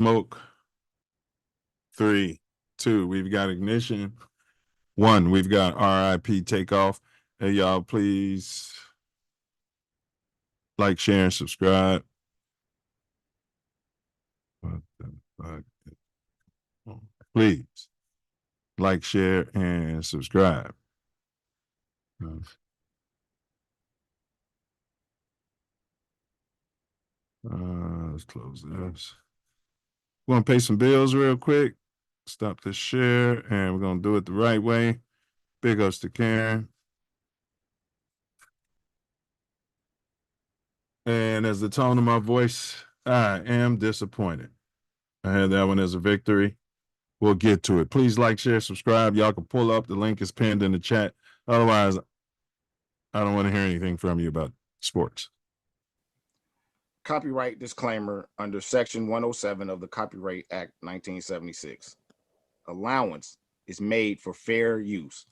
Smoke. 3, 2. We've got ignition. 1. We've got RIP takeoff. Hey, y'all, please like, share, and subscribe. What the fuck? Please like, share, and subscribe. Let's close this. We're going to pay some bills real quick. Stop this share, and we're going to do it the right way. Big ups to Karen. And as the tone of my voice, I am disappointed. I had that one as a victory. We'll get to it. Please like, share, subscribe. Y'all can pull up. The link is pinned in the chat. Otherwise, I don't want to hear anything from you about sports. Copyright disclaimer under Section 107 of the Copyright Act 1976. Allowance is made for fair use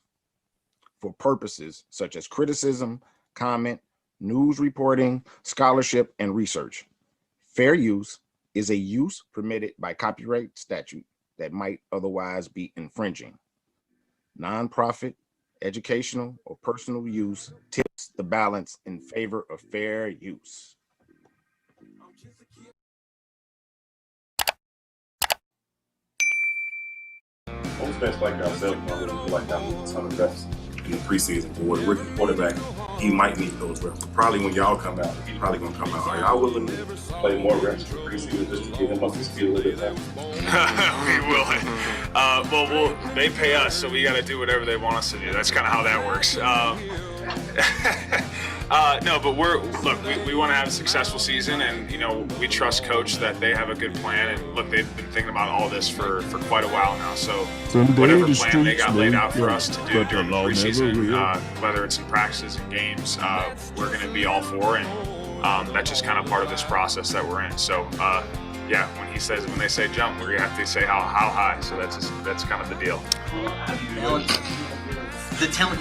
for purposes such as criticism, comment, news reporting, scholarship, and research. Fair use is a use permitted by copyright statute that might otherwise be infringing. Nonprofit, educational, or personal use tips the balance in favor of fair use. Most best like ourselves, I really feel like that was a ton of reps in the preseason. But with a rookie quarterback, he might need those reps. Probably when y'all come out, he's probably going to come out. Are y'all willing to play more reps in the preseason just to get him up to speed a little bit more? We will. Well, they pay us, so we got to do whatever they want us to do. That's kind of how that works. No, but we want to have a successful season, and we trust Coach that they have a good plan. And look, they've been thinking about all this for quite a while now. So whatever plan they got laid out for us to do during the preseason, whether it's in practices and games, we're going to be all for, and that's just kind of part of this process that we're in. So yeah, when they say jump, we're gonna have to say how high. So that's kind of the deal. The talent.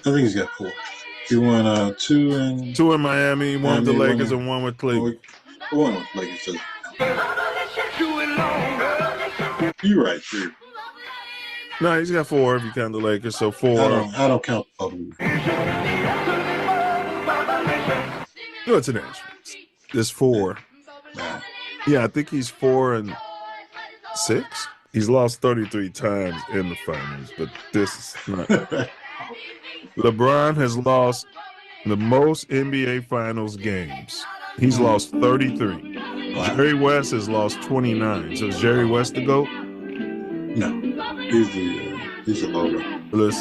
I think he's got 4. He won 2 in Miami, one with the Lakers, and one with Cleveland. One with Lakers. So. You're right, 3. No, he's got 4 if you count the Lakers. So 4. I don't count public. No, it's an asterisk. There's 4. Yeah, I think he's 4 and 6. He's lost 33 times in the finals, but this is not. LeBron has lost the most NBA Finals games. He's lost 33. Wow. Jerry West has lost 29. So is Jerry West the GOAT? No, he's the logo. Let's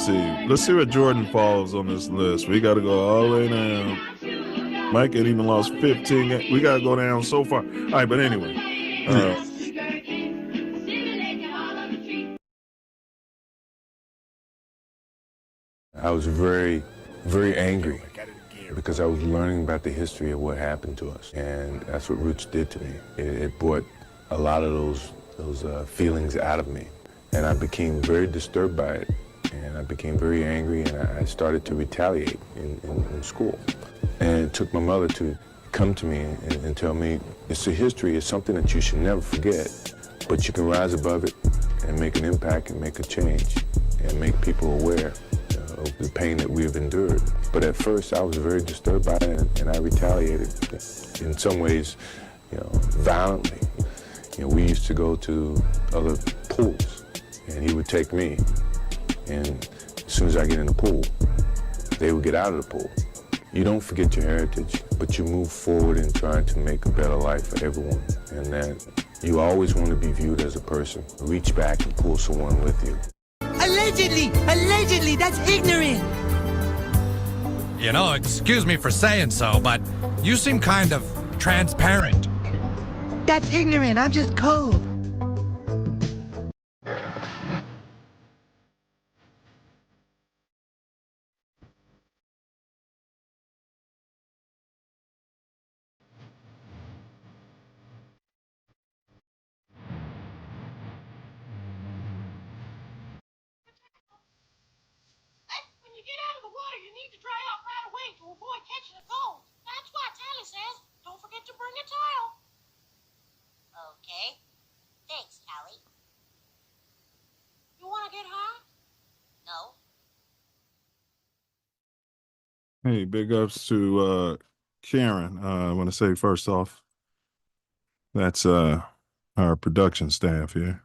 see where Jordan falls on this list. We got to go all the way down. Mike had even lost 15. We got to go down so far. All right, but anyway. I was very, very angry because I was learning about the history of what happened to us, and that's what Roots did to me. It brought a lot of those feelings out of me, and I became very disturbed by it, and I became very angry, and I started to retaliate in school. And it took my mother to come to me and tell me, it's a history, it's something that you should never forget, but you can rise above it and make an impact and make a change and make people aware of the pain that we have endured. But at first I was very disturbed by it, and I retaliated in some ways, violently. We used to go to other pools, and he would take me, and as soon as I get in the pool, they would get out of the pool. You don't forget your heritage, but you move forward in trying to make a better life for everyone, and that you always want to be viewed as a person. Reach back and pull someone with you. Allegedly, that's ignorant. Excuse me for saying so, but you seem kind of transparent. That's ignorant, I'm just cold. When you get out of the water, you need to dry out right away to avoid catching a cold. That's why Tally says Don't forget to bring a towel. Okay. Thanks, Callie. You want to get hot? No. Hey, big ups to Karen. I want to say first off, that's our production staff here.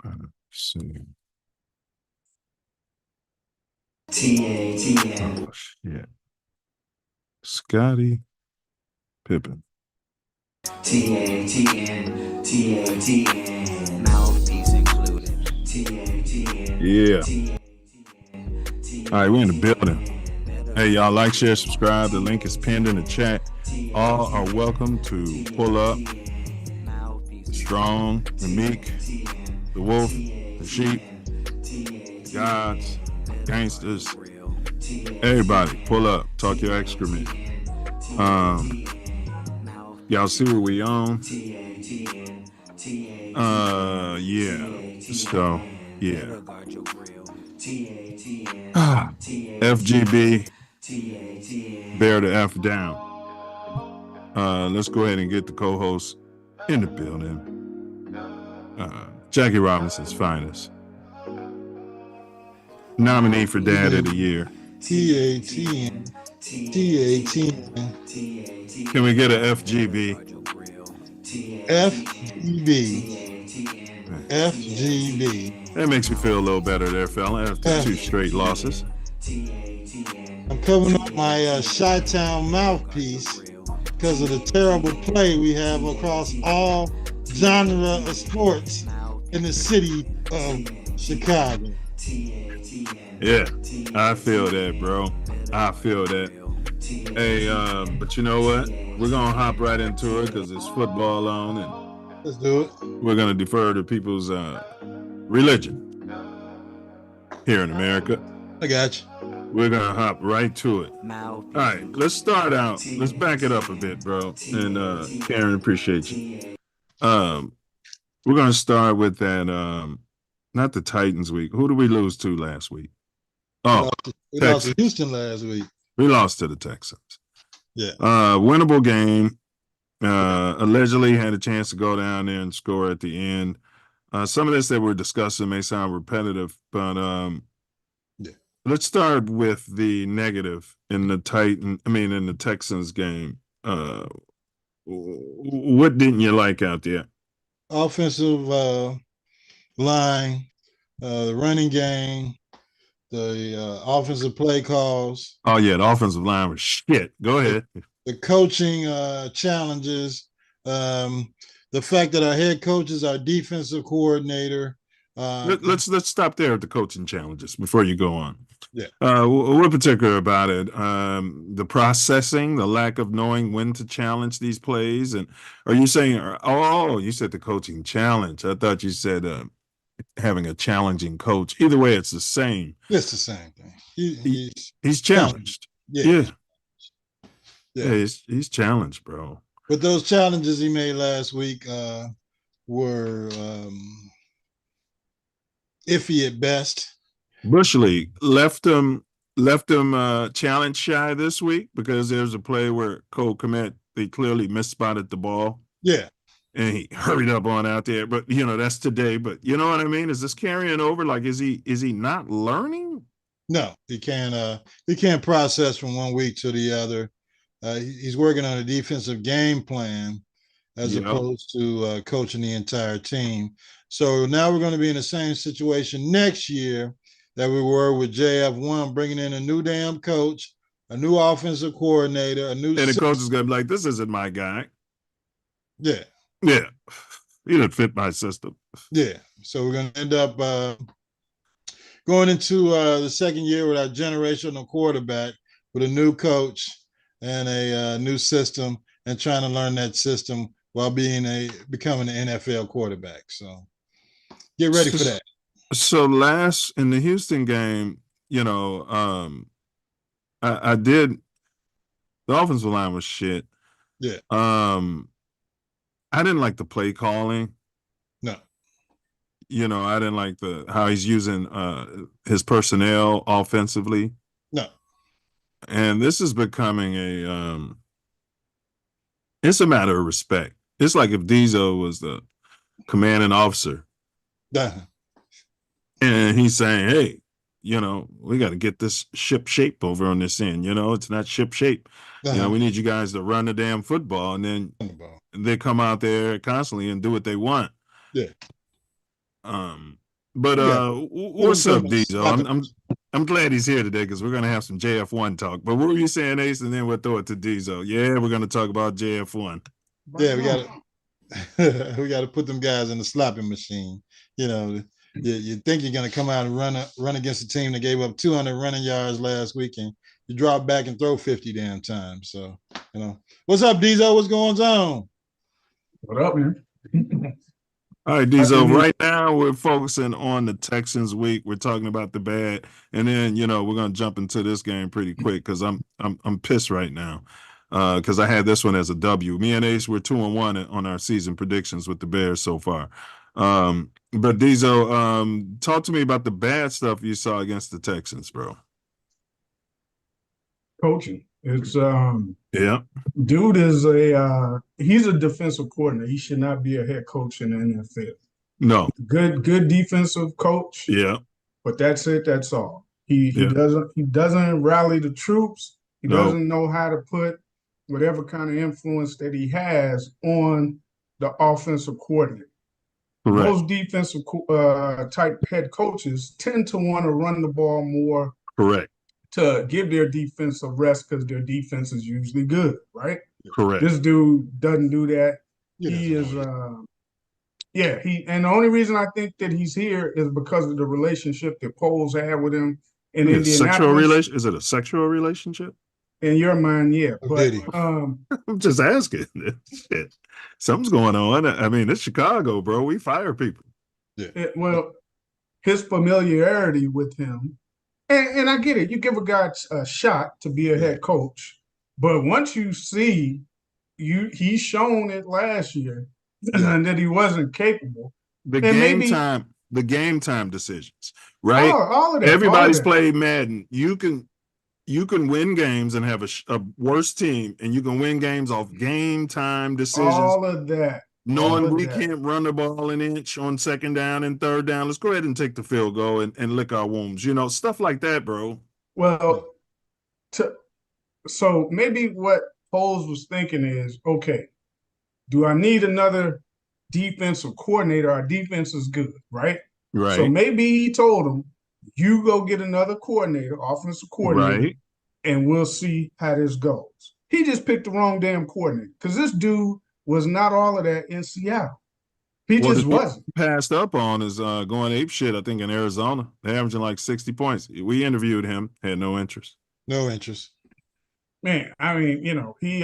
Let's see. TATN. Oh shit. Scotty Pippen. TATN. TATN. Mouthpiece included. TATN. Yeah. All right, we're in the building. Hey, y'all like, share, subscribe. The link is pinned in the chat. All are welcome to pull up. The strong, the meek, the wolf, the sheep, the gods, gangsters. Everybody, pull up. Talk your excrement. Y'all see what we on? Yeah. So, yeah. FGB, bear the F down. Let's go ahead and get the co-host in the building. Jackie Robinson's finest. Nominee for Dad of the Year. TATN. TATN. Can we get a FGB? FGB. FGB. That makes me feel a little better there, fella, after 2 straight losses. I'm covering up my Chi-Town mouthpiece because of the terrible play we have across all genre of sports in the city of Chicago. Yeah, I feel that, bro. I feel that. Hey, but you know what? We're gonna hop right into it because it's football on, and let's do it. We're gonna defer to people's religion here in America. I got you. We're gonna hop right to it. All right, let's start out. Let's back it up a bit, bro. And Karen, appreciate you. We're gonna start with that. Not the Titans week. Who did we lose to last week? Oh, we lost to Houston last week. We lost to the Texans. Yeah. Winnable game. Allegedly had a chance to go down there and score at the end. Some of this that we're discussing may sound repetitive, but yeah. Let's start with the negative in the Texans game. What didn't you like out there? Offensive line, the running game, the offensive play calls. Oh yeah, the offensive line was shit. Go ahead. The coaching challenges, the fact that our head coach is our defensive coordinator. Let's stop there at the coaching challenges before you go on. Yeah. What particular about it? The processing, the lack of knowing when to challenge these plays, and are you saying? Oh, you said the coaching challenge. I thought you said having a challenging coach. Either way, it's the same. It's the same thing. He's challenged. Yeah. He's challenged, bro. But those challenges he made last week were iffy at best. Bush League left him challenge shy this week because there's a play where Cole Kmet, they clearly misspotted the ball. Yeah. And he hurried up on out there. But that's today. But you know what I mean? Is this carrying over? Like, is he not learning? No, he can't process from one week to the other. He's working on a defensive game plan as opposed to coaching the entire team. So now we're going to be in the same situation next year that we were with JF1, bringing in a new damn coach, a new offensive coordinator, and the coach is going to be like, this isn't my guy. Yeah. Yeah. He didn't fit my system. Yeah. So we're going to end up going into the second year with our generational quarterback with a new coach and a new system, and trying to learn that system while becoming an NFL quarterback. So get ready for that. So last in the Houston game, I did. The offensive line was shit. Yeah. I didn't like the play calling. No. I didn't like how he's using his personnel offensively. No. And this is becoming a It's a matter of respect. It's like if Diesel was the commanding officer and he's saying, hey, we got to get this ship shape over on this end. It's not ship shape. We need you guys to run the damn football, and then they come out there constantly and do what they want. Yeah. What's up, Diesel? I'm glad he's here today because we're gonna have some JF1 talk. But what were you saying, Ace? And then we'll throw it to Diesel. Yeah, we're gonna talk about JF1. Yeah, we got to put them guys in the slopping machine. You think you're gonna come out and run against a team that gave up 200 running yards last week, and you drop back and throw 50 damn times. So what's up, Diesel? What's going on? What up, man? All right, Diesel. Right now, we're focusing on the Texans week. We're talking about the bad, and then we're gonna jump into this game pretty quick because I'm pissed right now because I had this one as a W. Me and Ace, we're 2-1 on our season predictions with the Bears so far. But Diesel, talk to me about the bad stuff you saw against the Texans, bro. Coaching. It's yeah. Dude is he's a defensive coordinator. He should not be a head coach in the NFL. No. Good defensive coach. Yeah. But that's it. That's all. He doesn't rally the troops. He doesn't know how to put whatever kind of influence that he has on the offensive coordinator. Correct. Most defensive type head coaches tend to want to run the ball more. Correct. To give their defense a rest because their defense is usually good, right? Correct. This dude doesn't do that. He is, and the only reason I think that he's here is because of the relationship that Poles had with him in Indianapolis. Is it a sexual relationship? In your mind, yeah. But I'm just asking. Shit. Something's going on. I mean, it's Chicago, bro. We fire people. Yeah. His familiarity with him. And I get it. You give a guy a shot to be a head coach, but once you see he's shown it last year that he wasn't capable. The game time decisions, right? All of that. Everybody's played Madden. You can win games and have a worse team, and you can win games off game time decisions. All of that. Knowing we can't run the ball an inch on second down and third down, let's go ahead and take the field goal and lick our wounds. Stuff like that, bro. Well, so maybe what Poles was thinking is, okay, do I need another defensive coordinator? Our defense is good, right? Right. So maybe he told him, you go get another coordinator, offensive coordinator, right, and we'll see how this goes. He just picked the wrong damn coordinator because this dude was not all of that in Seattle. He just wasn't. Passed up on is going ape shit, I think, in Arizona. They're averaging like 60 points. We interviewed him, had no interest. No interest. Man, I mean, he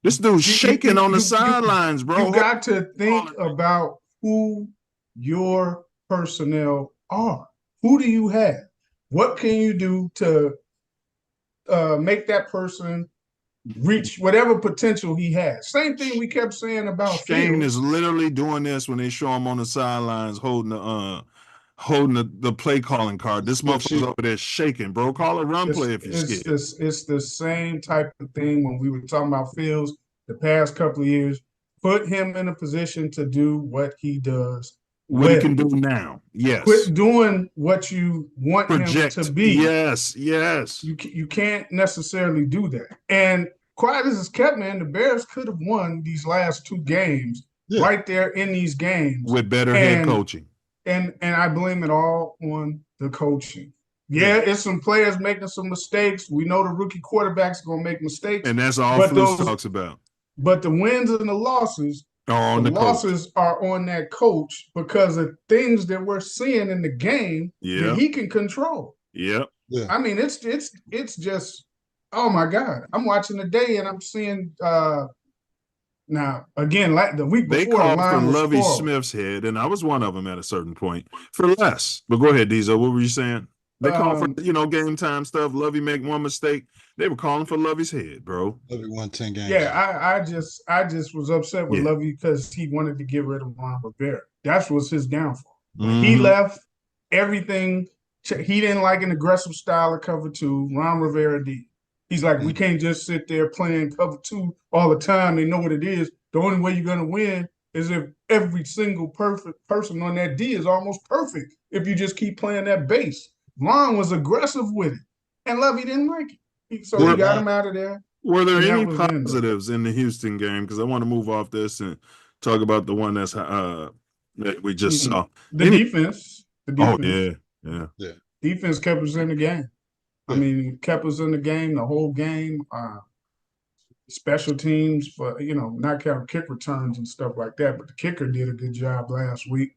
this dude's shaking on the sidelines, bro. You got to think about who your personnel are. Who do you have? What can you do to make that person reach whatever potential he has? Same thing we kept saying about Shane is literally doing this when they show him on the sidelines holding the play calling card. This motherfucker's over there shaking, bro. Call a run play if you're scared. It's the same type of thing when we were talking about Fields the past couple of years. Put him in a position to do what he does. What he can do now. Yes. Quit doing what you want him to be. Yes. You can't necessarily do that. And quiet as it's kept, man, the Bears could have won these last two games right there in these games. With better head coaching. And I blame it all on the coaching. Yeah, it's some players making some mistakes. We know the rookie quarterback's going to make mistakes. And that's all Flus talks about. But the wins and the losses are on that coach because of things that we're seeing in the game that he can control. Yeah. I mean, it's just, oh my God. I'm watching today and I'm seeing now again, like the week before, they called for Lovie Smith's head, and I was one of them at a certain point for less. But go ahead, Diesel. What were you saying? They called for game time stuff. Lovie make one mistake. They were calling for Lovie's head, bro. Lovie won 10 games. Yeah, I just was upset with Lovie because he wanted to get rid of Ron Rivera. That was his downfall. When he left, everything. He didn't like an aggressive style of cover two. Ron Rivera did. He's like, we can't just sit there playing cover 2 all the time. They know what it is. The only way you're gonna win is if every single perfect person on that D is almost perfect. If you just keep playing that base. Vaughn was aggressive with it, and Lovey didn't like it. So he got him out of there. Were there any positives in the Houston game? Because I want to move off this and talk about the one that's that we just saw. The defense. Oh, yeah. Defense kept us in the game. I mean, kept us in the game the whole game. Special teams for, not counting kick returns and stuff like that, but the kicker did a good job last week.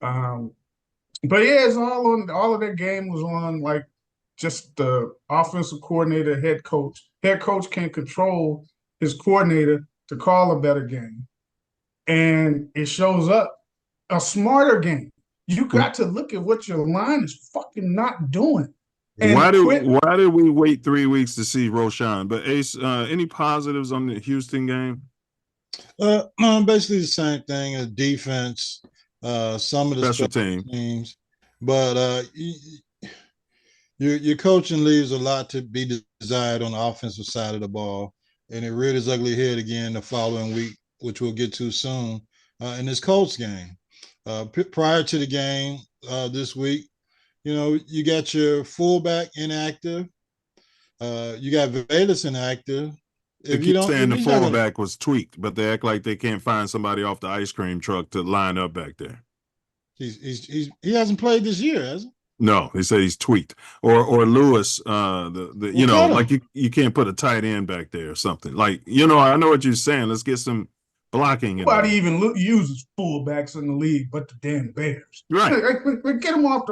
But yeah, it's all of that game was on like just the offensive coordinator, head coach. Head coach can control his coordinator to call a better game. And it shows up a smarter game. You got to look at what your line is fucking not doing. And why did we wait 3 weeks to see Roshan? But Ace, any positives on the Houston game? Basically the same thing as defense, some of the special teams. But your coaching leaves a lot to be desired on the offensive side of the ball. And it reared its ugly head again the following week, which we'll get to soon, in this Colts game. Prior to the game this week, you got your fullback inactive. You got Velas inactive. They keep saying the fullback was tweaked, but they act like they can't find somebody off the ice cream truck to line up back there. He hasn't played this year, has he? No, they say he's tweaked. Or Lewis, like you can't put a tight end back there or something. Like, I know what you're saying. Let's get some blocking. Nobody even uses fullbacks in the league but the damn Bears. Right. Get them off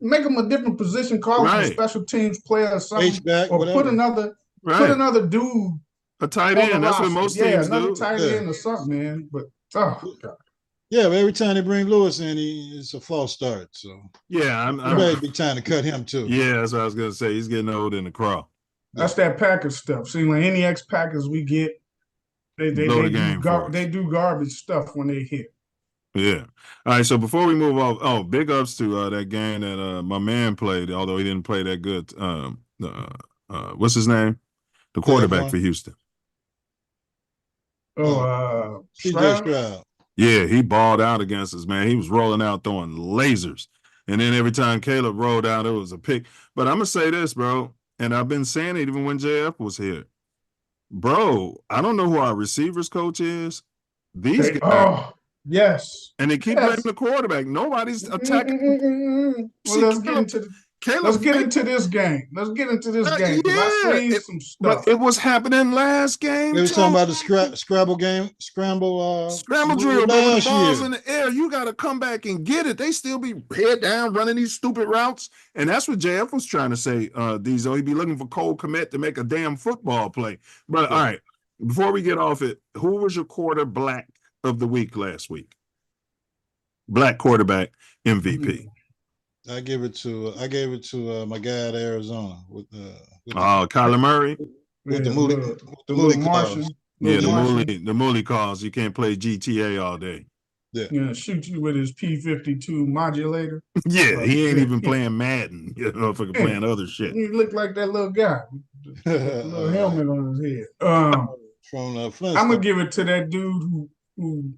make them a different position, call them a special teams player or something. H-back, or put another dude. A tight end. That's what most teams do. Another tight end or something, man. But God. Yeah, but every time they bring Lewis in, it's a false start. So I'm ready be trying to cut him too. Yeah, that's what I was gonna say. He's getting old in the crawl. That's that Packers stuff. See, like any ex-Packers we get, they do garbage stuff when they hit. Yeah. All right. So before we move off, big ups to that game that my man played, although he didn't play that good. What's his name? The quarterback for Houston. Stroud. Yeah, he balled out against us, man. He was rolling out throwing lasers. And then every time Caleb rolled out, it was a pick. But I'm going to say this, bro, and I've been saying it even when JF was here. Bro, I don't know who our receivers coach is. These guys. Oh, yes. And they keep blaming the quarterback. Nobody's attacking. Let's get into this game. Let's get into this game. I seen some stuff. But it was happening last game. They were talking about the scramble drill. But with the balls in the air, you got to come back and get it. They still be head down running these stupid routes. And that's what JF was trying to say, Diesel. He'd be looking for Cole Kmet to make a damn football play. But all right, before we get off it, who was your quarterback of the week last week? Black quarterback MVP. I gave it to my guy at Arizona with Kyler Murray with the Mooley calls. Yeah, the Mooley calls. You can't play GTA all day. Yeah, shoot you with his P-52 modulator. Yeah, he ain't even playing Madden. Fucking playing other shit. He looked like that little guy, with the little helmet on his head. I'm gonna give it to that dude who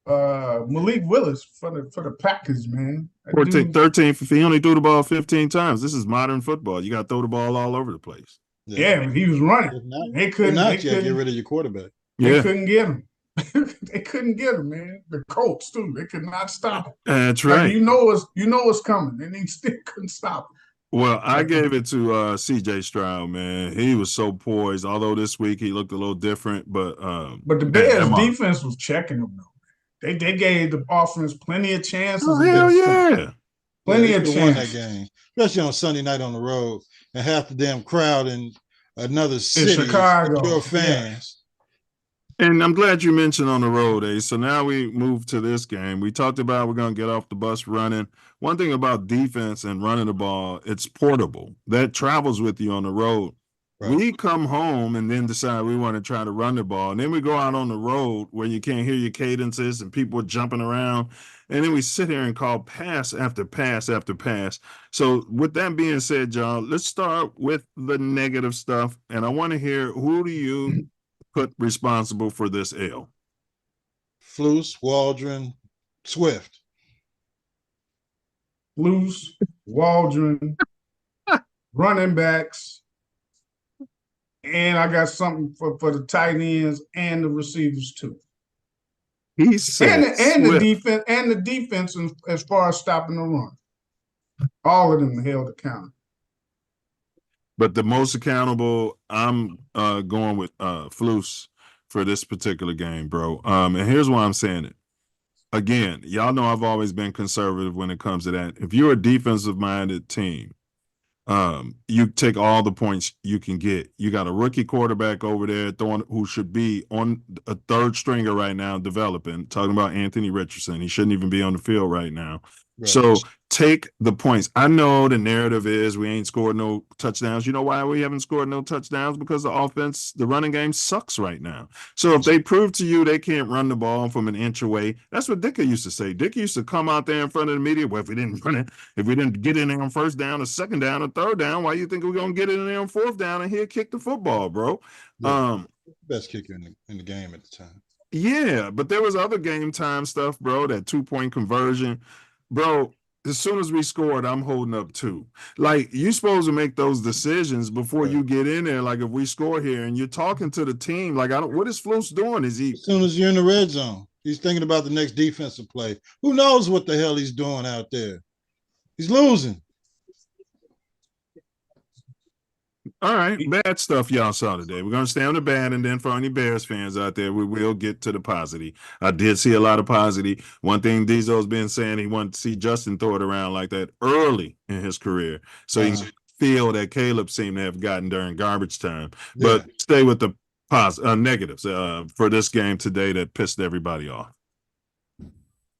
Malik Willis for the Packers, man. 13, he only threw the ball 15 times. This is modern football. You got to throw the ball all over the place. Yeah, but he was running. They couldn't get rid of your quarterback. They couldn't get him. They couldn't get him, man. The Colts too. They could not stop him. That's right. Like, you know it's coming, and they still couldn't stop him. Well, I gave it to CJ Stroud, man. He was so poised. Although this week he looked a little different, but the Bears defense was checking him though. They gave the offense plenty of chances. Oh, hell yeah. Plenty of chances. Won that game, especially on Sunday night on the road, and half the damn crowd in another city. In Chicago. Your fans. Yeah. And I'm glad you mentioned on the road, Ace. So now we move to this game. We talked about we're going to get off the bus running. One thing about defense and running the ball, it's portable. That travels with you on the road. Right. We come home and then decide we want to try to run the ball. And then we go out on the road where you can't hear your cadences and people are jumping around. And then we sit here and call pass after pass after pass. So with that being said, John, let's start with the negative stuff. And I want to hear, who do you put responsible for this L? Flus, Waldron, Swift. Flus, Waldron, running backs, and I got something for the tight ends and the receivers too. He said, and the defense as far as stopping the run. All of them held accountable. But the most accountable, I'm going with Flus for this particular game, bro. And here's why I'm saying it. Again, y'all know I've always been conservative when it comes to that. If you're a defensive-minded team, you take all the points you can get. You got a rookie quarterback over there who should be on a third stringer right now developing, talking about Anthony Richardson. He shouldn't even be on the field right now. Right. So take the points. I know the narrative is we ain't scored no touchdowns. You know why we haven't scored no touchdowns? Because the offense, the running game sucks right now. So if they prove to you they can't run the ball from an inch away, that's what Dicker used to say. Dicker used to come out there in front of the media. Well, if we didn't run it, if we didn't get in there on first down, or second down, or third down, why you think we're going to get in there on fourth down and he'll kick the football, bro? Yeah, best kicker in the game at the time. Yeah, but there was other game time stuff, bro, that 2-point conversion. Bro, as soon as we scored, I'm holding up 2. Like, you're supposed to make those decisions before you get in there. Like, if we score here and you're talking to the team, like, what is Flus doing? Is he? As soon as you're in the red zone, he's thinking about the next defensive play. Who knows what the hell he's doing out there? He's losing. All right, bad stuff y'all saw today. We're going to stay on the bad, and then for any Bears fans out there, we will get to the positive. I did see a lot of positive. One thing Dizzo's been saying, he wanted to see Justin throw it around like that early in his career, so he can feel that Caleb seemed to have gotten during garbage time. But stay with the negatives for this game today that pissed everybody off.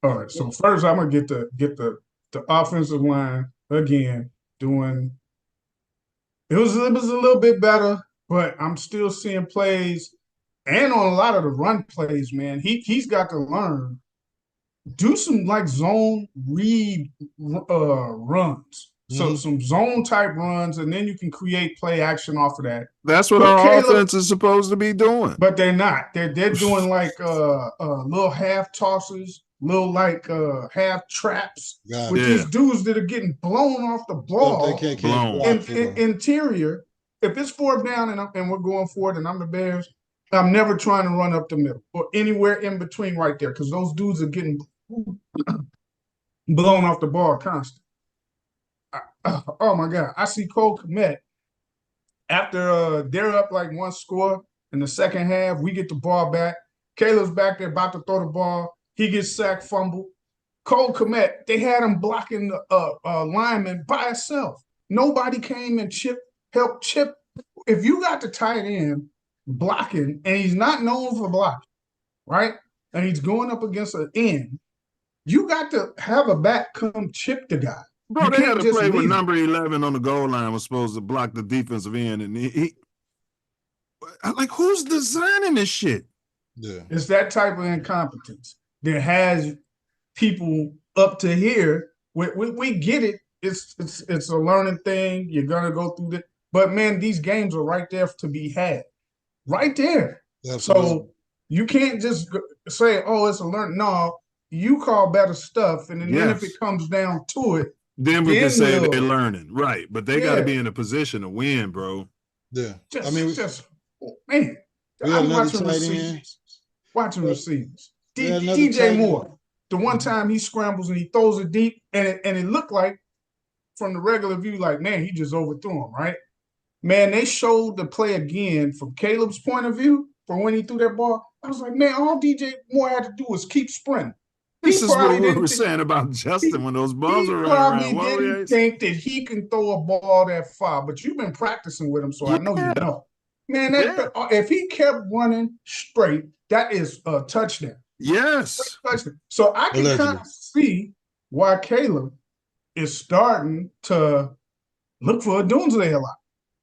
All right, so first I'm going to get the offensive line again doing. It was a little bit better, but I'm still seeing plays, and on a lot of the run plays, man, he's got to learn. Do some like zone read runs, some zone type runs, and then you can create play action off of that. That's what our offense is supposed to be doing. But they're not. They're doing like little half tosses, little like half traps with these dudes that are getting blown off the ball. Interior. If it's fourth down and we're going for it and I'm the Bears, I'm never trying to run up the middle or anywhere in between right there, because those dudes are getting blown off the ball constantly. Oh my God. I see Cole Kmet after they're up like 1 score in the second half. We get the ball back. Caleb's back there about to throw the ball. He gets sacked, fumble. Cole Kmet, they had him blocking the lineman by himself. Nobody came and helped chip. If you got the tight end blocking, and he's not known for blocking, right? And he's going up against an end, you got to have a back come chip the guy. Bro, they had a play with number 11 on the goal line was supposed to block the defensive end, and he like, who's designing this shit? Yeah, it's that type of incompetence that has people up to here. We get it. It's a learning thing. You're gonna go through it, but man, these games are right there to be had, right there. Absolutely. So you can't just say, "Oh, it's a learn." No, you call better stuff, and then if it comes down to it, then we can say they're learning, right? But they got to be in a position to win, bro. Yeah, man, I'm watching receivers. Watching receivers. DJ Moore, the one time he scrambles and he throws it deep, and it looked like from the regular view, like, man, he just overthrew him, right? Man, they showed the play again from Caleb's point of view from when he threw that ball. I was like, man, all DJ Moore had to do was keep sprinting. This is what we were saying about Justin when those balls were running around. He probably didn't think that he can throw a ball that far, but you've been practicing with him, so I know you know. Man, if he kept running straight, that is a touchdown. Yes. So I can kind of see why Caleb is starting to look for a doomsday a lot.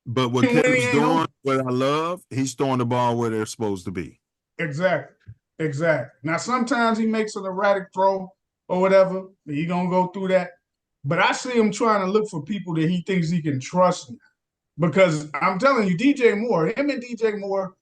But what Caleb's doing what I love, he's throwing the ball where they're supposed to be. Exactly. Now, sometimes he makes an erratic throw or whatever. He gonna go through that. But I see him trying to look for people that he thinks he can trust now. Because I'm telling you, him and DJ Moore,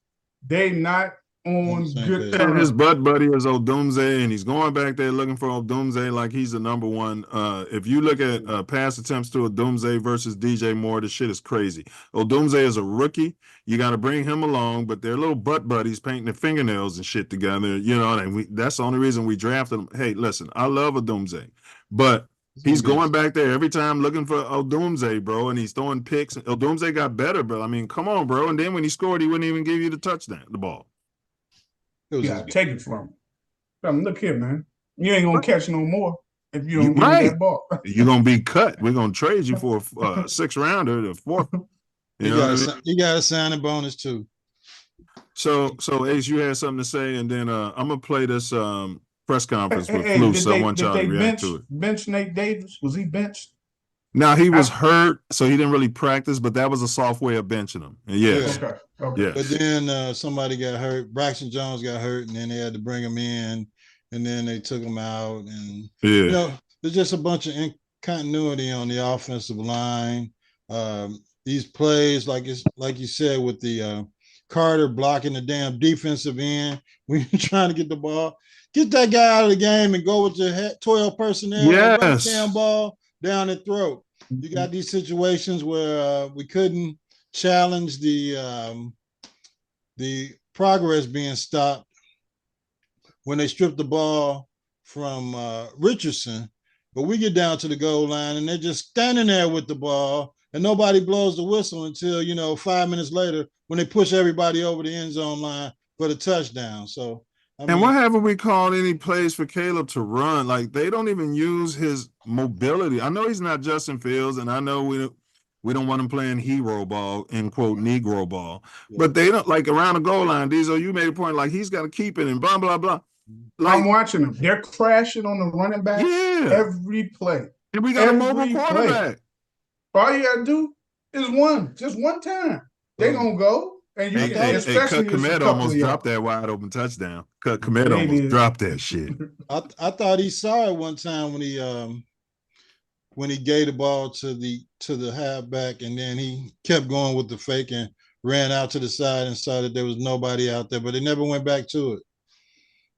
they not on good terms. And his butt buddy is Odumze, and he's going back there looking for Odumze like he's the number one. If you look at pass attempts to Odumze versus DJ Moore, the shit is crazy. Odumze is a rookie. You got to bring him along, but they're little butt buddies painting their fingernails and shit together. You know, and that's the only reason we drafted him. Hey, listen, I love Odumze, but he's going back there every time looking for Odumze, bro, and he's throwing picks. Odumze got better, but I mean, come on, bro. And then when he scored, he wouldn't even give you the ball. Yeah, take it from him. Look here, man. You ain't gonna catch no more if you don't give me that ball. You're gonna be cut. We're gonna trade you for a sixth rounder, the fourth. You got a signing bonus too. So Ace, you had something to say, and then I'm gonna play this press conference with Flus. So I want y'all to react to it. Bench Nate Davis? Was he benched? Now he was hurt, so he didn't really practice, but that was a soft way of benching him. Yes. Okay. Yes. But then somebody got hurt. Braxton Jones got hurt, and then they had to bring him in, and then they took him out. And you know, there's just a bunch of incontinuity on the offensive line. These plays, like you said, with the Carter blocking the damn defensive end when you're trying to get the ball. Get that guy out of the game and go with your 12 personnel. Yes. Run the damn ball down the throat. You got these situations where we couldn't challenge the progress being stopped when they stripped the ball from Richardson, but we get down to the goal line and they're just standing there with the ball and nobody blows the whistle until 5 minutes later when they push everybody over the end zone line for the touchdown. So and what haven't we called any plays for Caleb to run? Like they don't even use his mobility. I know he's not Justin Fields, and I know we don't want him playing hero ball, end quote, Negro ball. Yeah. But they don't, like around the goal line, Diesel, you made a point like he's got to keep it and blah, blah, blah. Like, I'm watching them. They're crashing on the running back every play. And we got a mobile quarterback. All you got to do is just one time. They're going to go. And you Cut Komet almost dropped that wide open touchdown. Cut Komet almost dropped that shit. I thought he saw it one time when he gave the ball to the halfback, and then he kept going with the fake and ran out to the side and saw that there was nobody out there, but they never went back to it.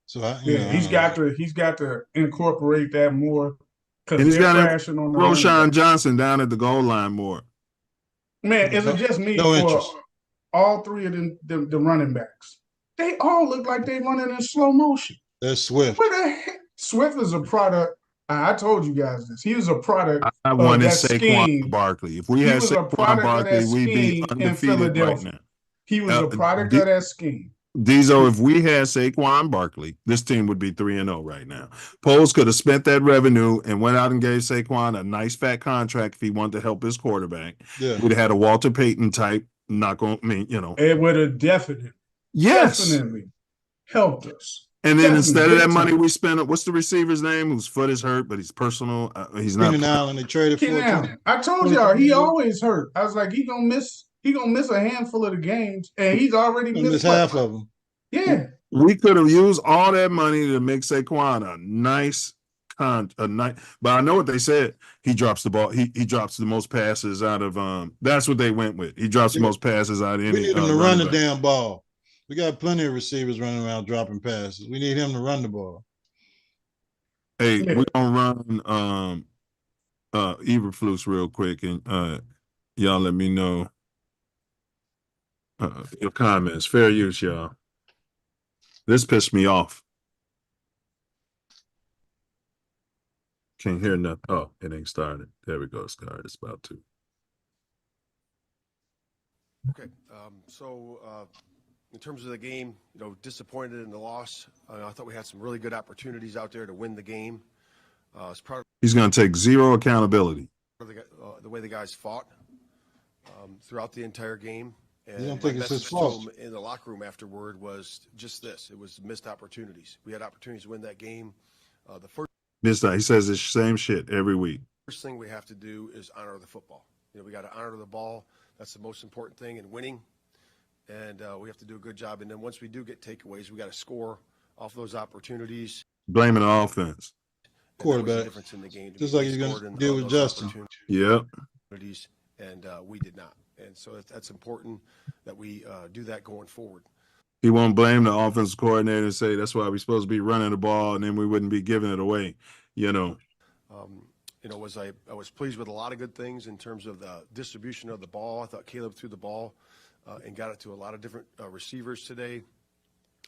So he's got to incorporate that more. And he's got Roshan Johnson down at the goal line more. Man, is it just me? No interest. All three of the running backs, they all look like they running in slow motion. That's Swift. What the heck? Swift is a product. I told you guys this. He was a product I wanted Saquon Barkley. If we had Saquon Barkley, we'd be undefeated right now. He was a product of that scheme. Diesel, if we had Saquon Barkley, this team would be 3-0 right now. Poles could have spent that revenue and went out and gave Saquon a nice fat contract if he wanted to help his quarterback. Yeah. We'd have had a Walter Payton type. It would have definitely helped us. And then instead of that money we spent, what's the receiver's name whose foot is hurt, but he's personal? He's not. Keenan Allen, they traded for him. I told y'all he always hurt. I was like, he gonna miss a handful of the games, and he's already missed half of them. Yeah, we could have used all that money to make Saquon a nice. But I know what they said. He drops the ball. He drops the most passes out of. That's what they went with. He drops the most passes out of any. We need him to run the damn ball. We got plenty of receivers running around dropping passes. We need him to run the ball. Hey, we're gonna run Eberflus real quick, and y'all let me know your comments. Fair use, y'all. This pissed me off. Can't hear nothing. Oh, it ain't started. There we go. It's started. It's about to. Okay. In terms of the game, disappointed in the loss. I thought we had some really good opportunities out there to win the game. He's going to take zero accountability. The way the guys fought throughout the entire game. And you don't think it's his fault? In the locker room afterward was just this. It was missed opportunities. We had opportunities to win that game. He says the same shit every week. First thing we have to do is honor the football. We got to honor the ball. That's the most important thing in winning. and we have to do a good job. And then once we do get takeaways, we got to score off those opportunities. Blaming the offense. Quarterback. Difference in the game. Just like he's going to deal with Justin. Yep. And we did not. And so that's important that we do that going forward. He won't blame the offensive coordinator and say that's why we're supposed to be running the ball, and then we wouldn't be giving it away. You know, I was pleased with a lot of good things in terms of the distribution of the ball. I thought Caleb threw the ball and got it to a lot of different receivers today.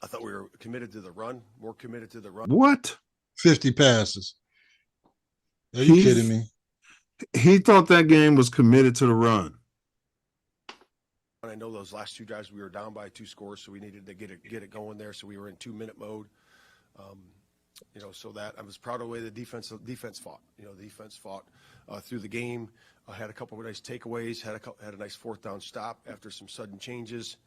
I thought we were committed to the run, more committed to the run. What? 50 passes. Are you kidding me? He thought that game was committed to the run. I know those last two drives we were down by 2 scores, so we needed to get it going there. So we were in 2-minute mode. So that I was proud of the way the defense fought. The defense fought through the game. Had a couple of nice takeaways. Had a nice 4th down stop after some sudden changes.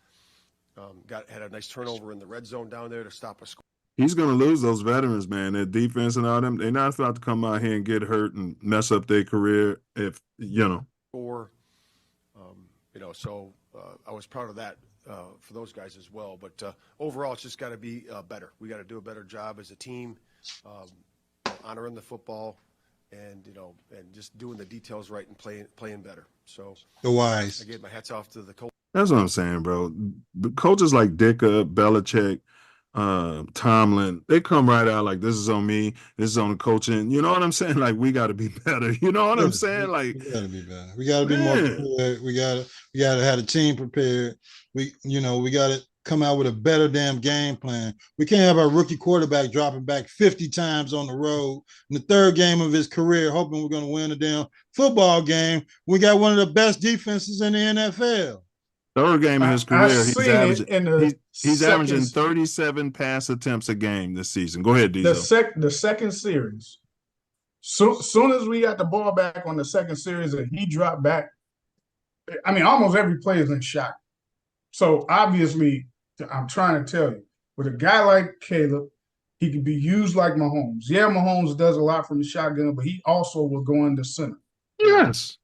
Had a nice turnover in the red zone down there to stop a score. He's going to lose those veterans, man. Their defense and all them. They're not about to come out here and get hurt and mess up their career. If So I was proud of that for those guys as well. But overall, it's just got to be better. We got to do a better job as a team, honoring the football, and just doing the details right and playing better. So the wise. I gave my hats off to the coach. That's what I'm saying, bro. The coaches like Dicker, Belichick, Tomlin, they come right out like, this is on me, this is on the coaching. You know what I'm saying? Like, we got to be better. You know what I'm saying? Like, we got to be better. We got to be more prepared. We got to have a team prepared. We got to come out with a better damn game plan. We can't have our rookie quarterback dropping back 50 times on the road in the 3rd game of his career, hoping we're going to win a damn football game. We got one of the best defenses in the NFL. 3rd game of his career, he's averaging 37 pass attempts a game this season. Go ahead, Diesel. The second series. Soon as we got the ball back on the second series and he dropped back, I mean, almost every play is in shot. So obviously, I'm trying to tell you, with a guy like Caleb, he could be used like Mahomes. Yeah, Mahomes does a lot from the shotgun, but he also will go into center. Yes.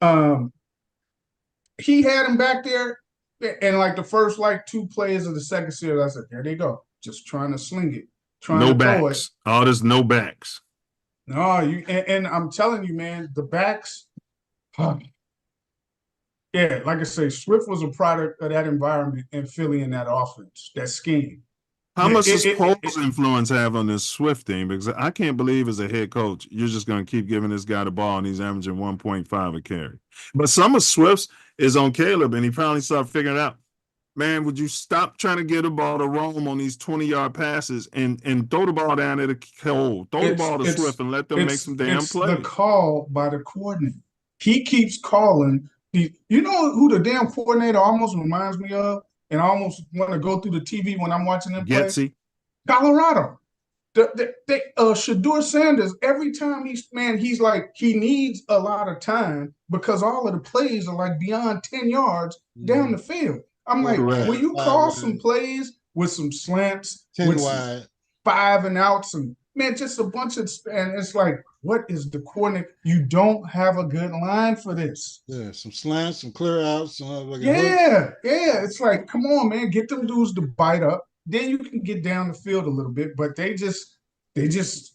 He had him back there. And like the first 2 plays of the second series, I said, there they go. Just trying to sling it. No backs. All this no backs. No, and I'm telling you, man, the backs. Yeah, like I say, Swift was a product of that environment in Philly in that offense, that scheme. How much does Poles' influence have on this Swift team? Because I can't believe as a head coach, you're just going to keep giving this guy the ball and he's averaging 1.5 a carry. But some of Swift's is on Caleb, and he finally started figuring out, man, would you stop trying to get the ball to roam on these 20-yard passes and throw the ball down at the hole, throw the ball to Swift and let them make some damn plays. It's the call by the coordinator. He keeps calling. You know who the damn coordinator almost reminds me of? And I almost want to go through the TV when I'm watching them play. Colorado. Shedeur Sanders, every time he's like, he needs a lot of time because all of the plays are like beyond 10 yards down the field. I'm like, will you call some plays with some slants, 10 with wide, 5 and outs, and man, just a bunch of, and it's like, what is the coordinator? You don't have a good line for this. Yeah, some slants, some clear outs. Yeah. It's like, come on, man, get them dudes to bite up. Then you can get down the field a little bit, but they just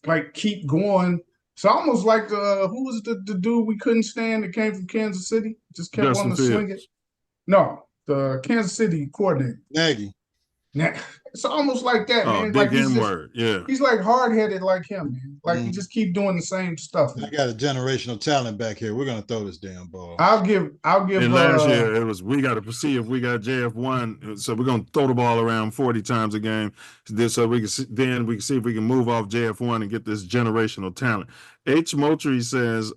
like keep going. It's almost like who was the dude we couldn't stand that came from Kansas City? Just kept Justin on the swing it. No, the Kansas City coordinator. Nagy. It's almost like that, man. Big Like N-word. Yeah. He's like hard-headed like him, man. Like he just keep doing the same stuff. I got a generational talent back here. We're gonna throw this damn ball. I'll give. And last year it was we got to see if we got JF1, so we're gonna throw the ball around 40 times a game, so we can see if we can move off JF1 and get this generational talent. H. Moultrie says,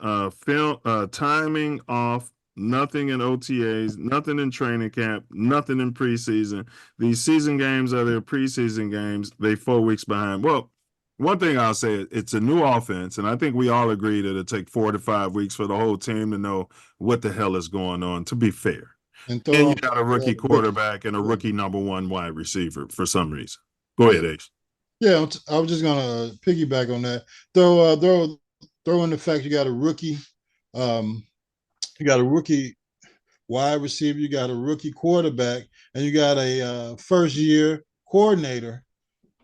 timing off. Nothing in OTAs, nothing in training camp, nothing in preseason. These season games are their preseason games. They 4 weeks behind. Well, one thing I'll say, it's a new offense, and I think we all agree that it'll take 4 to 5 weeks for the whole team to know what the hell is going on, to be fair. And you got a rookie quarterback and a rookie number 1 wide receiver for some reason. Go ahead, Ace. Yeah, I was just going to piggyback on that. Throw in the fact you got a rookie you got a rookie wide receiver, you got a rookie quarterback, and you got a first-year coordinator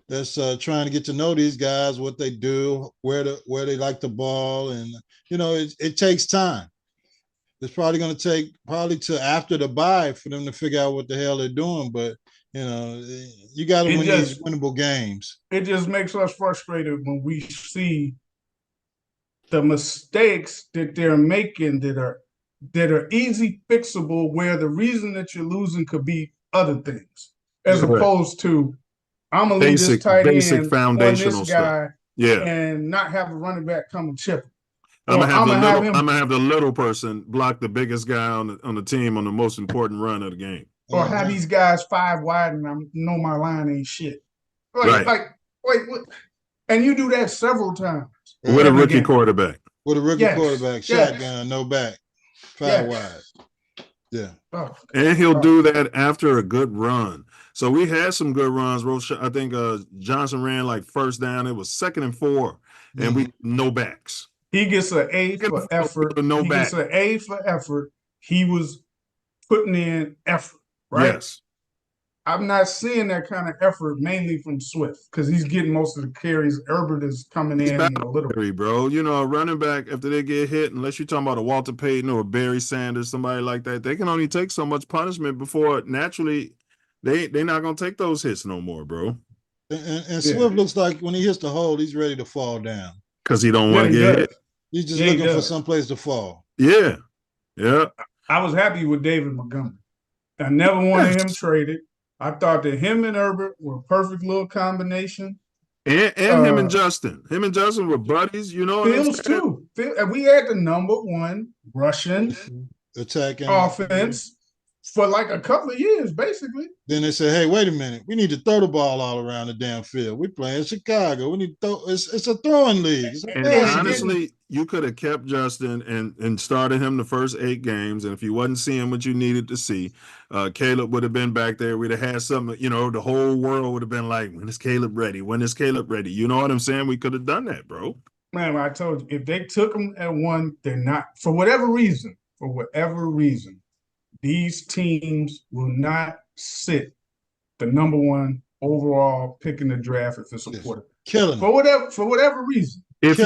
that's trying to get to know these guys, what they do, where they like the ball, and it takes time. It's probably going to take to after the bye for them to figure out what the hell they're doing. But you got to win these winnable games. It just makes us frustrated when we see the mistakes that they're making that are easy fixable, where the reason that you're losing could be other things, as opposed to I'm gonna leave this tight end foundational on this guy, stuff. and not have a running back come and chip him. I'm gonna have the little person block the biggest guy on the team on the most important run of the game, or have these guys 5 wide, and I know my line ain't shit. Wait, and you do that several times with a rookie quarterback. With a rookie quarterback, shotgun, no back, 5 wide. Yeah, and he'll do that after a good run. So we had some good runs. I think Johnson ran like first down. It was 2nd and 4, and we no backs. He gets an A for effort. He gets an A for effort. He was putting in effort, right? Yes. I'm not seeing that kind of effort mainly from Swift because he's getting most of the carries. Herbert is coming in a little bit. Bro, a running back, after they get hit, unless you're talking about a Walter Payton or a Barry Sanders, somebody like that, they can only take so much punishment before naturally they're not going to take those hits no more, bro. And Swift looks like when he hits the hole, he's ready to fall down. Because he don't want to get hit. He's just looking for someplace to fall. Yeah. Yeah. I was happy with David Montgomery. I never wanted him traded. I thought that him and Herbert were a perfect little combination. And him and Justin. Him and Justin were buddies, Fields too. We had the number 1 rushing attacking offense for like a couple of years, basically. Then they said, hey, wait a minute. We need to throw the ball all around the damn field. We're playing Chicago. We need to throw. It's a throwing league. And honestly, you could have kept Justin and started him the first 8 games. And if you wasn't seeing what you needed to see, Caleb would have been back there. We'd have had something, the whole world would have been like, when is Caleb ready? When is Caleb ready? You know what I'm saying? We could have done that, bro. Man, I told you, if they took him at 1, they're not, for whatever reason, these teams will not sit the number 1 overall pick in the draft if it's a quarterback. Killing for whatever reason. If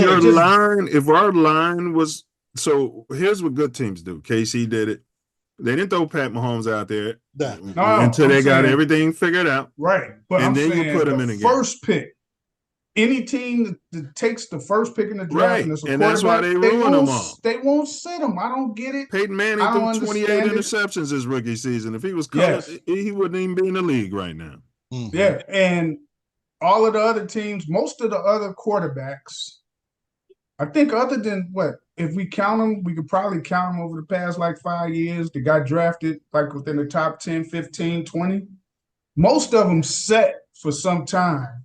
our line was, so here's what good teams do. KC did it. They didn't throw Pat Mahomes out there until they got everything figured out. Right. But and then you put him in again. First pick. Any team that takes the first pick in the draft, and that's why they ruin them all. They won't sit them. I don't get it. Peyton Manning threw 28 interceptions his rookie season. If he was colored, he wouldn't even be in the league right now. Mm-hmm. Yeah, and all of the other teams, most of the other quarterbacks, I think other than if we count them, we could probably count them over the past like 5 years. They got drafted like within the top 10, 15, 20. Most of them set for some time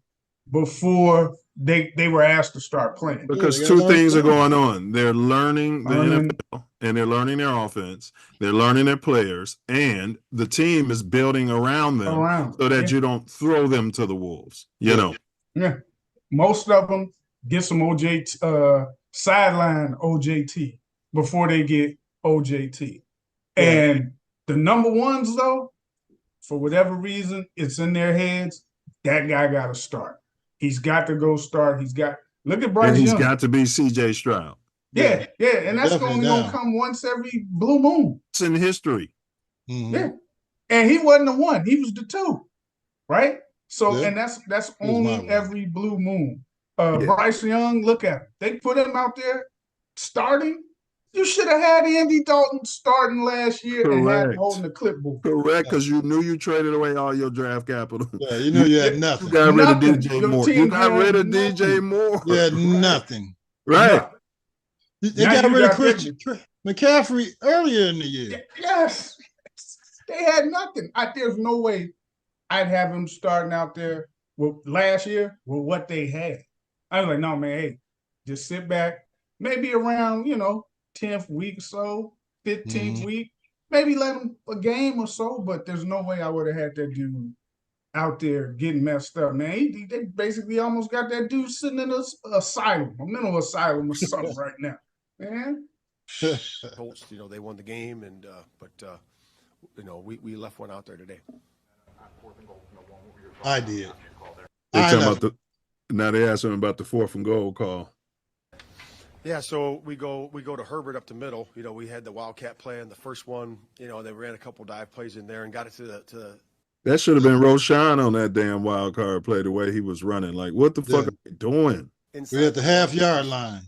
before they were asked to start playing. Because 2 things are going on. They're learning the NFL, and they're learning their offense. They're learning their players, and the team is building around them so that you don't throw them to the wolves. Yeah. Most of them get some sideline OJT before they get OJT. And the number 1s, though, for whatever reason, it's in their heads, that guy got to start. He's got to go start. Look at Bryce Young. And he's got to be C.J. Stroud. Yeah. And that's only going to come once every blue moon. It's in history. Mm-hmm. Yeah. And he wasn't the 1. He was the 2. Right? So, and that's only every blue moon. Bryce Young, look at him. They put him out there starting. You should have had Andy Dalton starting last year and had him holding the clipboard. Correct, because you knew you traded away all your draft capital. Yeah, you knew you had nothing. You got rid of DJ Moore. You got rid of DJ Moore. You had nothing. Right. They got rid of Christian McCaffrey earlier in the year. Yes. They had nothing. There's no way I'd have him starting out there last year with what they had. I was like, no, man, hey, just sit back. Maybe around, 10th week or so, 15th week, maybe let him a game or so, but there's no way I would have had that dude out there getting messed up, man. They basically almost got that dude sitting in a mental asylum or something right now, man. Colts, they won the game, but we left one out there today. I did. They talking about now they asked him about the 4th and goal call. Yeah, so we go to Herbert up the middle. We had the Wildcat play in the first one. They ran a couple dive plays in there and got it to the. That should have been Roshan on that damn wild card play, the way he was running. Like, what the fuck are you doing? We're at the half-yard line.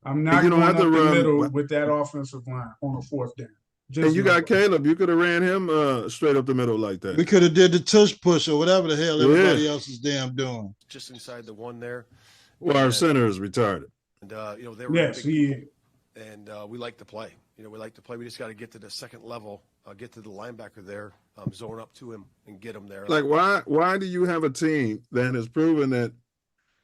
I'm not going up the middle with that offensive line on a 4th down. And you got Caleb. You could have ran him straight up the middle like that. We could have did the tush push or whatever the hell everybody else is damn doing. Just inside the one there. Well, our center is retarded. And they were and we like to play. We like to play. We just got to get to the second level, get to the linebacker there, zone up to him and get him there. Like, why do you have a team that has proven that,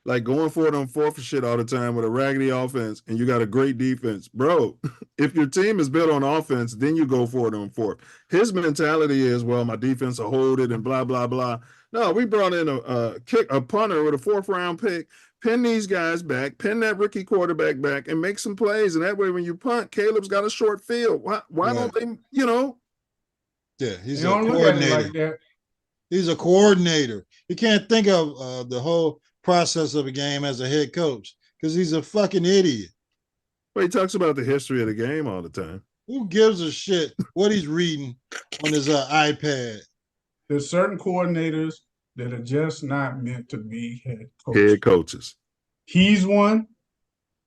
like, going for it on 4th and shit all the time with a raggedy offense, and you got a great defense, bro? If your team is built on offense, then you go for it on 4th. His mentality is, well, my defense will hold it and blah blah blah. No, we brought in a punter with a 4th round pick. Pin these guys back, pin that rookie quarterback back, and make some plays. And that way, when you punt, Caleb's got a short field. Why don't they, Yeah, he's a coordinator. Like that. He's a coordinator. You can't think of the whole process of a game as a head coach because he's a fucking idiot. Well, he talks about the history of the game all the time. Who gives a shit what he's reading on his iPad? There's certain coordinators that are just not meant to be head coaches. He's one.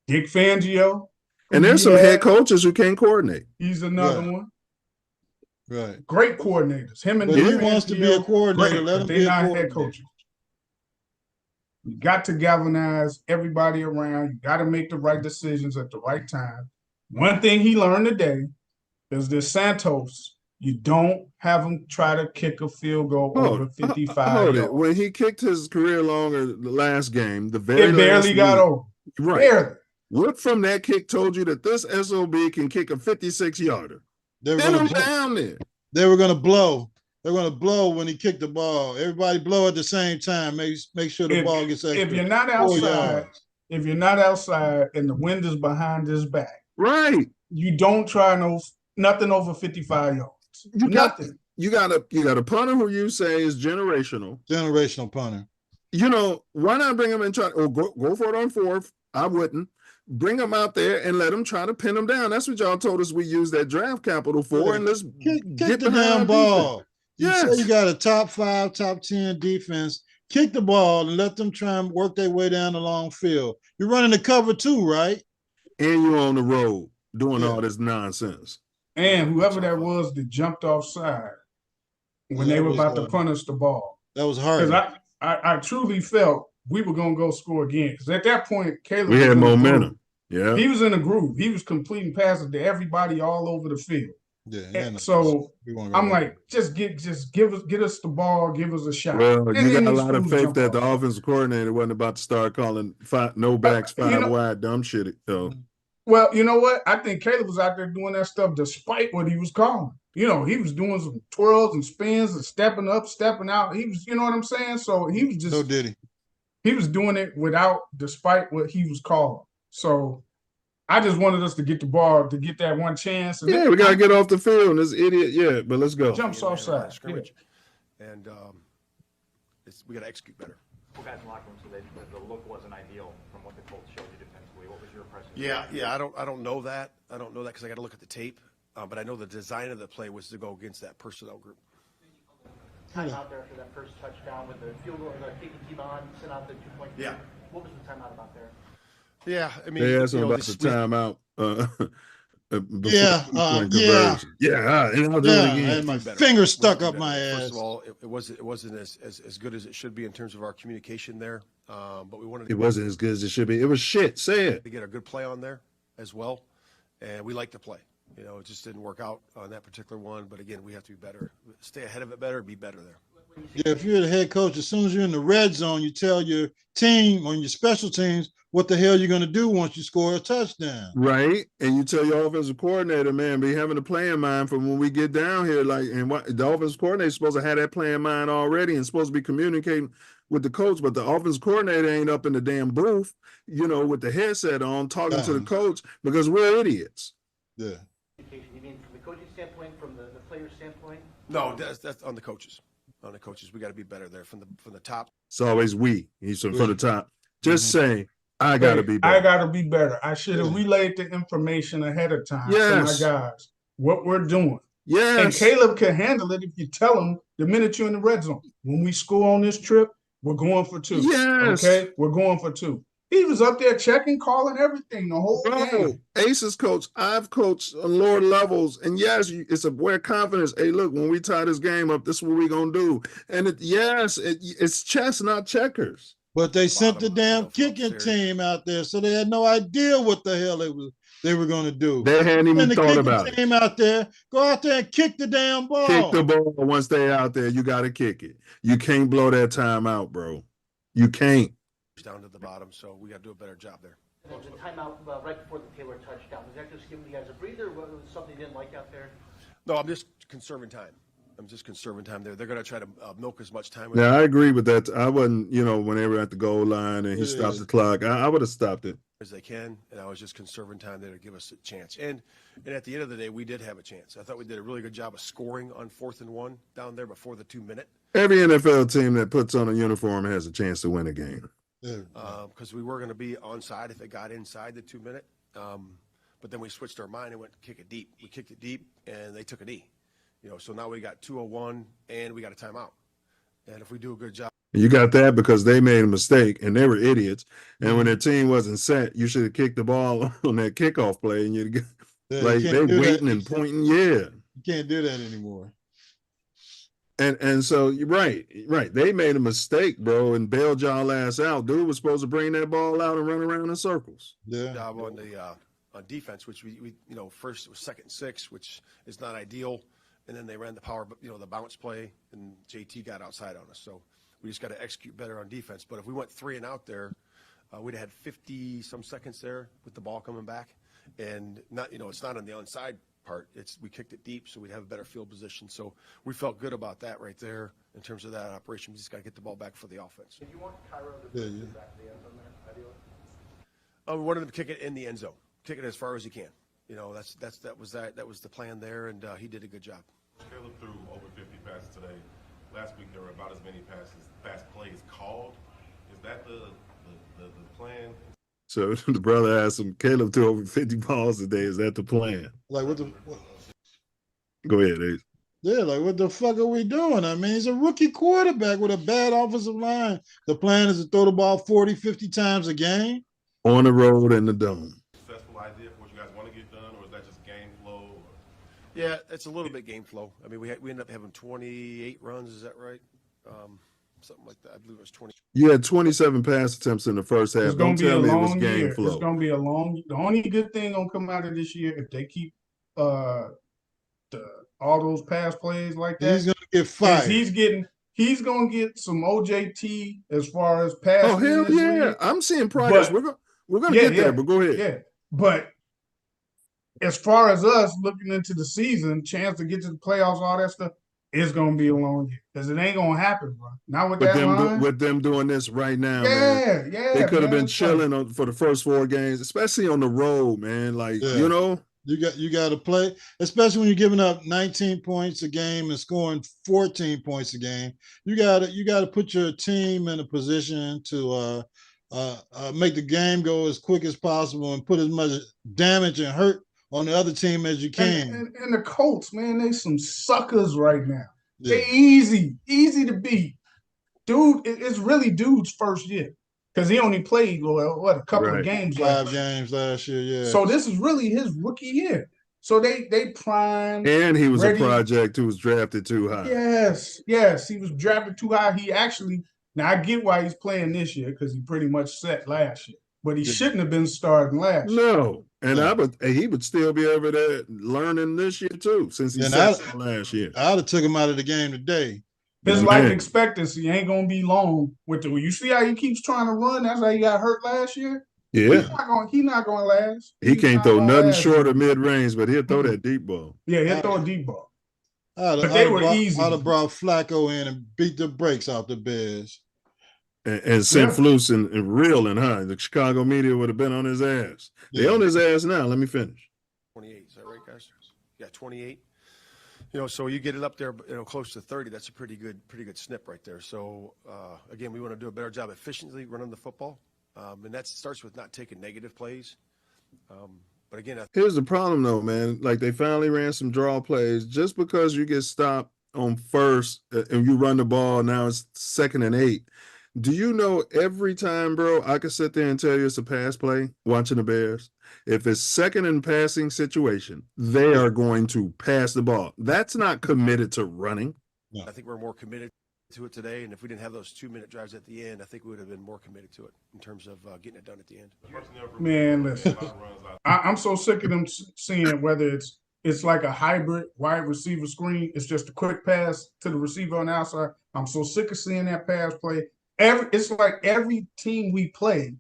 Dick Fangio. And there's some head coaches who can't coordinate. He's another one. Right. Great coordinators. Him and Dick Fangio wants to be a coordinator. Let him be a coordinator. Head coaches. You got to galvanize everybody around. You got to make the right decisions at the right time. One thing he learned today is this Santos. You don't have him try to kick a field goal over 55 yards. When he kicked his career longer the last game, it barely got over. Right. Barely. What from that kick told you that this SOB can kick a 56-yarder? Pin him down there. They were going to blow. They're going to blow when he kicked the ball. Everybody blow at the same time. Make sure the ball gets extra. If you're not outside, and the wind is behind his back, right? You don't try nothing over 55 yards. You got a punter who you say is generational punter. Why not bring him and try? Or go for it on 4th. I wouldn't bring him out there and let him try to pin him down. That's what y'all told us we use that draft capital for. And let's kick the damn ball. You say you got a top 5, top 10 defense. Kick the ball and let them try and work their way down the long field. You're running the cover 2, right? And you're on the road doing all this nonsense. And whoever that was that jumped offside when they were about to punish the ball. That was hard. Because I truly felt we were going to go score again. Because at that point, Caleb we had momentum. Yeah. He was in a groove. He was completing passes to everybody all over the field. Yeah. So I'm like, just get us the ball, give us a shot. Well, you got a lot of faith that the offensive coordinator wasn't about to start calling no backs, 5 wide, dumb shit. So. Well, you know what? I think Caleb was out there doing that stuff despite what he was calling. He was doing some twirls and spins and stepping up, stepping out. He was, you know what I'm saying? So he was just. So did he. He was doing it despite what he was calling. So I just wanted us to get the ball, to get that one chance. And we got to get off the field. And this idiot, but let's go. Jumps offside. Scrimmage. And we got to execute better. Guys in the locker room, so the look wasn't ideal from what the Colts showed you defensively. What was your impression? Yeah. I don't know that. I don't know that because I got to look at the tape. But I know the design of the play was to go against that personnel group. Time out there after that first touchdown with the field goal, the kicking team on, sent out the 2-point. Yeah. What was the timeout about there? Yeah, I mean, they asked him about the timeout. Yeah. And I'll do it again. I had my finger stuck up my ass. First of all, it wasn't as good as it should be in terms of our communication there. But we wanted. It wasn't as good as it should be. It was shit. Say it. To get a good play on there as well, and we like to play. It just didn't work out on that particular one. But again, we have to be better, stay ahead of it better, be better there. Yeah, if you're the head coach, as soon as you're in the red zone, you tell your team on your special teams what the hell you're going to do once you score a touchdown. Right. And you tell your offensive coordinator, man, be having a play in mind for when we get down here. The offensive coordinator is supposed to have that play in mind already and supposed to be communicating with the coach, but the offensive coordinator ain't up in the damn booth, with the headset on, talking to the coach because we're idiots. Yeah. You mean from the coaching standpoint, from the player standpoint? No, that's on the coaches. On the coaches, we got to be better there from the top. It's always we. He's from the top. Just say, I got to be better. I got to be better. I should have relayed the information ahead of time to my guys, what we're doing. Yes. And Caleb can handle it if you tell him the minute you're in the red zone. When we score on this trip, we're going for 2. Yes. Okay? We're going for 2. He was up there checking, calling everything the whole game. Aces coach, I've coached on lower levels, and yes, it's a wear confidence. Hey, look, when we tie this game up, this is what we're gonna do. And it's chess, not checkers. But they sent the damn kicking team out there, so they had no idea what the hell they were going to do. They hadn't even thought about it. Team out there, go out there and kick the damn ball. Kick the ball. Once they're out there, you got to kick it. You can't blow that time out, bro. You can't. Down to the bottom, so we got to do a better job there. And the timeout right before the Taylor touchdown, was that just giving you guys a breather? Was it something you didn't like out there? No, I'm just conserving time. There. They're going to try to milk as much time. Yeah, I agree with that. I wasn't, when they were at the goal line and he stopped the clock, I would have stopped it. As they can, and I was just conserving time there to give us a chance. And at the end of the day, we did have a chance. I thought we did a really good job of scoring on 4th and 1 down there before the 2-minute. Every NFL team that puts on a uniform has a chance to win a game. Because we were going to be onside if it got inside the 2-minute. But then we switched our mind and went to kick it deep. We kicked it deep, and they took a knee. So now we got 2:01, and we got a timeout. And if we do a good job. You got that because they made a mistake, and they were idiots. And when their team wasn't set, you should have kicked the ball on that kickoff play, and you'd they're waiting and pointing. Yeah. You can't do that anymore. And so you're right. They made a mistake, bro, and bailed y'all ass out. Dude was supposed to bring that ball out and run around in circles. Yeah. Job on the on defense, which we first it was 2nd and 6, which is not ideal, and then they ran the power, the bounce play, and JT got outside on us. So we just got to execute better on defense. But if we went 3 and out there, we'd have had 50 some seconds there with the ball coming back, and not it's not on the onside part. We kicked it deep, so we'd have a better field position. So we felt good about that right there in terms of that operation. We just got to get the ball back for the offense. Did you want Cairo to get back to the end zone there, ideally? We wanted him to kick it in the end zone, kick it as far as he can. That was the plan there, and he did a good job. Caleb threw over 50 passes today. Last week there were about as many pass plays called. Is that the plan? So the brother asked him, Caleb threw over 50 balls today. Is that the plan? Like what? Go ahead, Ace. Yeah, like what the fuck are we doing? I mean, he's a rookie quarterback with a bad offensive line. The plan is to throw the ball 40, 50 times a game. On the road in the dome. Successful idea for what you guys want to get done, or is that just game flow? Yeah, it's a little bit game flow. I mean, we ended up having 28 runs. Is that right? Something like that. I believe it was 20. You had 27 pass attempts in the first half. It's going to be a long year. Flow. It's going to be a long. The only good thing going to come out of this year if they keep all those pass plays like that. He's going to get fired. He's going to get some OJT as far as passing. Oh hell yeah! Year. I'm seeing progress. We're going to get there, but go ahead. Yeah, but as far as us looking into the season, chance to get to the playoffs, all that stuff, it's going to be a long year because it ain't going to happen, bro. Not with with them doing this right now, man. Yeah. They could have been chilling for the first 4 games, especially on the road, man. Like, You got to play, especially when you're giving up 19 points a game and scoring 14 points a game. You got to put your team in a position to make the game go as quick as possible and put as much damage and hurt on the other team as you can. And the Colts, man, they some suckers right now. Yeah. They easy to beat. Dude, it's really dude's first year. Because he only played, a couple of games last year. 5 games last year, yeah. So this is really his rookie year. So they primed. And he was a project who was drafted too high. Yes. He was drafted too high. Now I get why he's playing this year because he pretty much set last year. But he shouldn't have been starting last year. No. And he would still be over there learning this year too, since he set last year. I'd have took him out of the game today. His life expectancy ain't gonna be long with you see how he keeps trying to run. That's how he got hurt last year. Yeah, he's not gonna last. He can't throw nothing short of mid range, but he'll throw that deep ball. Yeah, he'll throw a deep ball. But they were easy. I'd have brought Flacco in and beat the brakes off the Bears. And sent Flus and reeling, huh? The Chicago media would have been on his ass. They on his ass now. Let me finish. 28, is that right, guys? Yeah, 28. So you get it up there, close to 30. That's a pretty good snip right there. So again, we want to do a better job efficiently running the football, and that starts with not taking negative plays. But again, here's the problem though, man. Like they finally ran some draw plays. Just because you get stopped on first and you run the ball, now it's 2nd and 8. Do you know every time, bro, I could sit there and tell you it's a pass play watching the Bears. If it's 2nd and passing situation, they are going to pass the ball. That's not committed to running. No. I think we're more committed to it today, and if we didn't have those 2-minute drives at the end, I think we would have been more committed to it in terms of getting it done at the end. Man, listen, I'm so sick of them seeing whether it's like a hybrid wide receiver screen. It's just a quick pass to the receiver on the outside. I'm so sick of seeing that pass play. It's like every team we play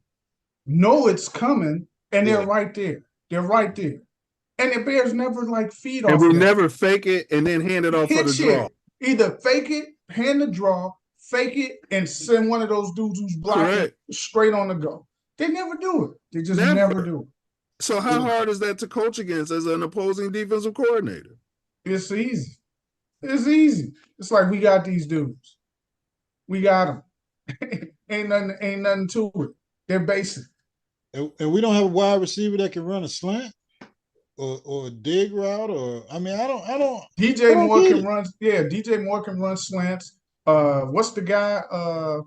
know it's coming, and they're right there. They're right there. And the Bears never feed off. And we never fake it and then hand it off for the draw. Either fake it, hand the draw, fake it, and send one of those dudes who's blocking straight on the go. They never do it. They just never do it. So how hard is that to coach against as an opposing defensive coordinator? It's easy. It's easy. It's like we got these dudes. We got them. ain't nothing to it. They're basic. And we don't have a wide receiver that can run a slant or a dig route I don't. DJ Moore can run. Yeah, DJ Moore can run slants. What's the guy? The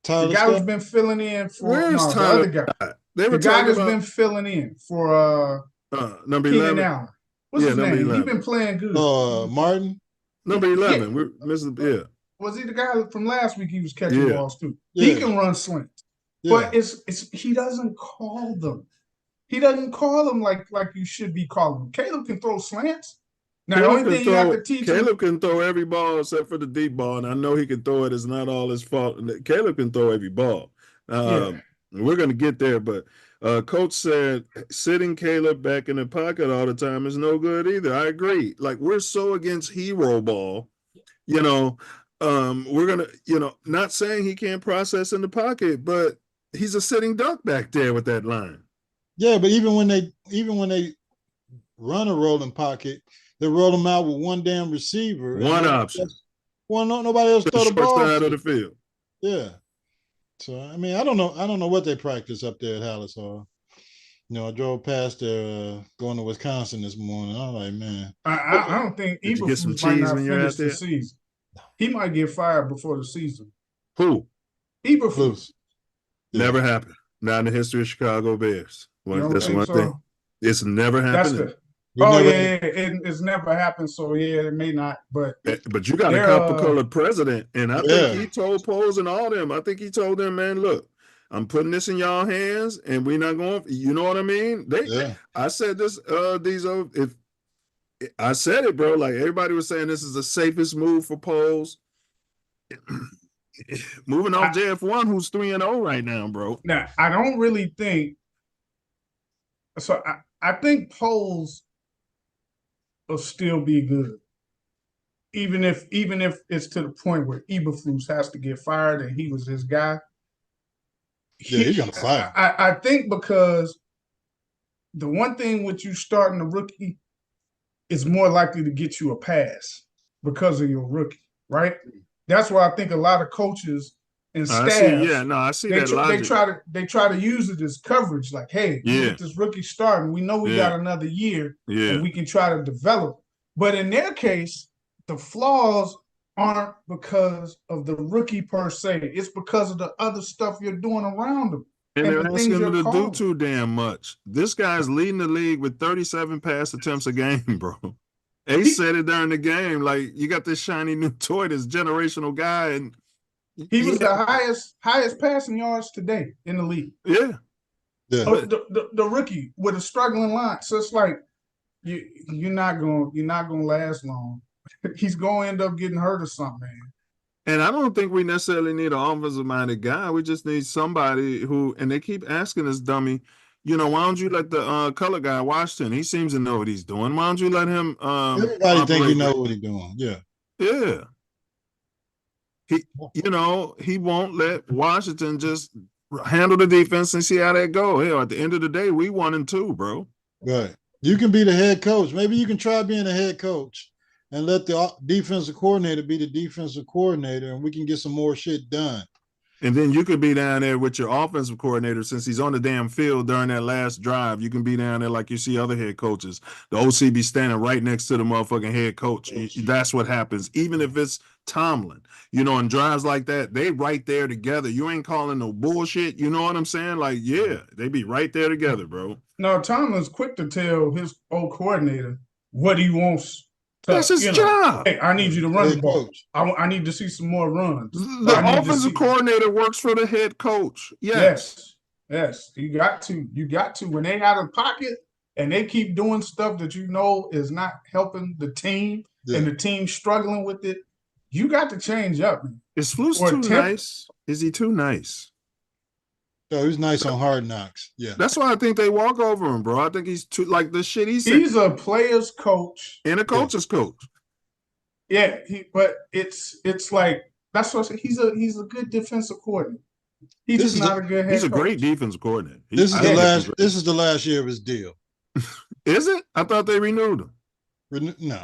guy who's been filling in for Where's the other guy. The guy that's been filling in for number Keenan 11. Allen. What's his name? 11. He's been playing good. Martin. Number 11. We're missing. Yeah. Was he the guy from last week? He was catching balls too. Yeah. He can run slants, but he doesn't call them. He doesn't call them like you should be calling them. Caleb can throw slants. Now the only thing you have to teach Caleb can throw every ball except for the deep ball, and I know he can throw it. It's not all his fault. Caleb can throw every ball. We're going to get there, but Coach said sitting Caleb back in the pocket all the time is no good either. I agree. Like we're so against hero ball, we're gonna, not saying he can't process in the pocket, but he's a sitting duck back there with that line. Yeah, but even when they run a rolling pocket, they roll them out with one damn receiver. One option. Nobody else throw the ball. Side of the field. Yeah. So I don't know what they practice up there at Hallis Hall. I drove past there going to Wisconsin this morning. I'm like, man. I don't think Eberflus might not finish the season. He might get fired before the season. Who? Eberflus. Never happened. Not in the history of Chicago Bears. That's one thing. It's never happened. It's never happened. So it may not. But you got a copper-colored president, and I think he told Poles and all them. I think he told them, man, look, I'm putting this in y'all hands, and we're not going. You know what I mean? I said this. I said it, bro. Like everybody was saying, this is the safest move for Poles. Moving off JF1, who's 3-0 right now, bro. Now I don't really think. So I think Poles will still be good, even if it's to the point where Eberflus has to get fired and he was his guy. He's gonna fire. I think because the one thing with you starting a rookie is more likely to get you a pass because of your rookie, right? That's why I think a lot of coaches and staff, I see that logic. They try to use it as coverage, like, hey, get this rookie starting. We know we got another year, and we can try to develop. But in their case, the flaws aren't because of the rookie per se. It's because of the other stuff you're doing around them. And they're asking him to do too damn much. This guy's leading the league with 37 pass attempts a game, bro. Ace said it during the game, like, you got this shiny new toy, this generational guy, and he was the highest passing yards today in the league. Yeah. The rookie with a struggling line. So it's like you're not gonna last long. He's gonna end up getting hurt or something, man. And I don't think we necessarily need an offensive-minded guy. We just need somebody who, and they keep asking this dummy, why don't you let the color guy Washington? He seems to know what he's doing. Why don't you let him everybody think he knows what he's doing. Yeah. Yeah. He won't let Washington just handle the defense and see how that go. Hell, at the end of the day, we 1-2, bro. Right. You can be the head coach. Maybe you can try being a head coach and let the defensive coordinator be the defensive coordinator, and we can get some more shit done. And then you could be down there with your offensive coordinator since he's on the damn field during that last drive. You can be down there like you see other head coaches. The OC be standing right next to the motherfucking head coach. That's what happens. Even if it's Tomlin, you know, in drives like that, they right there together. You ain't calling no bullshit. You know what I'm saying? Like, yeah, they be right there together, bro. No, Tomlin's quick to tell his old coordinator what he wants. That's his job. Hey, I need you to run the ball. I need to see some more runs. The offensive coordinator works for the head coach. Yes. You got to. When they out of pocket and they keep doing stuff that you know is not helping the team and the team struggling with it, you got to change up. Is Flus too nice? Is he too nice? Oh, he's nice on Hard Knocks. Yeah. That's why I think they walk over him, bro. I think he's too like the shit he's a player's coach and a coach's coach. Yeah, but it's like that's what I say. He's a good defensive coordinator. He's just not a good head He's a coach. great defensive coordinator. This is the last year of his deal. Is it? I thought they renewed him. No.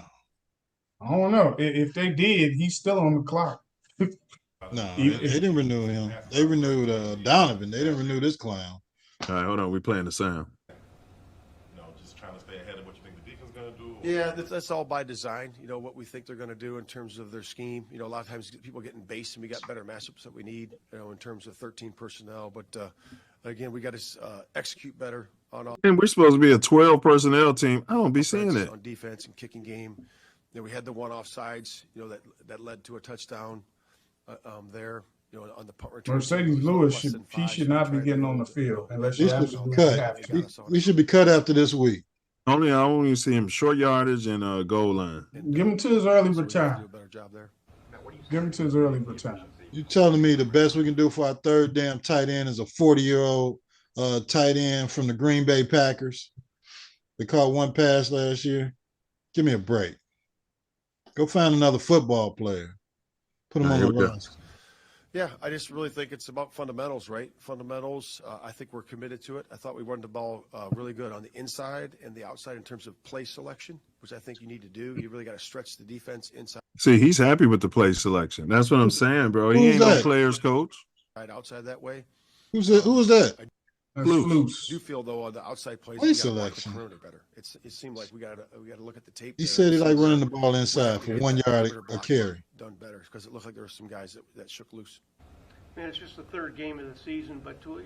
I don't know. If they did, he's still on the clock. No, they didn't renew him. They renewed Donovan. They didn't renew this clown. All right, hold on. We're playing the sound. Just trying to stay ahead of what you think the defense is going to do. Yeah, that's all by design. You know, what we think they're going to do in terms of their scheme. You know, a lot of times people get in base, and we got better matchups that we need, you know, in terms of 13 personnel. But, again, we got to execute better on all. And we're supposed to be a 12 personnel team. I don't be seeing that. On defense and kicking game. You know, we had the one offsides, you know, that led to a touchdown there. You know, on the punt return. Mercedes Lewis should not be getting on the field unless you absolutely have to. We should be cut after this week. I only see him short yardage and goal line. Give him to his early return. Give him to his early return. You telling me the best we can do for our third damn tight end is a 40-year-old tight end from the Green Bay Packers? They caught one pass last year. Give me a break. Go find another football player. Put him on the roster. Yeah, I just really think it's about fundamentals, right? Fundamentals, I think we're committed to it. I thought we run the ball really good on the inside and the outside in terms of play selection, which I think you need to do. You really got to stretch the defense inside. See, he's happy with the play selection. That's what I'm saying, bro. He ain't no players coach. Right outside that way. Who's that? Loose. I do feel though on the outside plays, play we selection better. It seemed like we got to look at the tape. He said he like running the ball inside for 1 yard a carry. Done better because it looked like there were some guys that shook loose. Man, it's just the third game of the season, but to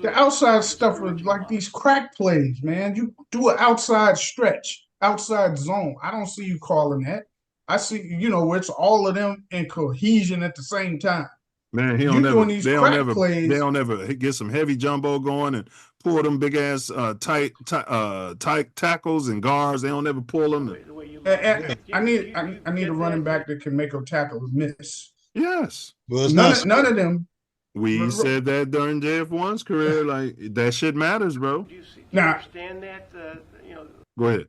the outside stuff was like these crack plays, man. You do an outside stretch, outside zone. I don't see you calling that. I see, you know, where it's all of them in cohesion at the same time. Man, they don't ever get some heavy jumbo going and pull them big ass tight tackles and guards. They don't ever pull them. I need a running back that can make a tackle miss. Yes. Well, none of them. We said that during JF1's career. Like, that shit matters, bro. Do you understand that? Go ahead.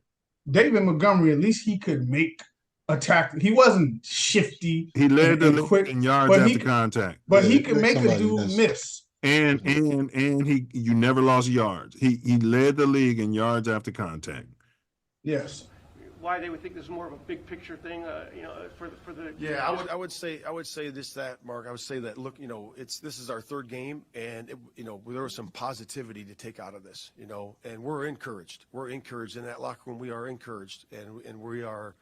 David Montgomery, at least he could make a tackle. He wasn't shifty. He led the league in yards after contact. But he could make a dude miss. And you never lost yards. He led the league in yards after contact. Yes. Why they would think this is more of a big picture thing, for the. Yeah, I would say that, Mark. I would say that. Look, you know, this is our third game, and there was some positivity to take out of this, you know, and we're encouraged. We're encouraged in that locker room. We are encouraged, and we are,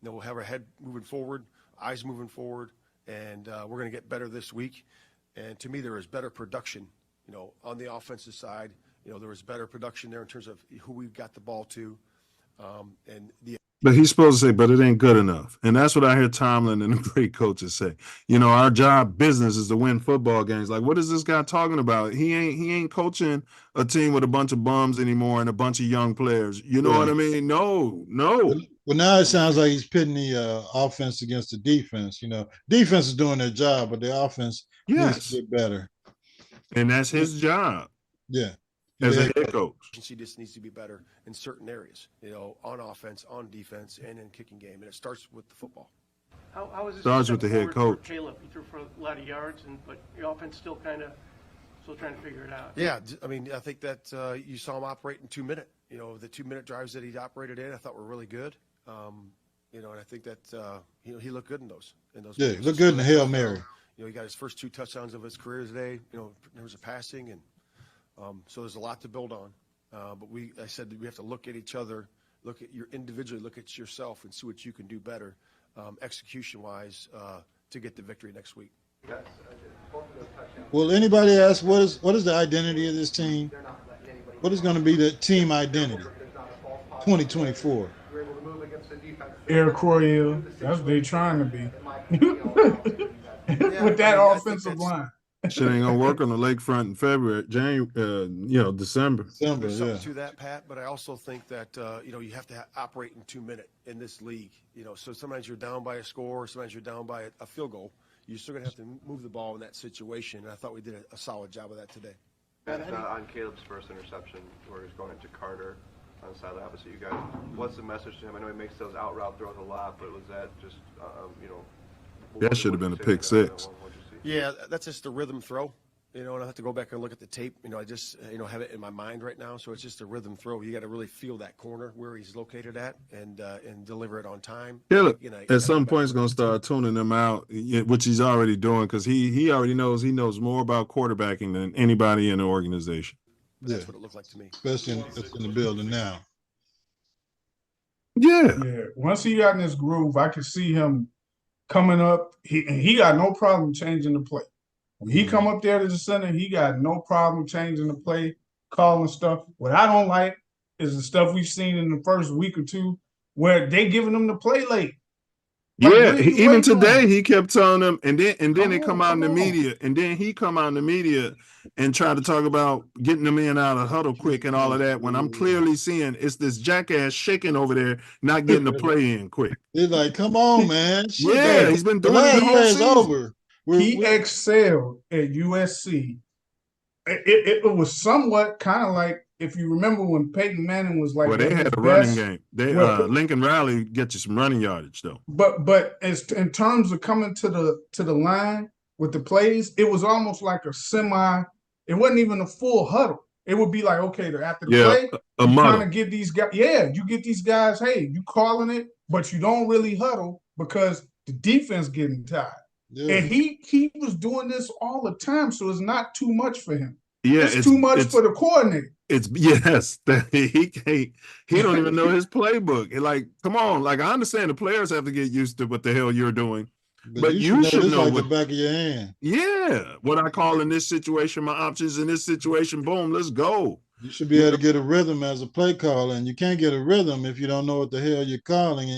you know, we'll have our head moving forward, eyes moving forward, and we're going to get better this week. And to me, there is better production, you know, on the offensive side. You know, there was better production there in terms of who we got the ball to, But he's supposed to say, but it ain't good enough. And that's what I hear Tomlin and the great coaches say. You know, our business is to win football games. Like, what is this guy talking about? He ain't coaching a team with a bunch of bums anymore and a bunch of young players. You know what I mean? No. Well, now it sounds like he's pitting the offense against the defense. You know, defense is doing their job, but the offense needs to get better. And that's his job. Yeah. As a head coach. He just needs to be better in certain areas, you know, on offense, on defense, and in kicking game. And it starts with the football. How is this starts with the head coach. Caleb, he threw for a lot of yards, but your offense still trying to figure it out. Yeah, I mean, I think that you saw him operate in 2 minute. You know, the 2 minute drives that he operated in, I thought were really good. You and I think that he looked good in those. Yeah, he looked good in the Hail Mary. He got his first 2 touchdowns of his career today. In terms of passing, and so there's a lot to build on. But I said we have to look at each other, look at your individually, look at yourself, and see what you can do better, execution-wise, to get the victory next week. Well, anybody ask what is the identity of this team? What is going to be the team identity? 2024. Air Coryell. That's what they're trying to be. With that offensive line. Shit ain't gonna work on the lakefront in February, December. There's something to that, Pat, but I also think that you have to operate in 2 minutes in this league. So sometimes you're down by a score, sometimes you're down by a field goal. You're still gonna have to move the ball in that situation, and I thought we did a solid job of that today. And on Caleb's first interception, where he's going into Carter on the sideline opposite you guys, what's the message to him? I know he makes those out route throws a lot, but was that just that should have been a pick six. Yeah, that's just a rhythm throw, and I have to go back and look at the tape. I just, have it in my mind right now. So it's just a rhythm throw. You got to really feel that corner where he's located at and deliver it on time. At some point, he's going to start tuning them out, which he's already doing because he already knows more about quarterbacking than anybody in the organization. That's what it looked like to me. Especially in the building now. Yeah. Once he got in this groove, I could see him coming up. He got no problem changing the play. When he come up there to the center, he got no problem changing the play, calling stuff. What I don't like is the stuff we've seen in the first week or two where they giving them the play late. Even today he kept telling them, and then they come out in the media, and then he come out in the media and try to talk about getting them in out of huddle quick and all of that. When I'm clearly seeing it's this jackass shaking over there, not getting the play in quick. He's like, "Come on, man!" Shit, he's been doing it the whole season. Over. He excelled at USC. It was somewhat kind of like, if you remember when Peyton Manning was like, well, they had a running game. Lincoln Riley get you some running yardage though. But as in terms of coming to the line with the plays, it was almost like a semi. It wasn't even a full huddle. It would be like, okay, after the play, you kind of get these guys. Yeah, you get these guys. Hey, you calling it, but you don't really huddle because the defense getting tired. Yeah. And he was doing this all the time, so it's not too much for him. Yeah, it's too much for the coordinator. He don't even know his playbook. Come on, I understand the players have to get used to what the hell you're doing, but you should know the back of your hand. Yeah, what I call in this situation, my options in this situation. Boom, let's go. You should be able to get a rhythm as a play caller, and you can't get a rhythm if you don't know what the hell you're calling,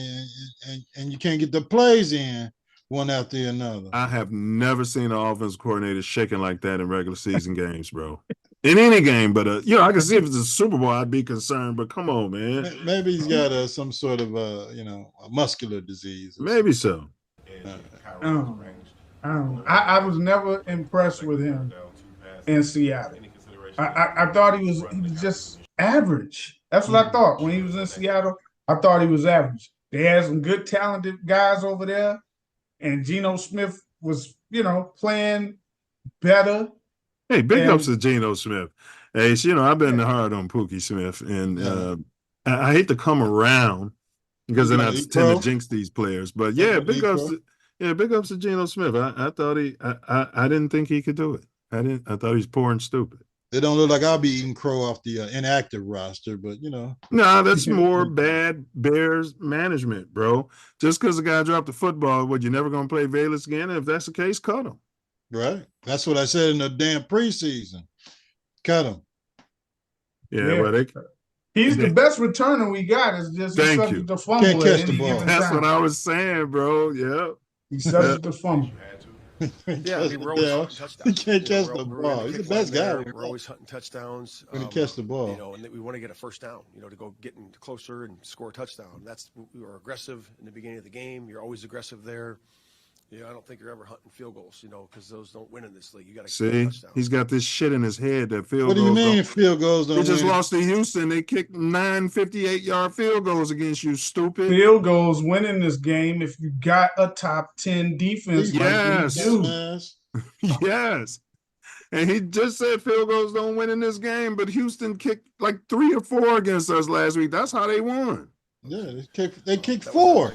and you can't get the plays in one after another. I have never seen an offense coordinator shaking like that in regular season games, bro. In any game, but I can see if it's a Super Bowl, I'd be concerned. But come on, man. Maybe he's got some sort of a muscular disease. Maybe so. I was never impressed with him in Seattle. I thought he was just average. That's what I thought when he was in Seattle. I thought he was average. They had some good, talented guys over there. And Geno Smith was, playing better. Hey, big ups to Geno Smith. Hey, I've been hard on Pookie Smith, and I hate to come around because then I tend to jinx these players. But yeah, big ups to Geno Smith. I thought I didn't think he could do it. I thought he's poor and stupid. It don't look like I'll be eating crow off the inactive roster, but Nah, that's more bad Bears management, bro. Just because the guy dropped the football, you're never gonna play Valus again? If that's the case, cut him. Right. That's what I said in the damn preseason. Cut him. Yeah. Well, he's the best returner we got. It's just subject to fumble. Can't catch the ball. That's what I was saying, bro. Yeah. He's subject to fumble. We're always hunting touchdowns. He can't catch the ball. He's the best guy. We're always hunting touchdowns. When he catch the ball. And we want to get a first down, to go getting closer and score a touchdown. We were aggressive in the beginning of the game. You're always aggressive there. I don't think you're ever hunting field goals, because those don't win in this league. You got to see. He's got this shit in his head that field goals. What do you mean field goals don't win? He just lost to Houston. They kicked 9 58-yard field goals against you, stupid. Field goals win in this game if you got a top 10 defense. Yes. Yes. And he just said field goals don't win in this game, but Houston kicked 3 or 4 against us last week. That's how they won. Yeah, they kicked 4.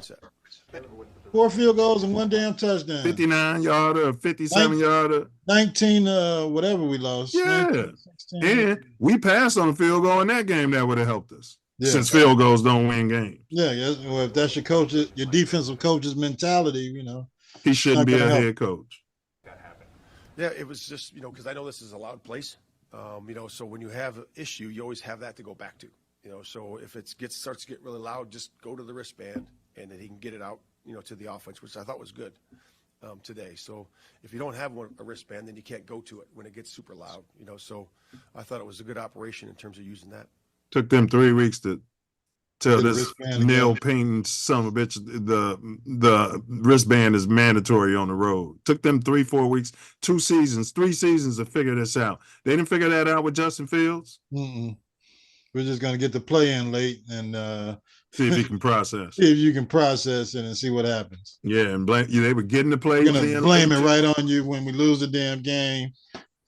4 field goals and 1 damn touchdown. 59-yarder, 57-yarder. 19, whatever we lost. Yeah. 19, 16. And we passed on a field goal in that game that would have helped us. Yeah. Since field goals don't win games. Yeah. Well, if that's your coach, your defensive coach's mentality, he shouldn't be a head coach. Yeah, it was just, because I know this is a loud place, so when you have an issue, you always have that to go back to, so if it starts to get really loud, just go to the wristband and then he can get it out, to the offense, which I thought was good today. So if you don't have a wristband, then you can't go to it when it gets super loud, so I thought it was a good operation in terms of using that. Took them 3 weeks to tell this Neil Payton son of a bitch the wristband is mandatory on the road. Took them 3-4 weeks, 3 seasons to figure this out. They didn't figure that out with Justin Fields. We're just gonna get the play in late and see if he can process. See if you can process it and see what happens. Yeah, and blame you. They were getting the play. We're gonna blame it right on you when we lose the damn game,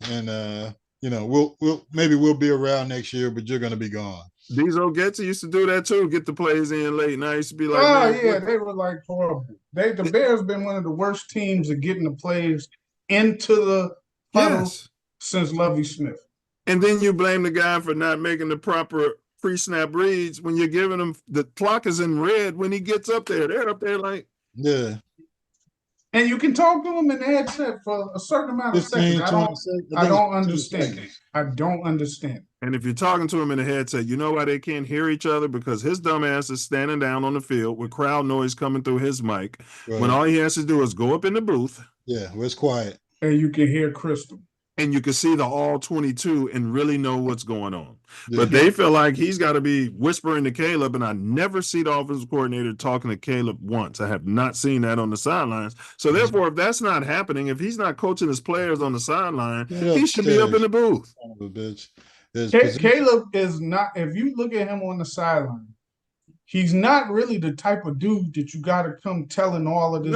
and we'll be around next year, but you're gonna be gone. Diesel Getty used to do that too, get the plays in late. Now I used to be like, they were like horrible. The Bears been one of the worst teams at getting the plays into the huddle since Lovie Smith. And then you blame the guy for not making the proper pre-snap reads when you're giving him the clock is in red when he gets up there. They're up there like And you can talk to him in the headset for a certain amount of seconds. I don't understand. I don't understand. And if you're talking to him in the headset, you know why they can't hear each other? Because his dumb ass is standing down on the field with crowd noise coming through his mic. Right. When all he has to do is go up in the booth. Yeah, where it's quiet. And you can hear crystal. And you can see the all 22 and really know what's going on. Yeah. But they feel like he's got to be whispering to Caleb, and I never see the offensive coordinator talking to Caleb once. I have not seen that on the sidelines. So therefore, if that's not happening, if he's not coaching his players on the sideline, he should be up in the booth. Son of a bitch. Caleb is not, if you look at him on the sideline, he's not really the type of dude that you got to come telling all of this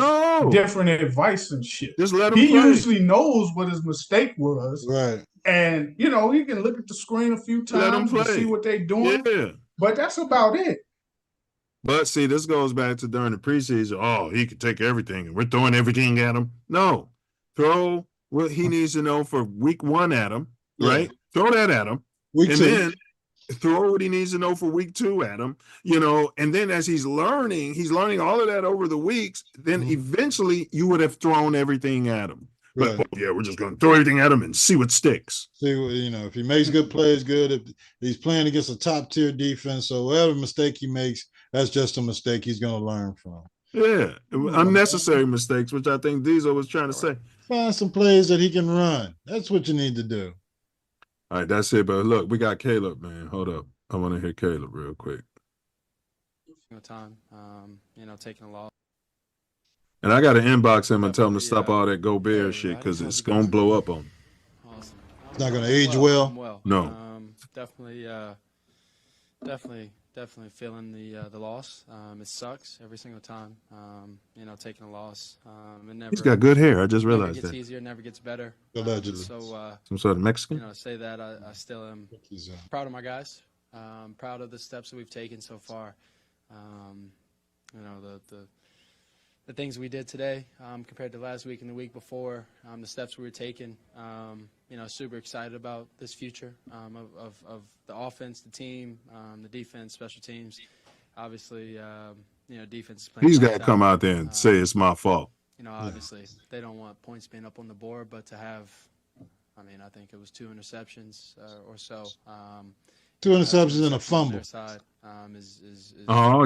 different advice and shit. Just let him He play. usually knows what his mistake was. Right. And, he can look at the screen a few times and see what they're doing. Yeah. But that's about it. But see, this goes back to during the preseason. Oh, he could take everything and we're throwing everything at him. No. Throw what he needs to know for week 1 at him, right? Throw that at him. Week 2. Then throw what he needs to know for week 2 at him, and then as he's learning all of that over the weeks, then eventually you would have thrown everything at him. Right. But we're just going to throw everything at him and see what sticks. See, if he makes good plays, good. If he's playing against a top tier defense, so whatever mistake he makes, that's just a mistake he's going to learn from. Yeah, unnecessary mistakes, which I think Diesel was trying to say. Find some plays that he can run. That's what you need to do. All right, that's it. But look, we got Caleb, man. Hold up. I want to hear Caleb real quick. Time, taking a loss. And I got to inbox him and tell him to stop all that Go Bears shit because it's going to blow up on him. Awesome. It's not going to age well. No. Definitely feeling the loss. It sucks every single time. Taking a loss. He's got good hair. I just realized that. It gets easier, never gets better. Allegedly. So some sort of Mexican. Say that I still am proud of my guys. Proud of the steps that we've taken so far. The things we did today compared to last week and the week before, the steps we were taking, super excited about this future of the offense, the team, the defense, special teams. Obviously, defense is playing. He's got to come out there and say it's my fault. Obviously, they don't want points being up on the board, but to have, I think it was 2 interceptions or so. 2 interceptions and a fumble.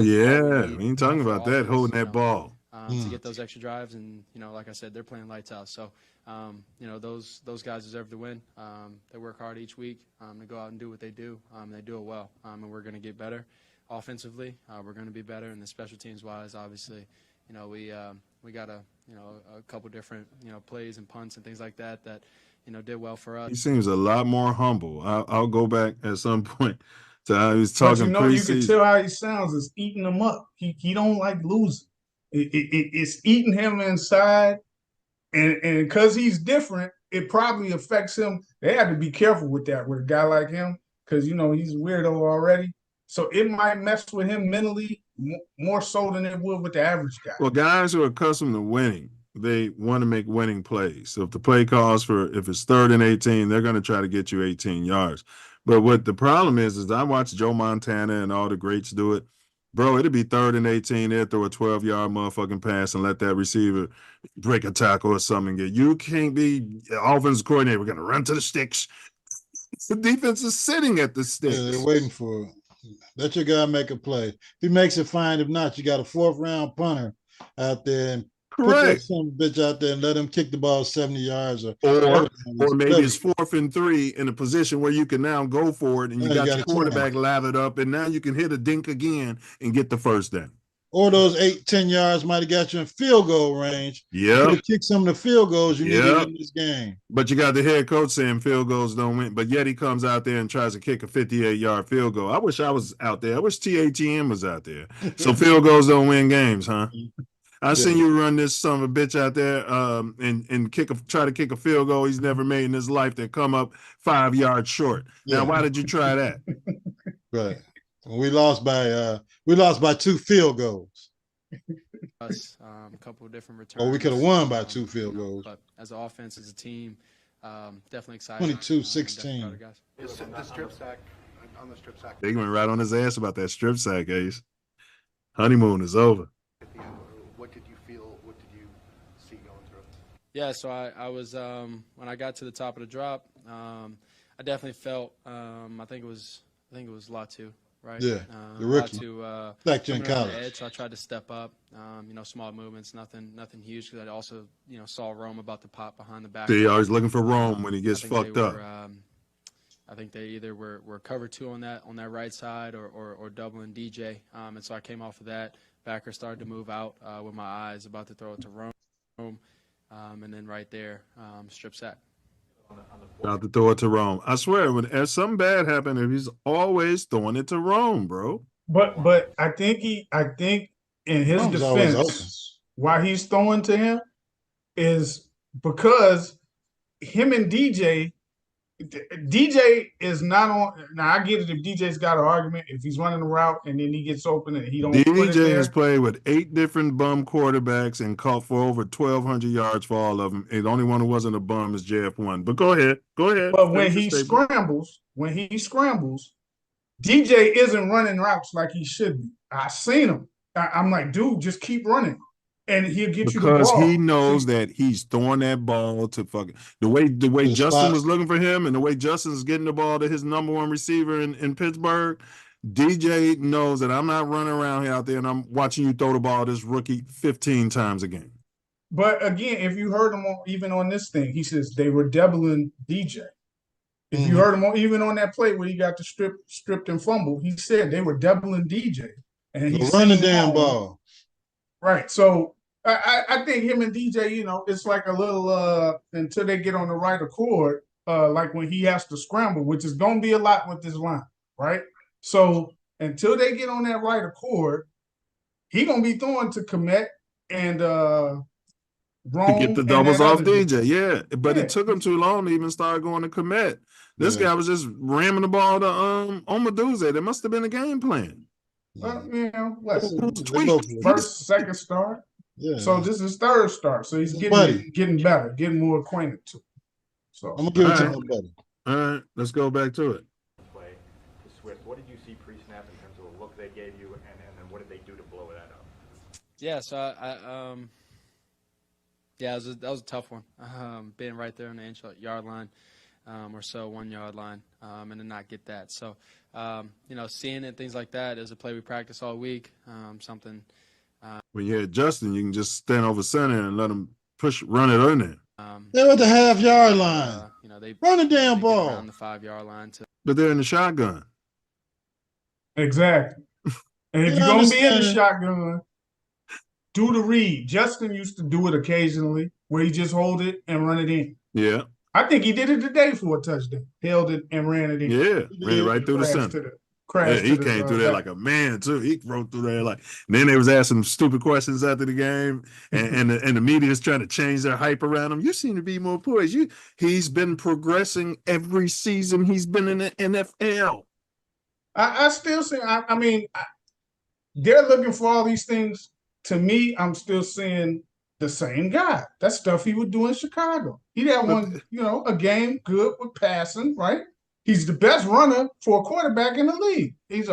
We ain't talking about that, holding that ball. To get those extra drives, and like I said, they're playing lights out. So, those guys deserve to win. They work hard each week to go out and do what they do. They do it well, and we're going to get better offensively. We're going to be better, and the special teams wise, obviously, we got a couple different plays and punts and things like that did well for us. He seems a lot more humble. I'll go back at some point to how he was talking. But you can tell how he sounds. It's eating him up. He don't like losing. It's eating him inside, and because he's different, it probably affects him. They have to be careful with that with a guy like him because he's a weirdo already. So it might mess with him mentally more so than it would with the average guy. Well, guys who are accustomed to winning, they want to make winning plays. So if the play calls for, if it's 3rd and 18, they're going to try to get you 18 yards. But what the problem is I watch Joe Montana and all the greats do it. Bro, it'd be 3rd and 18. They'll throw a 12-yard motherfucking pass and let that receiver break a tackle or something. You can't be offensive coordinator. We're going to run to the sticks. The defense is sitting at the sticks. Yeah, they're waiting for it. Let your guy make a play. If he makes it, fine. If not, you got a 4th-round punter out there and put that son of a bitch out there and let him kick the ball 70 yards. Or maybe it's 4th and 3 in a position where you can now go for it and you got your quarterback lathered up and now you can hit a dink again and get the first down. Or those 8-10 yards might have got you in field goal range. Yeah. To kick some of the field goals you needed in this game. But you got the head coach saying field goals don't win, but yet he comes out there and tries to kick a 58-yard field goal. I wish I was out there. I wish TATN was out there. So field goals don't win games, huh? I seen you run this son of a bitch out there and try to kick a field goal he's never made in his life that come up 5 yards short. Now, why did you try that? Right. We lost by 2 field goals. Us, a couple of different returns. Or we could have won by 2 field goals. But as an offense, as a team, definitely excited. 22-16. The strip sack, on the strip sack. They went right on his ass about that strip sack, Ace. Honeymoon is over. What did you feel? What did you see going through? Yeah, so I was when I got to the top of the drop, I definitely felt I think it was Latu. Right. Yeah, the rookie. Back in college. Edge, so I tried to step up. Small movements, nothing huge. Because I also, saw Rome about to pop behind the back. He always looking for Rome when he gets fucked up. I think they either were cover 2 on that right side or doubling DJ. And so I came off of that. Backer started to move out with my eyes, about to throw it to Rome, and then right there, strip sack. About to throw it to Rome. I swear, when something bad happened, he's always throwing it to Rome, bro. But I think in his defense, why he's throwing to him is because him and DJ is not on. Now I get it if DJ's got an argument, if he's running a route and then he gets open and he don't. DJ has played with 8 different bum quarterbacks and caught for over 1,200 yards for all of them. And the only one who wasn't a bum is JF1. But go ahead. But when he scrambles, DJ isn't running routes like he should be. I seen him. I'm like, dude, just keep running. And he'll get you the ball. Because he knows that he's throwing that ball to fucking the way Justin was looking for him and the way Justin's getting the ball to his number 1 receiver in Pittsburgh. DJ knows that I'm not running around here out there and I'm watching you throw the ball to this rookie 15 times a game. But again, if you heard him even on this thing, he says they were doubling DJ. If you heard him even on that play where he got the stripped and fumbled, he said they were doubling DJ. And he run the damn ball. Right. So I think him and DJ, it's like a little until they get on the right accord, like when he has to scramble, which is going to be a lot with this line, right? So until they get on that right accord, he going to be throwing to Komet and Rome. To get the doubles off DJ, yeah. But it took him too long to even start going to Komet. This guy was just ramming the ball to Omaduze. There must have been a game plan. First, second start. Yeah. So this is 3rd start. So he's getting better, getting more acquainted to. So I'm gonna give it to him better. All right, let's go back to it. Play to Swift. What did you see pre-snap in terms of the look they gave you, and then what did they do to blow that up? Yeah, so that was a tough one. Being right there on the inch-yard line, or so 1 yard line, and then not get that. So seeing it, things like that is a play we practice all week. Something. When you had Justin, you can just stand over center and let him run it in there. They're at the half-yard line. They run the damn ball around the 5-yard line. But they're in the shotgun. Exactly. And if you're gonna be in the shotgun, do the read. Justin used to do it occasionally, where he just hold it and run it in. Yeah. I think he did it today for a touchdown. Held it and ran it in. Yeah, ran it right through the center. He came through there like a man too. He rode through there like. And then they was asking stupid questions after the game, and the media's trying to change their hype around him. You seem to be more poised. He's been progressing every season he's been in the NFL. I still see. I mean, they're looking for all these things. To me, I'm still seeing the same guy. That stuff he would do in Chicago. He had one, a game good with passing, right? He's the best runner for a quarterback in the league. He's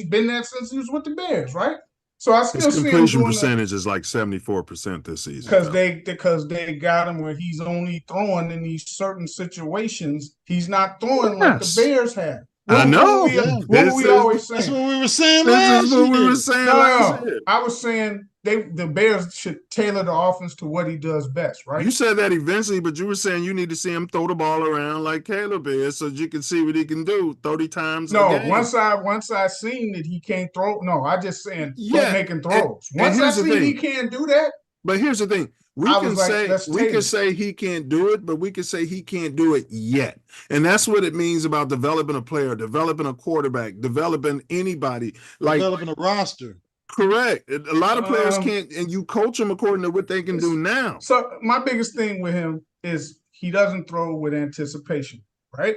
been that since he was with the Bears, right? So I still his see him completion doing percentage is like 74% this season. because they got him where he's only throwing in these certain situations. He's not throwing like the Bears have. I know. What were we always saying? That's what we were saying This last is what year. we were saying last year. I was saying the Bears should tailor the offense to what he does best, right? You said that eventually, but you were saying you need to see him throw the ball around like Caleb is so you can see what he can do 30 times a game. Once I seen that he can't throw. No, I just saying quit making throws. Once I see he can't do that. But here's the thing. We can say he can't do it, but we can say he can't do it yet. And that's what it means about developing a player, developing a quarterback, developing anybody. Like developing a roster. Correct. A lot of players can't, and you coach them according to what they can do now. So my biggest thing with him is he doesn't throw with anticipation, right?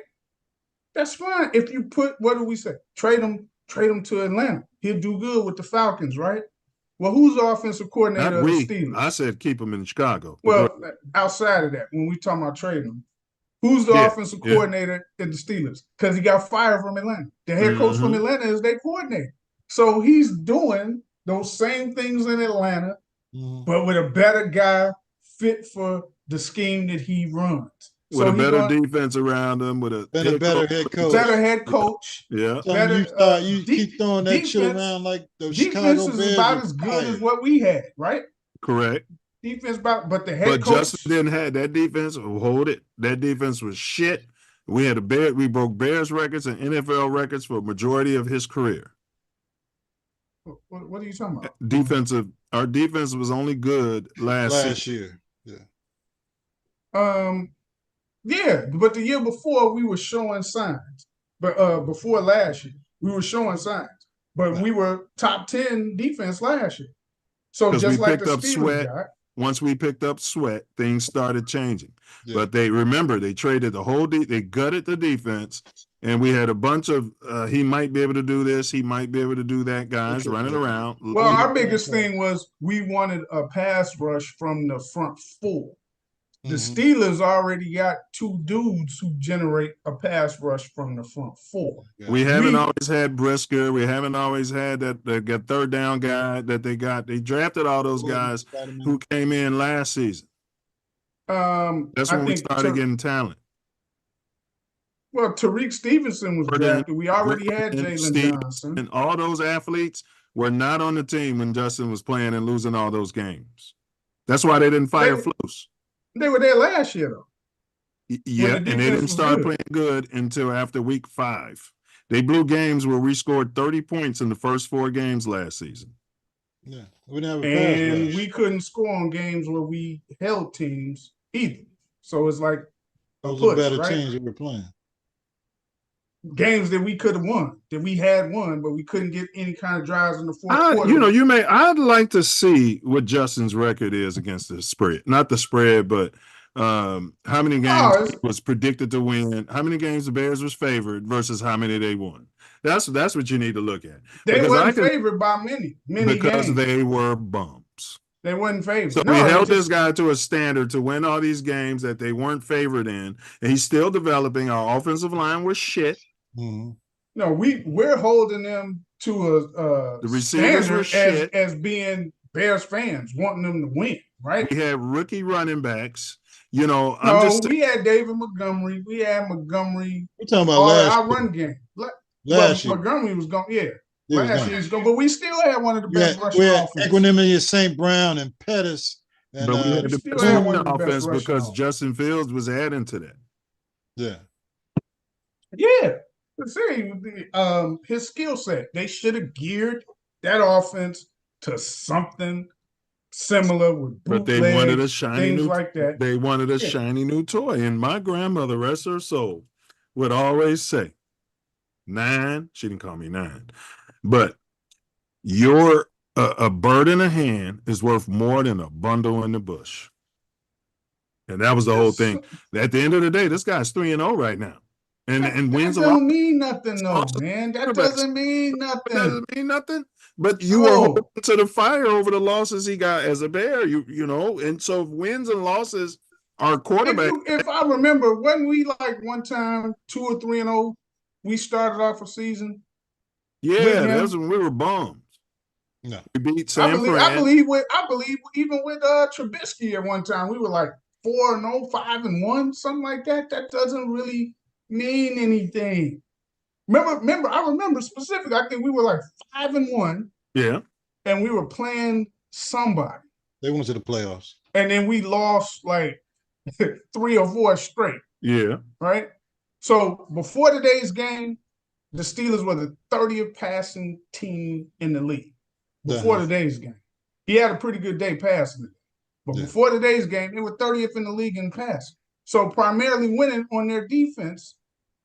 That's fine. If you put, what do we say? Trade him to Atlanta. He'll do good with the Falcons, right? Well, who's the offensive coordinator of the Steelers? I said keep him in Chicago. Well, outside of that, when we talking about trading him, who's the offensive coordinator in the Steelers? Because he got fired from Atlanta. The head coach from Atlanta is their coordinator. So he's doing those same things in Atlanta, but with a better guy fit for the scheme that he runs. With a better defense around him, with a better head coach. Better head coach. Yeah. So you keep throwing that shit around like the Chicago Bears. Defense is about as good as what we had, right? Correct. Defense but the head coach. But Justin didn't have that defense. Hold it. That defense was shit. We broke Bears records and NFL records for a majority of his career. What are you talking about? Our defense was only good last year. Yeah, but the year before we were showing signs. But before last year, we were showing signs. But we were top 10 defense last year. So just like the Steelers got. Once we picked up Sweat, things started changing. Yeah. But they traded the whole they gutted the defense, and we had a bunch of he might be able to do this, he might be able to do that guys running around. Well, our biggest thing was we wanted a pass rush from the front four. The Steelers already got two dudes who generate a pass rush from the front four. We haven't always had Brisker. We haven't always had that third down guy that they got. They drafted all those guys who came in last season. That's when we started getting talent. Well, Tariq Stevenson was drafted. We already had Jalen Johnson. And all those athletes were not on the team when Justin was playing and losing all those games. That's why they didn't fire Flus. They were there last year, though. Yeah, and they didn't start playing good until after week 5. They blew games where we scored 30 points in the first 4 games last season. Yeah, we couldn't score on games where we held teams either. So it's like those are better teams that we're playing. Games that we could have won, that we had won, but we couldn't get any kind of drives in the fourth quarter. I'd like to see what Justin's record is against the spread. Not the spread, but how many games was predicted to win, how many games the Bears was favored versus how many they won. That's what you need to look at. They weren't favored by many because games. They were bums. They weren't favored. So we held this guy to a standard to win all these games that they weren't favored in, and he's still developing. Our offensive line was shit. No, we're holding them to the receivers were shit as being Bears fans, wanting them to win, right? We had rookie running backs. we had David Montgomery. We had Montgomery. We're talking about our run game. Last year. Montgomery was going, last year was going, but we still had one of the best rushing offenses. Equanimity, St. Brown, and Pettis. And, but we had the offense because Justin Fields was adding to that. Yeah. Yeah. His skill set, they should have geared that offense to something similar with bootleg, but they wanted a shiny new like that. They wanted a shiny new toy. And my grandmother, rest her soul, would always say, 9, she didn't call me 9, but a bird in a hand is worth more than a bundle in the bush. And that was the whole thing. At the end of the day, this guy's 3-0 right now. and wins that a lot. don't mean nothing, though, Also, man. That doesn't mean nothing. Doesn't mean nothing. But you were holding to the fire over the losses he got as a Bear. You know, and so wins and losses are quarterback. If I remember, wasn't we like one time 2 or 3-0? We started off a season. Yeah, that's when we were bums. No, we beat San Fran. I believe even with Trubisky at one time we were like 4-0, 5-1, something like that. That doesn't really mean anything. Remember, I remember specifically. I think we were like 5-1. Yeah, and we were playing somebody. They went to the playoffs, and then we lost like 3 or 4 straight. Yeah, right. So before today's game, the Steelers were the 30th passing team in the league. Before today's game, he had a pretty good day passing it. But before today's game, they were 30th in the league in passing. So primarily winning on their defense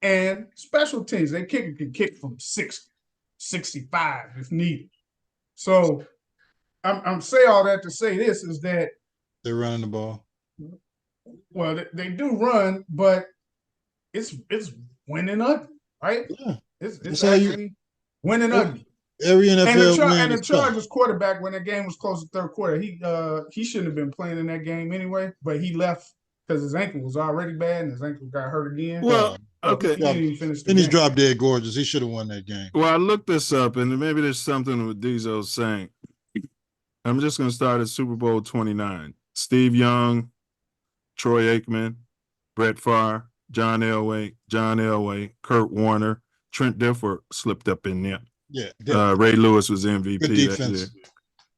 and special teams. They can kick from 60, 65 if needed. So I'm saying all that to say this is that they're running the ball. Well, they do run, but it's winning ugly, right? Yeah. It's actually winning ugly. Every NFL and the Chargers quarterback, when the game was close to third quarter, he shouldn't have been playing in that game anyway, but he left because his ankle was already bad and his ankle got hurt again. Well, okay. He didn't even finish the game. He's drop dead gorgeous. He should have won that game. Well, I looked this up, and maybe there's something with Diesel's saying. I'm just going to start at Super Bowl 29. Steve Young, Troy Aikman, Brett Favre, John Elway, Kurt Warner, Trent Dilfer slipped up in there. Yeah. Ray Lewis was MVP. Good defense.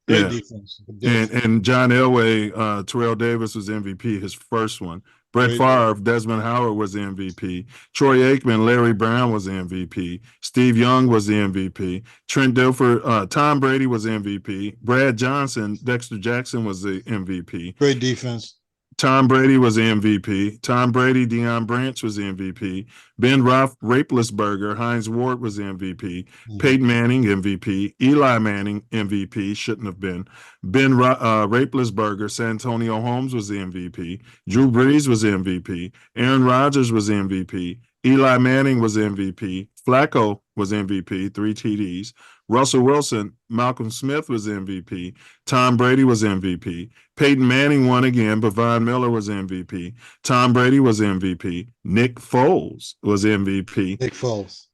Great defense. And John Elway, Terrell Davis was MVP, his first one. Brett Favre, Desmond Howard was the MVP. Troy Aikman, Larry Brown was the MVP. Steve Young was the MVP. Trent Dilfer, Tom Brady was the MVP. Brad Johnson, Dexter Jackson was the MVP. Great defense. Tom Brady was the MVP. Tom Brady, Deion Branch was the MVP. Ben Roethlisberger, Heinz Ward was the MVP. Peyton Manning, MVP. Eli Manning, MVP. Shouldn't have been. Ben Roethlisberger, Santonio Holmes was the MVP. Drew Brees was the MVP. Aaron Rodgers was the MVP. Eli Manning was the MVP. Flacco was MVP, 3 TDs. Russell Wilson, Malcolm Smith was MVP. Tom Brady was MVP. Peyton Manning won again, but Von Miller was MVP. Tom Brady was MVP. Nick Foles was MVP. Nick Foles.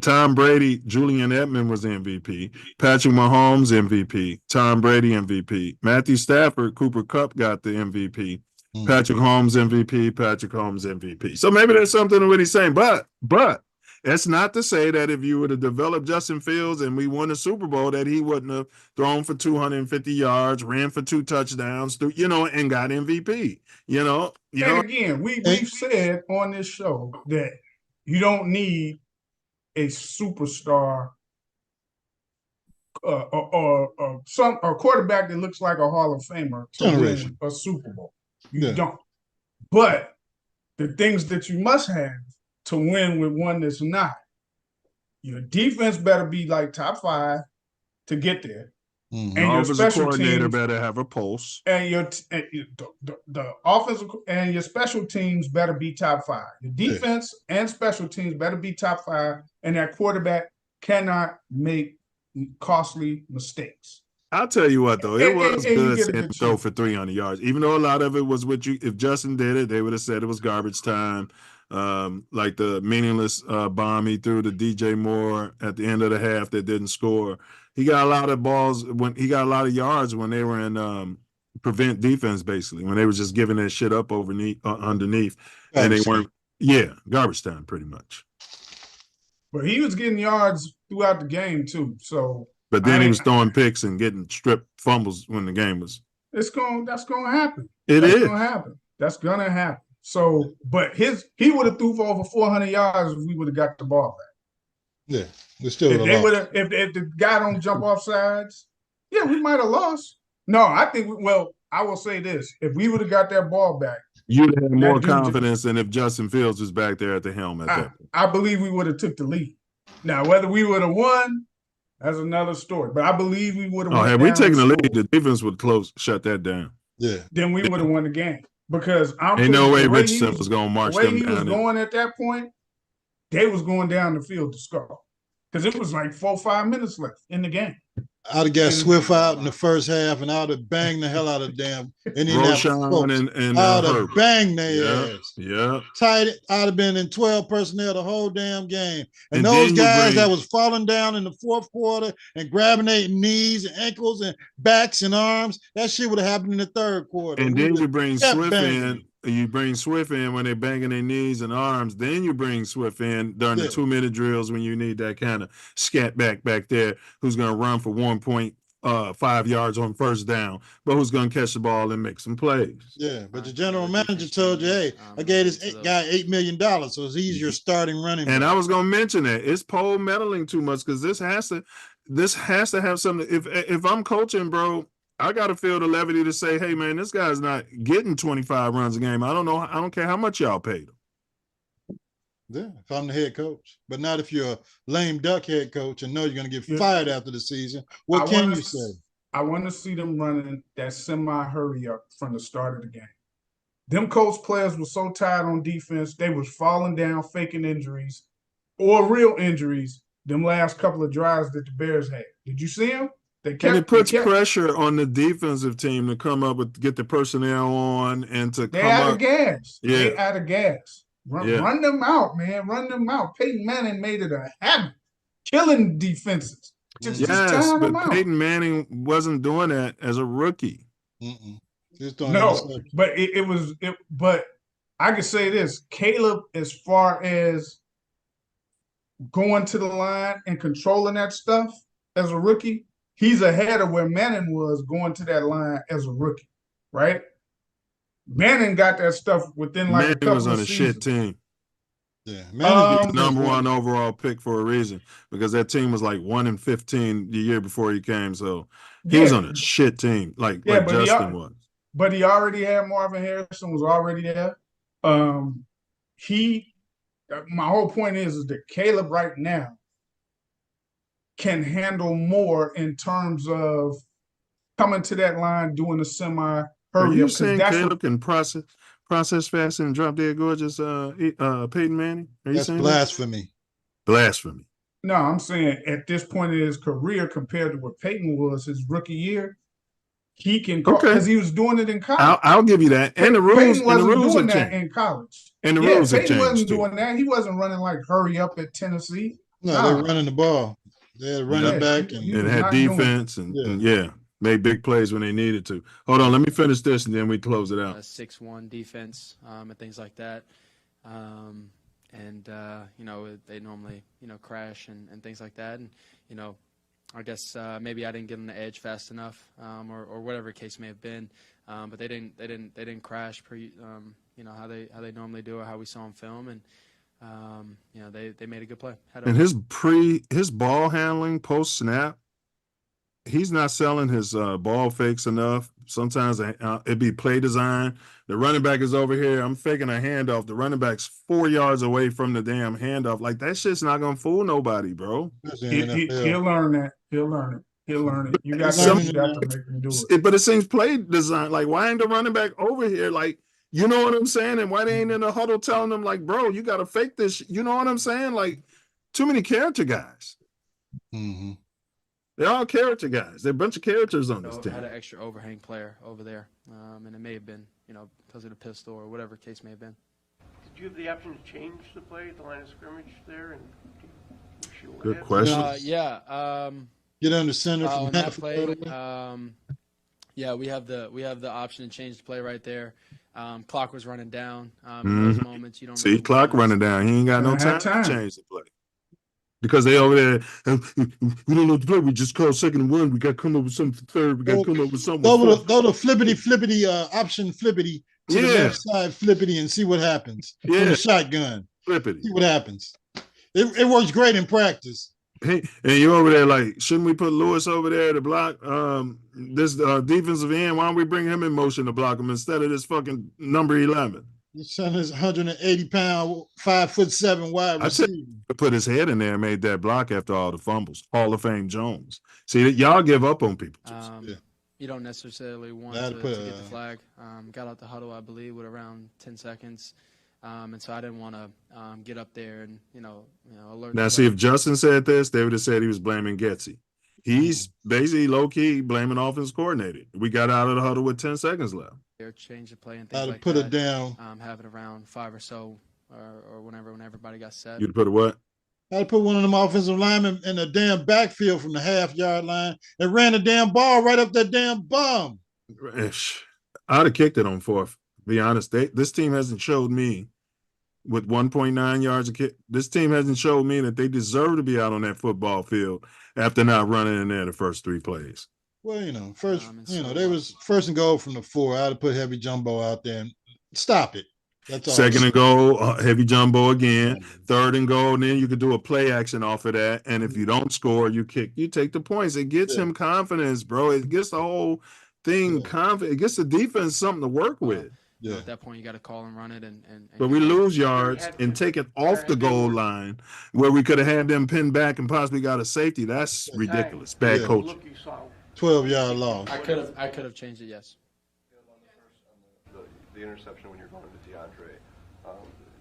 Tom Brady, Julian Edelman was MVP. Patrick Mahomes, MVP. Tom Brady, MVP. Matthew Stafford, Cooper Kupp got the MVP. Patrick Holmes, MVP. Patrick Holmes, MVP. So maybe there's something to what he's saying, but that's not to say that if you would have developed Justin Fields and we won the Super Bowl, that he wouldn't have thrown for 250 yards, ran for 2 touchdowns, and got MVP. Again, we've said on this show that you don't need a superstar or a quarterback that looks like a Hall of Famer to win a Super Bowl. You don't. But the things that you must have to win with one that's not, your defense better be like top 5 to get there. And your special coordinator better have a pulse. And the offensive and your special teams better be top 5. Your defense and special teams better be top 5, and that quarterback cannot make costly mistakes. I'll tell you what, though, it was good to throw for 300 yards. Even though a lot of it was if Justin did it, they would have said it was garbage time. Like the meaningless bomb he threw to DJ Moore at the end of the half that didn't score. He got a lot of balls when he got a lot of yards when they were in prevent defense, basically, when they were just giving that shit up underneath. And they weren't, garbage time pretty much. But he was getting yards throughout the game too. So but then he was throwing picks and getting stripped fumbles when the game was. That's gonna happen. That's gonna happen. So, but he would have threw for over 400 yards if we would have got the ball back. Yeah, we still if the guy don't jump off sides, we might have lost. No, I think I will say this: if we would have got that ball back, you'd have more confidence than if Justin Fields was back there at the helm at that point. I believe we would have took the lead. Now, whether we would have won, that's another story. But I believe we would have. Had we taken the lead, the defense would shut that down. Yeah. Then we would have won the game because ain't no way Richardson was going to march them down. The way he was going at that point, they was going down the field to score because it was like 4 or 5 minutes left in the game. I'd have got Swift out in the first half, and I'd have banged the hell out of damn Indianapolis Colts. and I'd have Herbert. banged their ass. Yeah. Tight. I'd have been in 12 personnel the whole damn game. And And those then you guys bring- that was falling down in the fourth quarter and grabbing their knees and ankles and backs and arms, that shit would have happened in the third quarter. And We then would you have bring kept Swift banging. in. You bring Swift in when they're banging their knees and arms. Then you bring Swift in during the Yeah. 2-minute drills when you need that kind of scat back there who's going to run for 1.5 yards on first down, but who's going to catch the ball and make some plays. Yeah, but the general manager told you, hey, I gave this guy $8 million, so it's easier starting running And back. I was going to mention that it's pole meddling too much because this has to have something. If I'm coaching, bro, I got to feel the levity to say, hey, man, this guy's not getting 25 runs a game. I don't know. I don't care how much y'all paid him. Yeah, if I'm the head coach, but not if you're a lame duck head coach and know you're going to get fired after the season. What can you say? I want to see them running that semi-hurry up from the start of the game. Them Colts players were so tired on defense, they was falling down, faking injuries or real injuries them last couple of drives that the Bears had. Did you see them? And it puts pressure on the defensive team to come up with, get the personnel on and to They come out up. of gas. Yeah. They out of gas. Run them out, man. Run them out. Peyton Manning made it a habit, killing defenses. Just Yes, time but them out. Peyton Manning wasn't doing that as a rookie. No, but but I can say this: Caleb, as far as going to the line and controlling that stuff as a rookie, he's ahead of where Manning was going to that line as a rookie, right? Manning got that stuff within like a Manning couple was on of a seasons. shit team. Yeah, Manning number one overall pick for a reason because that team was like 1-15 the year before he came. So he was on a shit team, like Justin was. But he already had Marvin Harrison was already there. My whole point is that Caleb right now can handle more in terms of coming to that line, doing a semi Are hurry you up. saying Caleb can process fast and drop dead gorgeous Peyton Manning? Are you That's saying blasphemy. Blasphemy. No, I'm saying at this point in his career, compared to what Peyton was his rookie year, he can because he was doing it in college. I'll give you that. And the rules, Peyton and the wasn't rules doing have that changed. in college. And the rules have Peyton wasn't changed too. doing that. He wasn't running like hurry up at Tennessee. No, they're running the ball. They had a running back and It had defense and made big plays when they needed to. Hold on, let me finish this and then we close it out. 6-1 defense and things like that. They normally, crash and things like that. And, I guess maybe I didn't get on the edge fast enough or whatever case may have been. But they didn't crash how they normally do or how we saw on film. And, they made a good play. And his ball handling post snap, he's not selling his ball fakes enough. Sometimes it'd be play design. The running back is over here. I'm faking a handoff. The running back's 4 yards away from the damn handoff. Like, that shit's not going to fool nobody, bro. He'll learn that. He'll learn it. You got to make him do it. But it seems play design. Like, why ain't the running back over here? Like, you know what I'm saying? And why they ain't in the huddle telling them, like, bro, you got to fake this. You know what I'm saying? Like, too many character guys. Mm-hmm. They're all character guys. They're a bunch of characters on this team. Had an extra overhang player over there, and it may have been, because of the pistol or whatever case may have been. Did you have the option to change the play at the line of scrimmage there? And good question. Get under center from on that play. We have the option to change the play right there. Clock was running down. In those moments, you don't see clock running down. He ain't got no time to change the play. Because they over there, we don't know what to play. We just call second and one. We got to come up with something for third. We got to come up with something. Go to flippity, option flippity to the left side flippity and see what happens. Yeah. From the shotgun. Flippity. See what happens. It works great in practice. Hey, and you over there like, shouldn't we put Lewis over there to block this defensive end? Why don't we bring him in motion to block him instead of this fucking number 11? His son is 180-pound, 5'7" wide receiver. Put his head in there and made that block after all the fumbles. Hall of Fame Jones. See, y'all give up on people. You don't necessarily want to get the flag. Got out the huddle, I believe, with around 10 seconds. And so I didn't want to get up there and alert. Now, see, if Justin said this, they would have said he was blaming Getsy. He's basically low key blaming offense coordinator. We got out of the huddle with 10 seconds left. Change the play and things like put that. it down. Have it around 5 or so, or when everybody got set. You'd put a what? I'd put one of them offensive linemen in the damn backfield from the half-yard line and ran the damn ball right up that damn bum. I'd have kicked it on fourth. Be honest, this team hasn't showed me with 1.9 yards a kick. This team hasn't showed me that they deserve to be out on that football field after not running in there the first 3 plays. Well, they was first and goal from the 4. I'd have put heavy jumbo out there and stop it. That's all. Second and goal, heavy jumbo again. Third and goal, and then you could do a play action off of that. And if you don't score, you take the points. It gets him confidence, bro. It gets the whole thing confident. It gets the defense something to work with. Yeah. At that point, you got to call and run it. But we lose yards and take it off the goal line where we could have had them pinned back and possibly got a safety. That's ridiculous. Bad coaching. 12-yard loss. I could have changed it. Yes. The interception when you're going to DeAndre,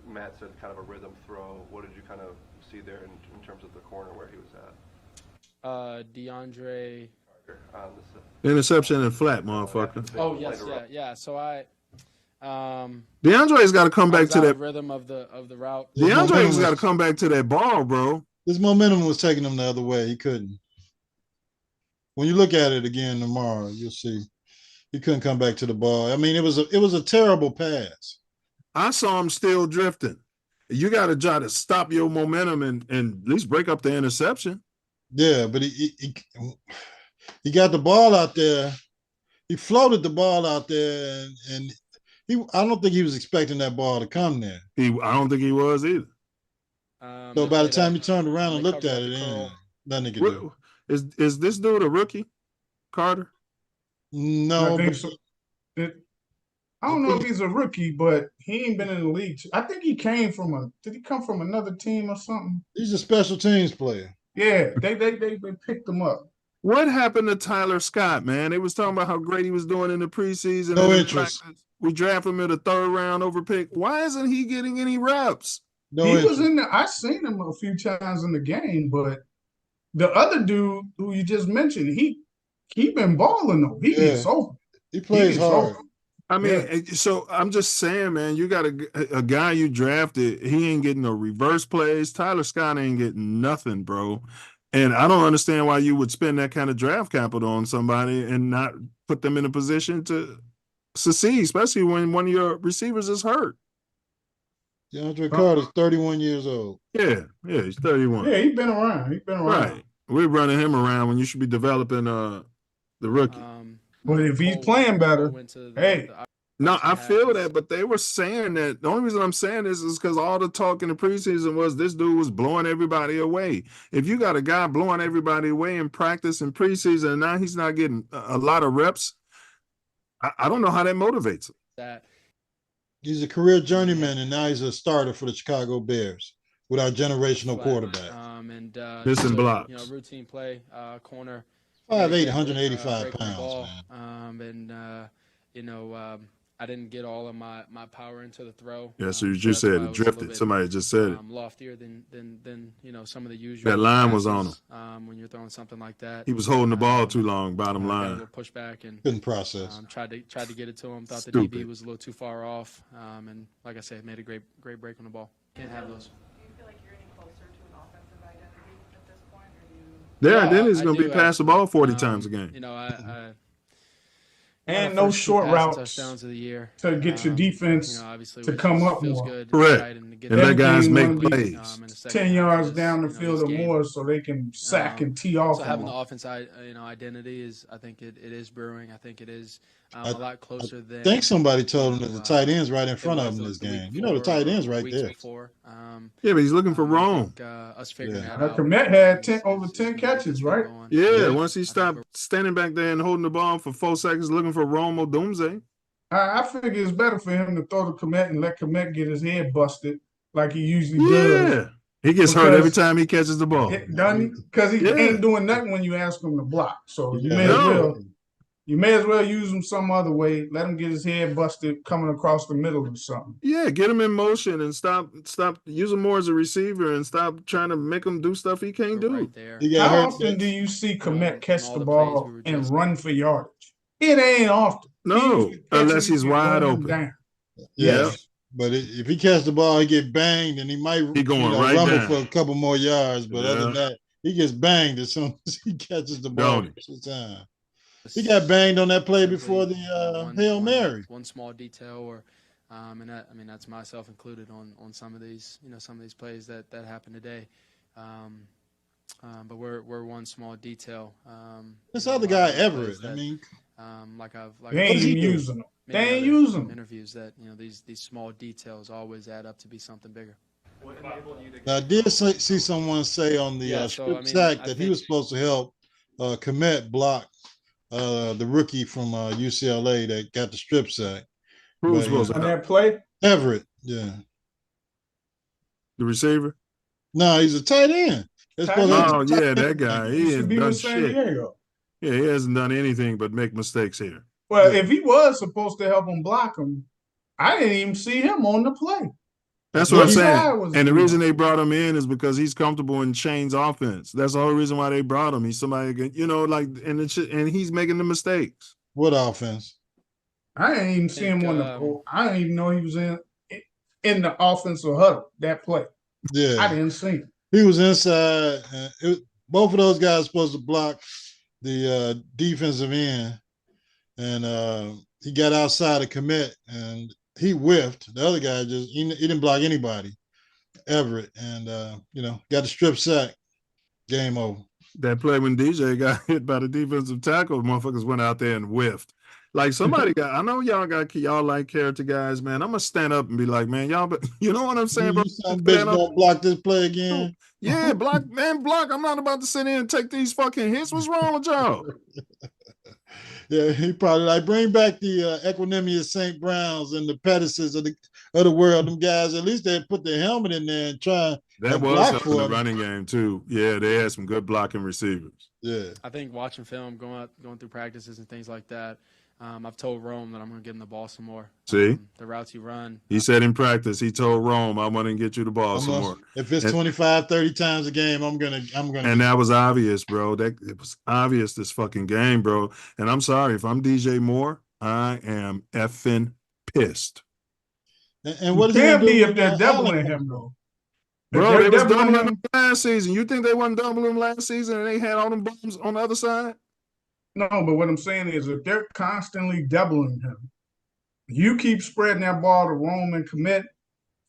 Matt said kind of a rhythm throw. What did you kind of see there in terms of the corner where he was at? DeAndre. Interception and flat, motherfucker. Oh yes, yeah. So DeAndre's got to come back to that rhythm of the route. DeAndre's got to come back to that ball, bro. His momentum was taking him the other way. He couldn't. When you look at it again tomorrow, you'll see he couldn't come back to the ball. I mean, it was a terrible pass. I saw him still drifting. You got to try to stop your momentum and at least break up the interception. Yeah, but he got the ball out there. He floated the ball out there, and I don't think he was expecting that ball to come there. I don't think he was either. So by the time he turned around and looked at it, nothing he could do. Is this dude a rookie, Carter? No. I don't know if he's a rookie, but he ain't been in the league. I think he came from did he come from another team or something? He's a special teams player. Yeah, they picked him up. What happened to Tyler Scott, man? They was talking about how great he was doing in the preseason. No interest. We drafted him in the 3rd round over pick. Why isn't he getting any reps? He was in there. I seen him a few times in the game, but the other dude who you just mentioned, he been balling though. He plays hard. I mean, so I'm just saying, man, you got a guy you drafted. He ain't getting no reverse plays. Tyler Scott ain't getting nothing, bro. And I don't understand why you would spend that kind of draft capital on somebody and not put them in a position to succeed, especially when one of your receivers is hurt. DeAndre Carter's 31 years old. Yeah, he's 31. Yeah, he's been around. Right. We're running him around when you should be developing the rookie. But if he's playing better, hey. No, I feel that, but they were saying that. The only reason I'm saying this is because all the talk in the preseason was this dude was blowing everybody away. If you got a guy blowing everybody away in practice and preseason, and now he's not getting a lot of reps, I don't know how that motivates him. He's a career journeyman, and now he's a starter for the Chicago Bears with our generational quarterback. Missing blocks. Routine play, corner. 5'8", 185 pounds, man. I didn't get all of my power into the throw. Yeah, so you just said it drifted. Somebody just said it. Loftier than some of the usual. That line was on him. When you're throwing something like that. He was holding the ball too long. Bottom line. Push back and couldn't process. Tried to get it to him. Thought the DB was a little too far off. And like I said, made a great break on the ball. Can't have those. Their identity is going to be pass the ball 40 times a game. And no short routes touchdowns of the year to get your defense to come up more. Correct. And let guys make plays. 10 yards down the field or more so they can sack and tee off. So having the offense identity is, I think it is brewing. I think it is a lot closer than. I think somebody told him that the tight end's right in front of him in this game. The tight end's right there. Yeah, but he's looking for Rome. Us figuring that out. Komet had over 10 catches, right? Yeah, once he stopped standing back there and holding the ball for 4 seconds looking for Rome or Doomsday. I figure it's better for him to throw to Komet and let Komet get his head busted like he usually does. Yeah, he gets hurt every time he catches the ball. Because he ain't doing nothing when you ask him to block. So you may as well You may as well use him some other way. Let him get his head busted coming across the middle or something. Yeah, get him in motion and stop use him more as a receiver and stop trying to make him do stuff he can't do. Right there. How often do you see Komet catch the ball and run for yardage? It ain't often. No, unless he's wide open. Down. Yes. But if he catches the ball, he get banged, and he might rumble for a couple more yards. But other than that, he gets banged as soon as he catches the ball. He got banged on that play before the Hail Mary. One small detail, or and that, I mean, that's myself included on some of these, some of these plays that happened today. But we're one small detail. This other guy, Everett. I mean, they ain't even using them. They ain't using them. Interviews that these small details always add up to be something bigger. I did see someone say on the strip sack that he was supposed to help Komet block the rookie from UCLA that got the strip sack. Who was supposed to on that play? Everett, yeah. The receiver? No, he's a tight end. That guy. He should be with San Diego. Yeah, he hasn't done anything but make mistakes here. Well, if he was supposed to help him block him, I didn't even see him on the play. That's what I'm saying. And the reason they brought him in is because he's comfortable in Shane's offense. That's the whole reason why they brought him. He's somebody, and he's making the mistakes. What offense? I didn't even see him on the. I didn't even know he was in the offensive huddle. That play. Yeah, I didn't see him. He was inside. Both of those guys supposed to block the defensive end, and he got outside of commit and he whiffed. The other guy he didn't block anybody, Everett, and got a strip sack. Game over. That play when DJ got hit by the defensive tackle, motherfuckers went out there and whiffed. Like somebody I know y'all like character guys, man. I'm gonna stand up and be like, man, y'all, but you know what I'm saying, bro? Bitch, don't block this play again. Yeah, block. I'm not about to sit in and take these fucking hits. What's wrong with y'all? Yeah, he probably bring back the Equanimous St. Browns and the Pettises of the world. Them guys, at least they put their helmet in there and try. That was helping the running game too. Yeah, they had some good blocking receivers. Yeah, I think watching film, going through practices and things like that. I've told Rome that I'm going to give him the ball some more. See? The routes he run. He said in practice, he told Rome, I want to get you the ball some more. If it's 25, 30 times a game, I'm gonna. And that was obvious, bro. It was obvious this fucking game, bro. And I'm sorry, if I'm DJ Moore, I am effing pissed. And what can't be if they're doubling him, though. Bro, they was doubling him last season. You think they wasn't doubling him last season and they had all them bums on the other side? No, but what I'm saying is if they're constantly doubling him, you keep spreading that ball to Rome and commit,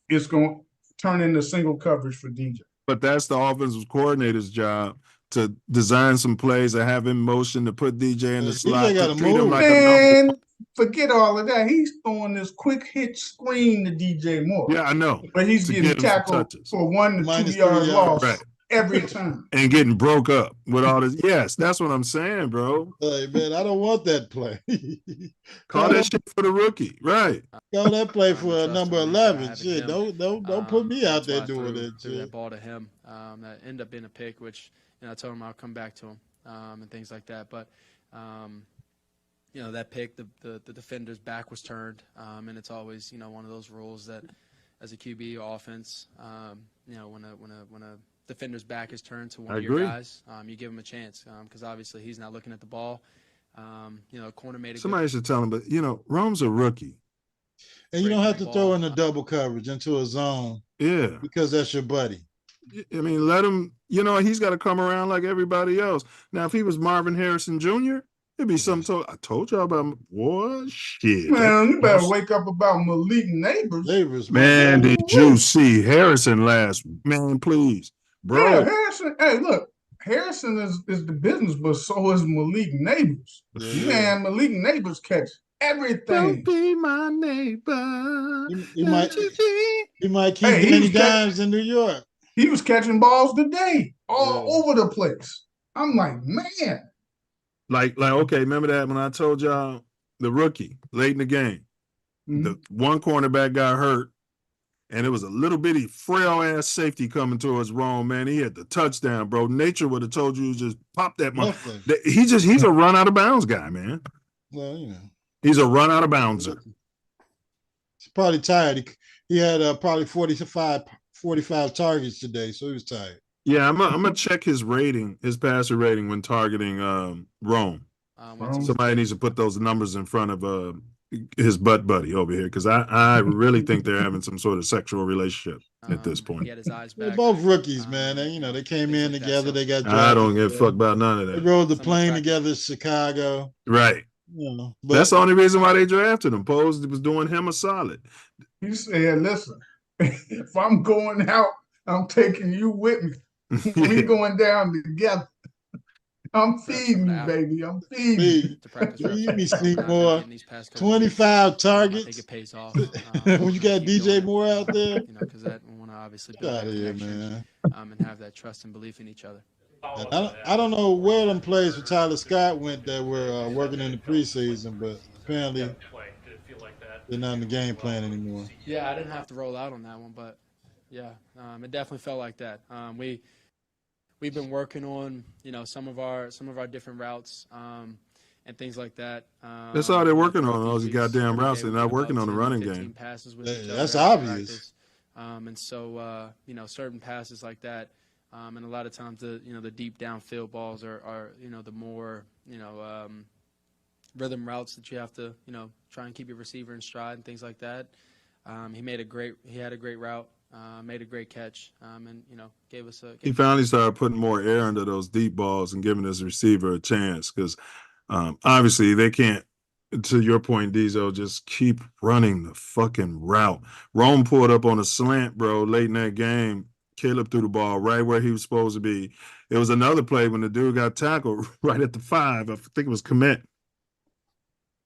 it's going to turn into single coverage for DJ. But that's the offensive coordinator's job to design some plays that have in motion to put DJ in the slot. To treat him like Man, forget all of that. He's throwing this quick hit screen to DJ Moore. Yeah, I know. But he's getting tackled for 1 to 2 yard loss. Right. Every time. And getting broke up with all this. Yes, that's what I'm saying, bro. Hey, man, I don't want that play. Call that shit for the rookie. Right. Call that play for number 11. Shit, don't put me out there doing that shit. That ball to him that ended up being a pick, which I told him I'll come back to him and things like that. But, that pick, the defender's back was turned, and it's always, one of those rules that as a QB offense, when a defender's back is turned to one of your guys, you give him a chance because obviously he's not looking at the ball. Corner made a somebody should tell him, but Rome's a rookie, and you don't have to throw in a double coverage into a zone. Yeah, because that's your buddy. I mean, let him. He's got to come around like everybody else. Now, if he was Marvin Harrison Jr., it'd be something. I told y'all about what shit. Man, you better wake up about Malik Neighbors. Man, did you see Harrison last? Man, please. Bro. Yeah, Harrison. Hey, look, Harrison is the business, but so is Malik Neighbors. Yeah. Man, Malik Neighbors catch everything. Don't be my neighbor. He might keep Danny Dimes in New York. He was catching balls today, all over the place. I'm like, man. Like, okay, remember that when I told y'all the rookie late in the game, the one cornerback got hurt. And it was a little bitty frail ass safety coming towards Rome, man. He had the touchdown, bro. Nature would have told you just pop that motherfucker. He's a run out of bounds guy, man. Well, you know, he's a run out of boundser. He's probably tired. He had probably 45 targets today, so he was tired. Yeah, I'm gonna check his rating, his passer rating when targeting Rome. Somebody needs to put those numbers in front of his butt buddy over here, because I really think they're having some sort of sexual relationship at this point. He had his eyes back. They're both rookies, man. They came in together. They got drafted. I don't give a fuck about none of They that. rode the plane together to Chicago. Right. You know, That's the only reason why they drafted him. Pose was doing him a solid. He said, listen, if I'm going out, I'm taking you with me. We going down together. I'm feeding you, baby. I'm feeding you. You be seeing more 25 targets. I think it pays off. When you got DJ Moore out there. Because that we want to obviously build that connection, and have that trust and belief in each other. I don't know where them plays for Tyler Scott went that were working in the preseason, but apparently they're not in the game plan anymore. Yeah, I didn't have to roll out on that one, but yeah, it definitely felt like that. We've been working on some of our different routes and things like that. That's all they're working on. Those goddamn routes. They're not working on the running game. Passes with That's obvious. And so certain passes like that. And a lot of times the deep downfield balls are the more rhythm routes that you have to try and keep your receiver in stride and things like that. He had a great route, made a great catch, and gave us a. He finally started putting more air into those deep balls and giving his receiver a chance, because obviously they can't. To your point, Diesel, just keep running the fucking route. Rome pulled up on a slant, bro, late in that game. Caleb threw the ball right where he was supposed to be. It was another play when the dude got tackled right at the 5. I think it was commit.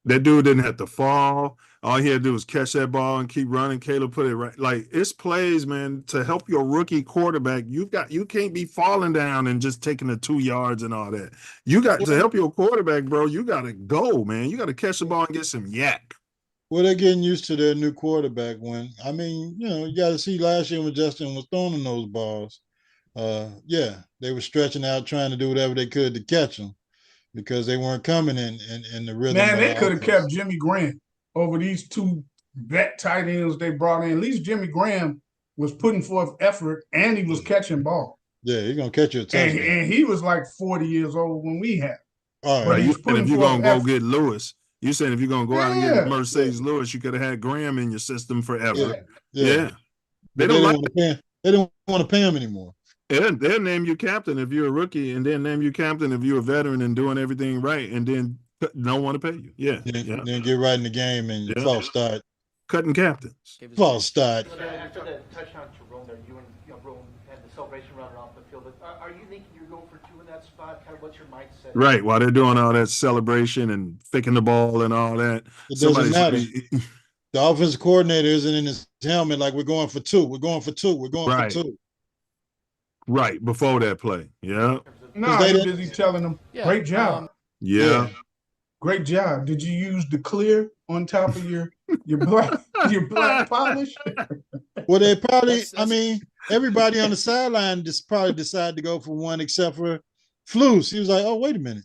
That dude didn't have to fall. All he had to do was catch that ball and keep running. Caleb put it right. Like, it's plays, man, to help your rookie quarterback. You can't be falling down and just taking the 2 yards and all that. You got to help your quarterback, bro. You got to go, man. You got to catch the ball and get some yak. Well, they're getting used to their new quarterback. You got to see last year when Justin was throwing those balls. They were stretching out, trying to do whatever they could to catch them because they weren't coming in the rhythm. Man, they could have kept Jimmy Graham over these 2 vet tight ends they brought in. At least Jimmy Graham was putting forth effort and he was catching ball. Yeah, he's going to catch you a touchdown. And he was like 40 years old when we had him. All right. And if you're going to go get Lewis, you saying if you're going to go out and get Mercedes Lewis, you could have had Graham in your system forever. Yeah. They don't want to pay him anymore. They'll name you captain if you're a rookie, and then name you captain if you're a veteran and doing everything right, and then don't want to pay you. Then get right in the game and false start. Cutting captains. False start. After the touchdown to Rome there, you and Rome had the celebration running off the field. Are you thinking you're going for 2 in that spot? Kind of what's your mindset? Right, while they're doing all that celebration and faking the ball and all that. It doesn't matter. The offensive coordinator isn't in his helmet like we're going for 2. We're going for 2. We're going for 2. Right, before that play. Yeah. No, they're busy telling them, great job. Great job. Did you use the clear on top of your black polish? Well, they probably, everybody on the sideline just probably decided to go for 1 except for Flus. He was like, oh, wait a minute.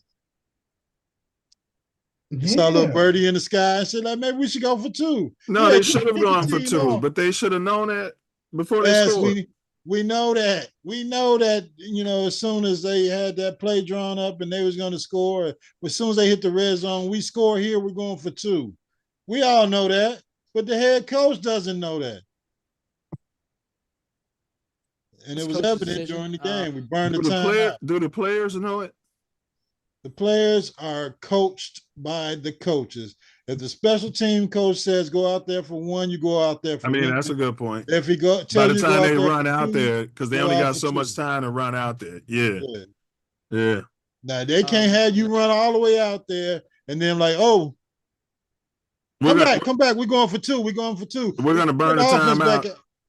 You saw a little birdie in the sky and said, like, maybe we should go for 2. No, they should have gone for 2, but they should have known that before they scored. We know that. We know that, as soon as they had that play drawn up and they was going to score, as soon as they hit the red zone, we score here, we're going for 2. We all know that, but the head coach doesn't know that. And it was evident during the game. We burned the time out. Do the players know it? The players are coached by the coaches. If the special team coach says go out there for 1, you go out there for 1. That's a good point. If he go, by the time they run out there, because they only got so much time to run out there. Yeah. Now they can't have you run all the way out there and then like, oh, come back. We're going for 2. We're going for 2. We're gonna burn the time out.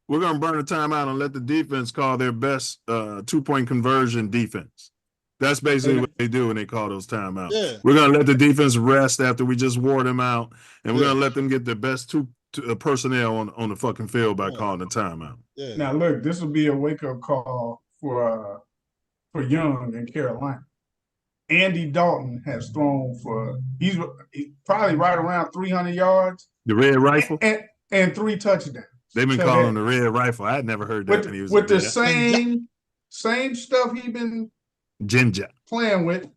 We're gonna burn the time out and let the defense call their best 2-point conversion defense. That's basically what they do when they call those timeouts. Yeah. We're going to let the defense rest after we just wore them out, and we're going to let them get the best 2 personnel on the fucking field by calling the timeout. Yeah. Now, look, this will be a wake-up call for Young in Carolina. Andy Dalton has thrown for, he's probably right around 300 yards. The Red Rifle? And 3 touchdowns. They've been So calling him that- the Red Rifle. I had never heard that when he was with the there. same stuff he been Ginger playing with.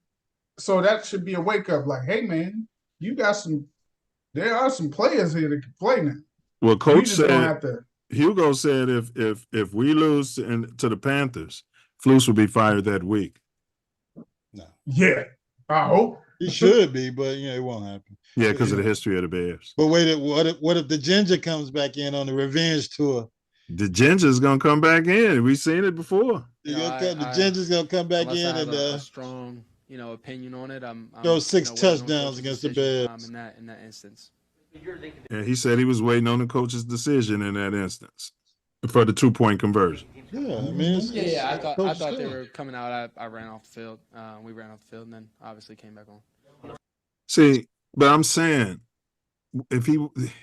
So that should be a wake up. Like, hey man, there are some players here that can play now. Well, You Coach just don't said, have to. Hugo said if we lose to the Panthers, Flus will be fired that week. No. Yeah, I hope he should be, but it won't happen. Yeah, because of the history of the Bears. But wait, what if the Ginger comes back in on the revenge tour? The Ginger's gonna come back in. We've seen it before. The Ginger's gonna come back in and a strong, opinion on it. I'm throw 6 touchdowns against the Bears. In that instance. And he said he was waiting on the coach's decision in that instance for the 2-point conversion. Yeah, I mean, I thought they were coming out. I ran off the field. We ran off the field, and then obviously came back on. See, but I'm saying if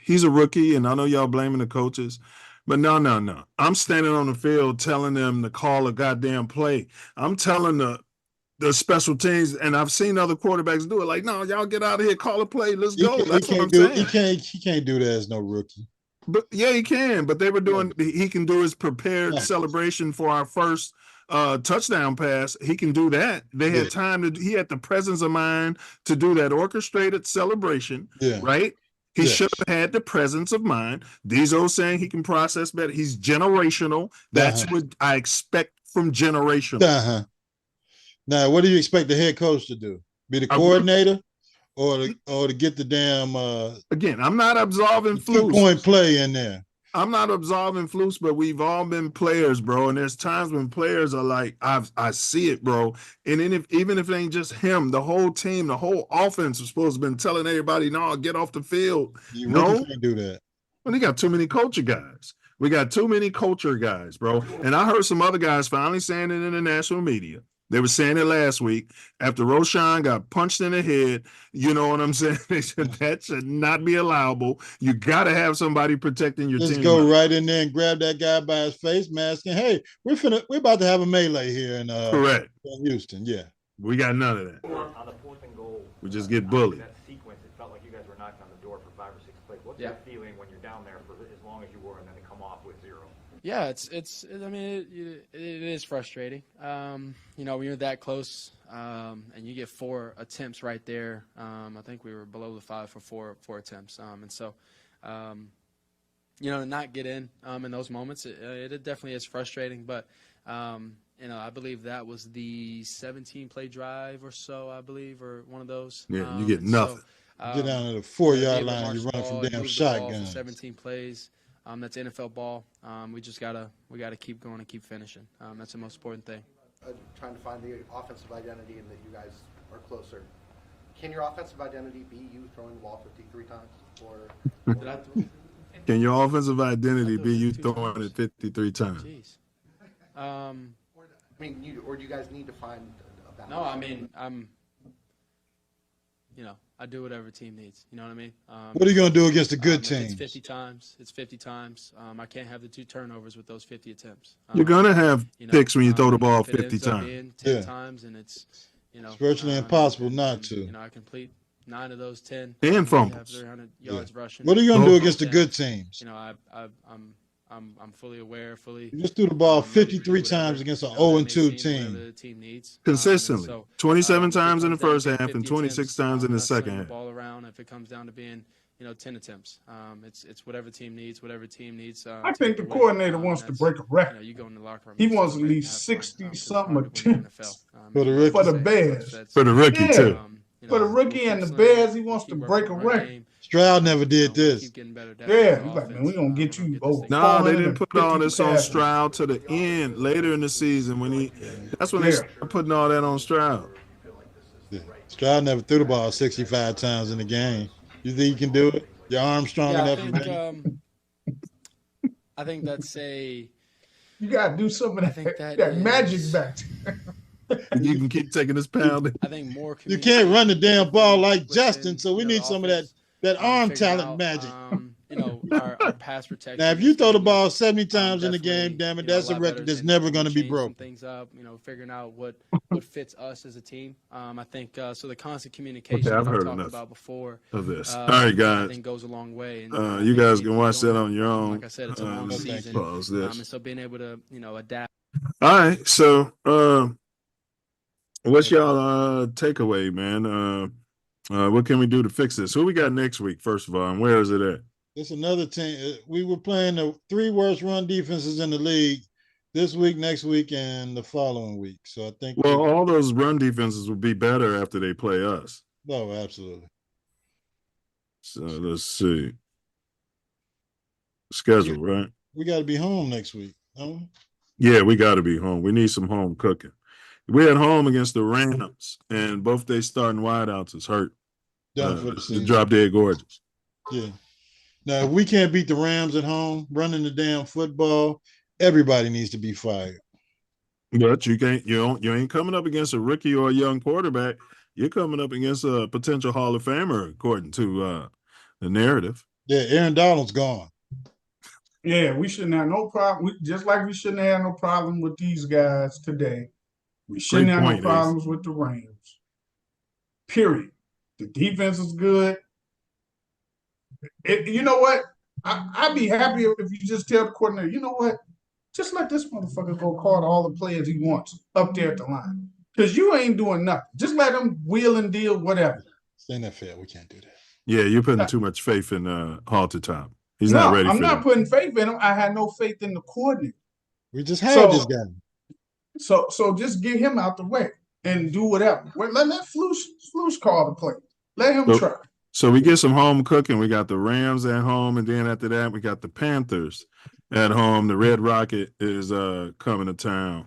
he's a rookie, and I know y'all blaming the coaches, but no. I'm standing on the field telling them to call a goddamn play. I'm telling the special teams, and I've seen other quarterbacks do it. Like, no, y'all get out of here, call a play, let's go. That's what I'm saying. He can't do that as no rookie. But yeah, he can. But they were doing. He can do his prepared celebration for our first touchdown pass. He can do that. They had time to. He had the presence of mind to do that orchestrated celebration. Yeah. Right. He should have had the presence of mind. Dizzo saying he can process better. He's generational. That's what I expect from generational. Now, what do you expect the head coach to do? Be the coordinator, or to get the damn? Again, I'm not absolving Flus. 2-point play in there. I'm not absolving Flus, but we've all been players, bro. And there's times when players are like, I see it, bro. And then even if it ain't just him, the whole team, the whole offense was supposed to have been telling everybody, no, get off the field. You really can't do that. Well, they got too many culture guys. We got too many culture guys, bro. And I heard some other guys finally saying it in the national media. They were saying it last week after Roshan got punched in the head. You know what I'm saying? They said that should not be allowable. You got to have somebody protecting your team. Just go right in there and grab that guy by his face mask and, hey, we're about to have a melee here in correct in Houston. Yeah, we got none of that. On the 4th and goal, we just get bullied. That sequence, it felt like you guys were knocking on the door for 5 or 6 plays. What's your feeling when you're down there for as long as you were, and then to come off with 0? Yeah, I mean, it is frustrating. When you're that close, and you get 4 attempts right there. I think we were below the 5 for four attempts. And so, to not get in those moments, it definitely is frustrating. But, I believe that was the 17-play drive or so, I believe, or one of those. Yeah, you get nothing. So, get down to the 4-yard line, you run from damn shotguns. 17 plays. That's NFL ball. We gotta keep going and keep finishing. That's the most important thing. Trying to find the offensive identity and that you guys are closer. Can your offensive identity be you throwing the ball 53 times? Or can your offensive identity be you throwing it 53 times? Jeez. Do you guys need to find a balance? No, I mean, I do whatever team needs. You know what I mean? What are you going to do against the good teams? It's 50 times. It's 50 times. I can't have the 2 turnovers with those 50 attempts. You're going to have picks when you throw the ball 50 times. 10 times, and it's virtually impossible not to. I complete 9 of those 10. And fumbles. 300 yards rushing. What are you going to do against the good teams? I'm fully aware, You just threw the ball 53 times against an 0-2 team. The team needs consistently. 27 times in the first half and 26 times in the second half. Ball around if it comes down to being 10 attempts. It's whatever team needs. I think the coordinator wants to break a record. You go in the locker room. He wants at least 60-something attempts for the Bears. For the rookie too. For the rookie and the Bears, he wants to break a record. Stroud never did this. Yeah, he's like, man, we're going to get you over. No, they didn't put all this on Stroud to the end, later in the season that's when they started putting all that on Stroud. Yeah. Stroud never threw the ball 65 times in the game. You think you can do it? Your arm's strong enough? I think that's a... You got to do some of that magic back. You can keep taking this pounding. I think more. You can't run the damn ball like Justin, so we need some of that arm talent magic. our pass protection. Now, if you is throw the gonna be, ball 70 times in the definitely, game, damn it, a that's a lot record better that's soon. never going to be Change broken. some things up, figuring out what fits us as a team. I think so. The constant communication Okay, I've that I've heard talked enough about before of this. All right, I guys. think goes a long way. And You think guys we can need to watch keep that doing on your own. Like I said, it's a long season. Pause this. And so being able to adapt. All right, so what's y'all takeaway, man? What can we do to fix this? Who we got next week, first of all, and where is it at? It's another team. We were playing the 3 worst run defenses in the league this week, next week, and the following week. So I think. Well, all those run defenses will be better after they play us. No, absolutely. So let's see. Schedule, right? We got to be home next week. Yeah, we got to be home. We need some home cooking. We're at home against the Rams, and both they starting wideouts is hurt. Done for the season. Drop dead gorgeous. Yeah. Now, if we can't beat the Rams at home, running the damn football, everybody needs to be fired. But you can't. You ain't coming up against a rookie or a young quarterback. You're coming up against a potential Hall of Famer, according to the narrative. Yeah, Aaron Donald's gone. Yeah, we shouldn't have no problem. Just like we shouldn't have no problem with these guys today. We shouldn't have no problems with the Rams. Period. The defense is good. You know what? I'd be happy if you just tell the coordinator, you know what? Just let this motherfucker go call all the players he wants up there at the line. Because you ain't doing nothing. Just let him wheel and deal, whatever. It's NFL. We can't do that. Yeah, you're putting too much faith in Halter Top. He's not ready for I'm not that. putting faith in him. I had no faith in the coordinator. We just had this guy. So just get him out the way and do whatever. Let Floosh call the play. Let him try. So we get some home cooking. We got the Rams at home, and then after that, we got the Panthers at home. The Red Rocket is coming to town.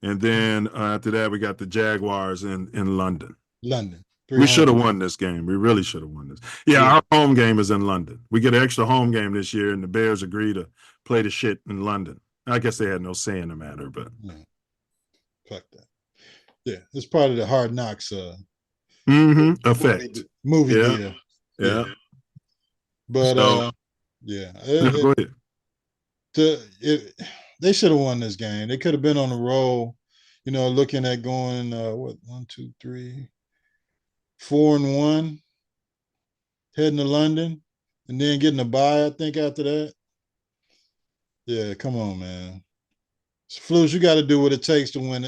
And then after that, we got the Jaguars in London. London. We should have won this game. We really should have won this. Yeah, our home game is in London. We get an extra home game this year, and the Bears agree to play the shit in London. I guess they had no say in the matter, but. Fuck that. Yeah, it's part of the Hard Knocks effect. Movie deal. Yeah. But So, go ahead. They should have won this game. They could have been on the roll, looking at going 1, 2, 3, 4-1, heading to London, and then getting a bye, I think, after that. Yeah, come on, man. Flus, you got to do what it takes to win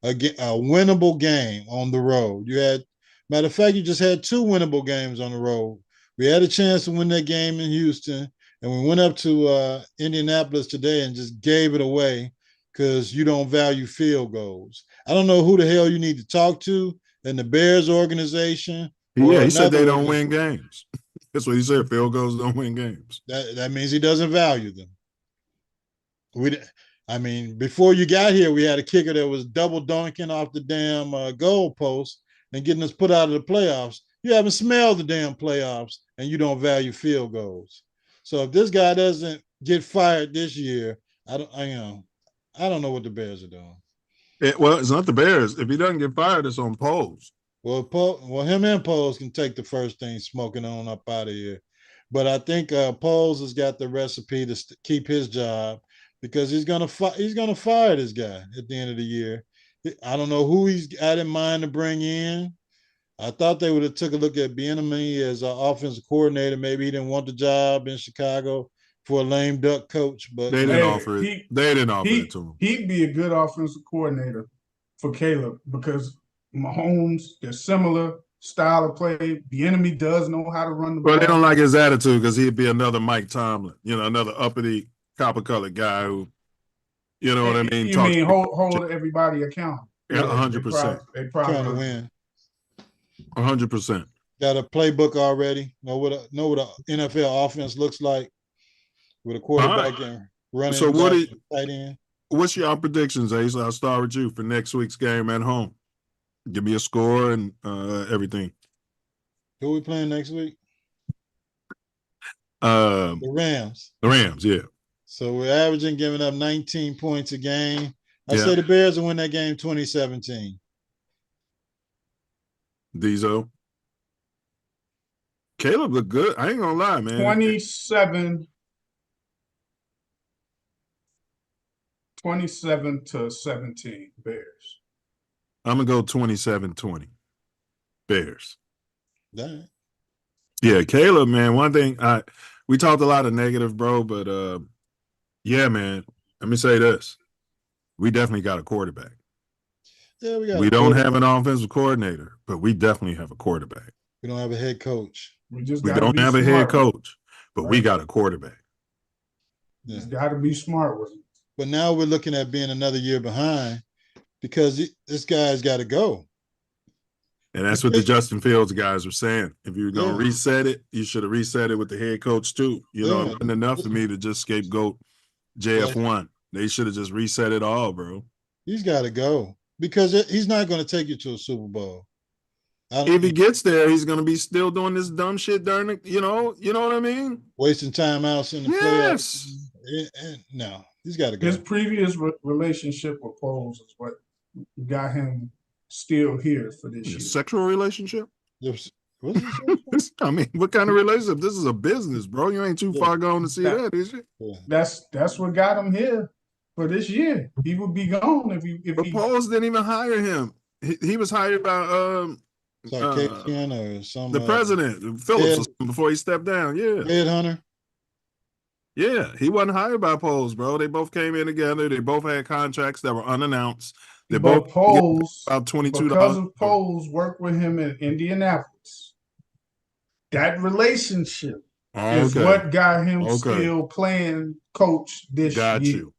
a winnable game on the road. Matter of fact, you just had 2 winnable games on the road. We had a chance to win that game in Houston, and we went up to Indianapolis today and just gave it away because you don't value field goals. I don't know who the hell you need to talk to in the Bears organization. Yeah, he said they don't win games. That's what he said. Field goals don't win games. That means he doesn't value them. Before you got here, we had a kicker that was double dunking off the damn goal post and getting us put out of the playoffs. You haven't smelled the damn playoffs, and you don't value field goals. So if this guy doesn't get fired this year, I don't know what the Bears are doing. It's not the Bears. If he doesn't get fired, it's on Poles. Well, him and Poles can take the first thing smoking on up out of here. But I think Poles has got the recipe to keep his job because he's gonna fire this guy at the end of the year. I don't know who he's got in mind to bring in. I thought they would have took a look at Bieniemy as an offensive coordinator. Maybe he didn't want the job in Chicago for a lame duck coach, but they didn't offer it. They didn't offer it to him. He'd be a good offensive coordinator for Caleb because Mahomes, they're similar style of play. Bieniemy does know how to run the ball. Well, they don't like his attitude because he'd be another Mike Tomlin, another uppity, copper-colored guy who, you know what I mean? You mean hold everybody accountable? Yeah, 100%. They probably trying to win. 100%. Got a playbook already. Know what a NFL offense looks like with a quarterback and running. So tight end. What's your predictions, Ace? I'll start with you for next week's game at home. Give me a score and everything. Who we playing next week? The Rams. The Rams, yeah. So we're averaging giving up 19 points a game. I say the Bears will win that game 2017. Diesel. Caleb looked good. I ain't gonna lie, man. 27 to 17 Bears. I'm gonna go 27-20 Bears. Right. Yeah, Caleb, man. One thing we talked a lot of negative, bro, but yeah, man. Let me say this: we definitely got a quarterback. Yeah, we don't have an offensive coordinator, but we definitely have a quarterback. We don't have a head coach. We just We gotta don't be have a smart head coach, but we Right. got a quarterback. Yeah. Just got to be smart with it. But now we're looking at being another year behind because this guy's got to go. And that's what the Justin Fields guys were saying. If you're gonna Yeah. reset it, you should have reset it with the head coach too. You know, it wasn't enough for me to just scapegoat JF1. They should have just reset it all, bro. He's got to go because he's not going to take you to a Super Bowl. If he gets there, he's gonna be still doing this dumb shit during the, you know what I mean? Wasting timeouts in the Yes. playoffs. No, he's got to go. His previous relationship with Poles is what got him still here for this year. Sexual relationship? Yes. I mean, what kind of relationship? This is a business, bro. You ain't too far gone to see that, is you? That's what got him here for this year. He would be gone if Poles didn't even hire him. He was hired by Sarkisian or some the president, Phillips, before he stepped down. Yeah. Headhunter. Yeah, he wasn't hired by Poles, bro. They both came in together. They both had contracts that were unannounced. They both Poles about $22 because of Poles worked with him in Indianapolis. That relationship is what got him still playing coach this year. You.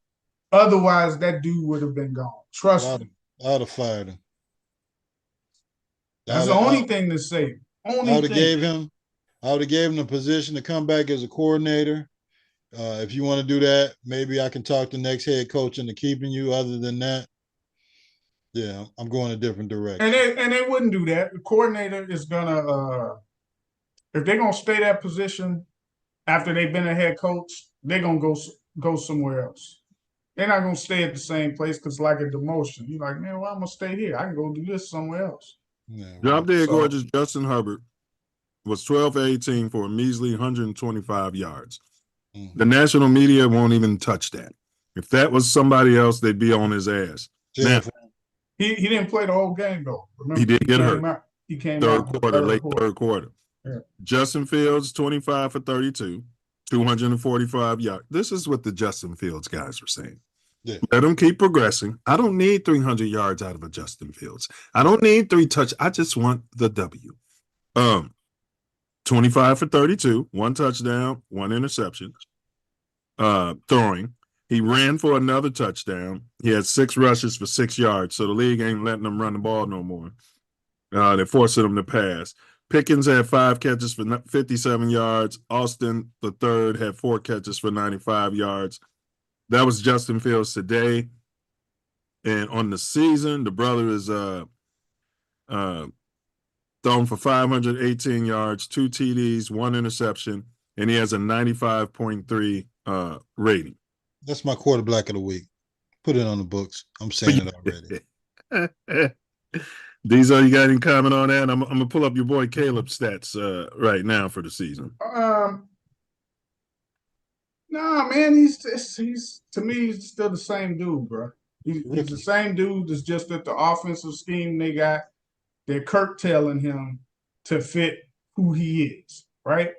Otherwise, that dude would have been gone. Trust me. I'd have fired him. That's the only thing to say. I would have gave him the position to come back as a coordinator. If you want to do that, maybe I can talk the next head coach into keeping you. Other than that, yeah, I'm going a different direction. And they wouldn't do that. The coordinator is gonna if they're gonna stay that position after they've been a head coach, they're gonna go somewhere else. They're not gonna stay at the same place because like a demotion. You're like, man, why am I gonna stay here? I can go do this somewhere else. Yeah, Drop dead gorgeous Justin Herbert was 12-18 for a measly 125 yards. The national media won't even touch that. If that was somebody else, they'd be on his ass. Now, he didn't play the whole game though. Remember, he did get hurt. He came third out quarter, late third quarter. Yeah. Justin Fields 25 for 32, 245 yards. This is what the Justin Fields guys were saying. Yeah. Let him keep progressing. I don't need 300 yards out of a Justin Fields. I don't need 3 touchdowns. I just want the W. 25 for 32, 1 touchdown, 1 interception. Throwing. He ran for another touchdown. He had 6 rushes for 6 yards. So the league ain't letting him run the ball no more. They're forcing him to pass. Pickens had 5 catches for 57 yards. Austin, the third, had 4 catches for 95 yards. That was Justin Fields today. And on the season, the brother is thrown for 518 yards, 2 TDs, 1 interception, and he has a 95.3 rating. That's my quarterback of the week. Put it on the books. I'm saying it already. Diesel, you got any comment on that? I'm gonna pull up your boy Caleb's stats right now for the season. Nah, man, he's to me he's still the same dude, bro. He's the same dude. It's just that the offensive scheme they got, they're curtailing him to fit who he is, right?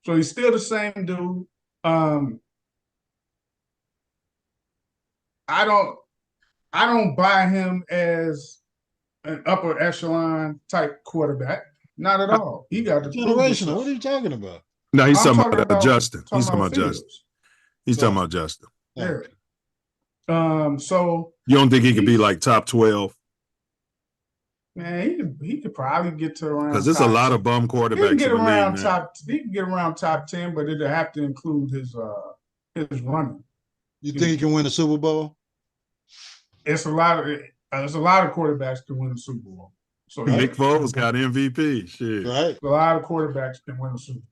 So he's still the same dude. I don't buy him as an upper echelon type quarterback. Not at all. He got the generational. What are you talking about? No, he's talking about Justin. He's talking about Fields. Justin. He's talking about Justin. Yeah. So you don't think he could be like top 12? Man, he could probably get to around because there's a lot of bum quarterbacks. He can get in the around league top. He can get around top 10, but it'll have to include his running. You think he can win a Super Bowl? It's a lot of quarterbacks can win a Super Bowl. So Nick Foles got MVP. Shit. Right. A lot of quarterbacks can win a Super Bowl.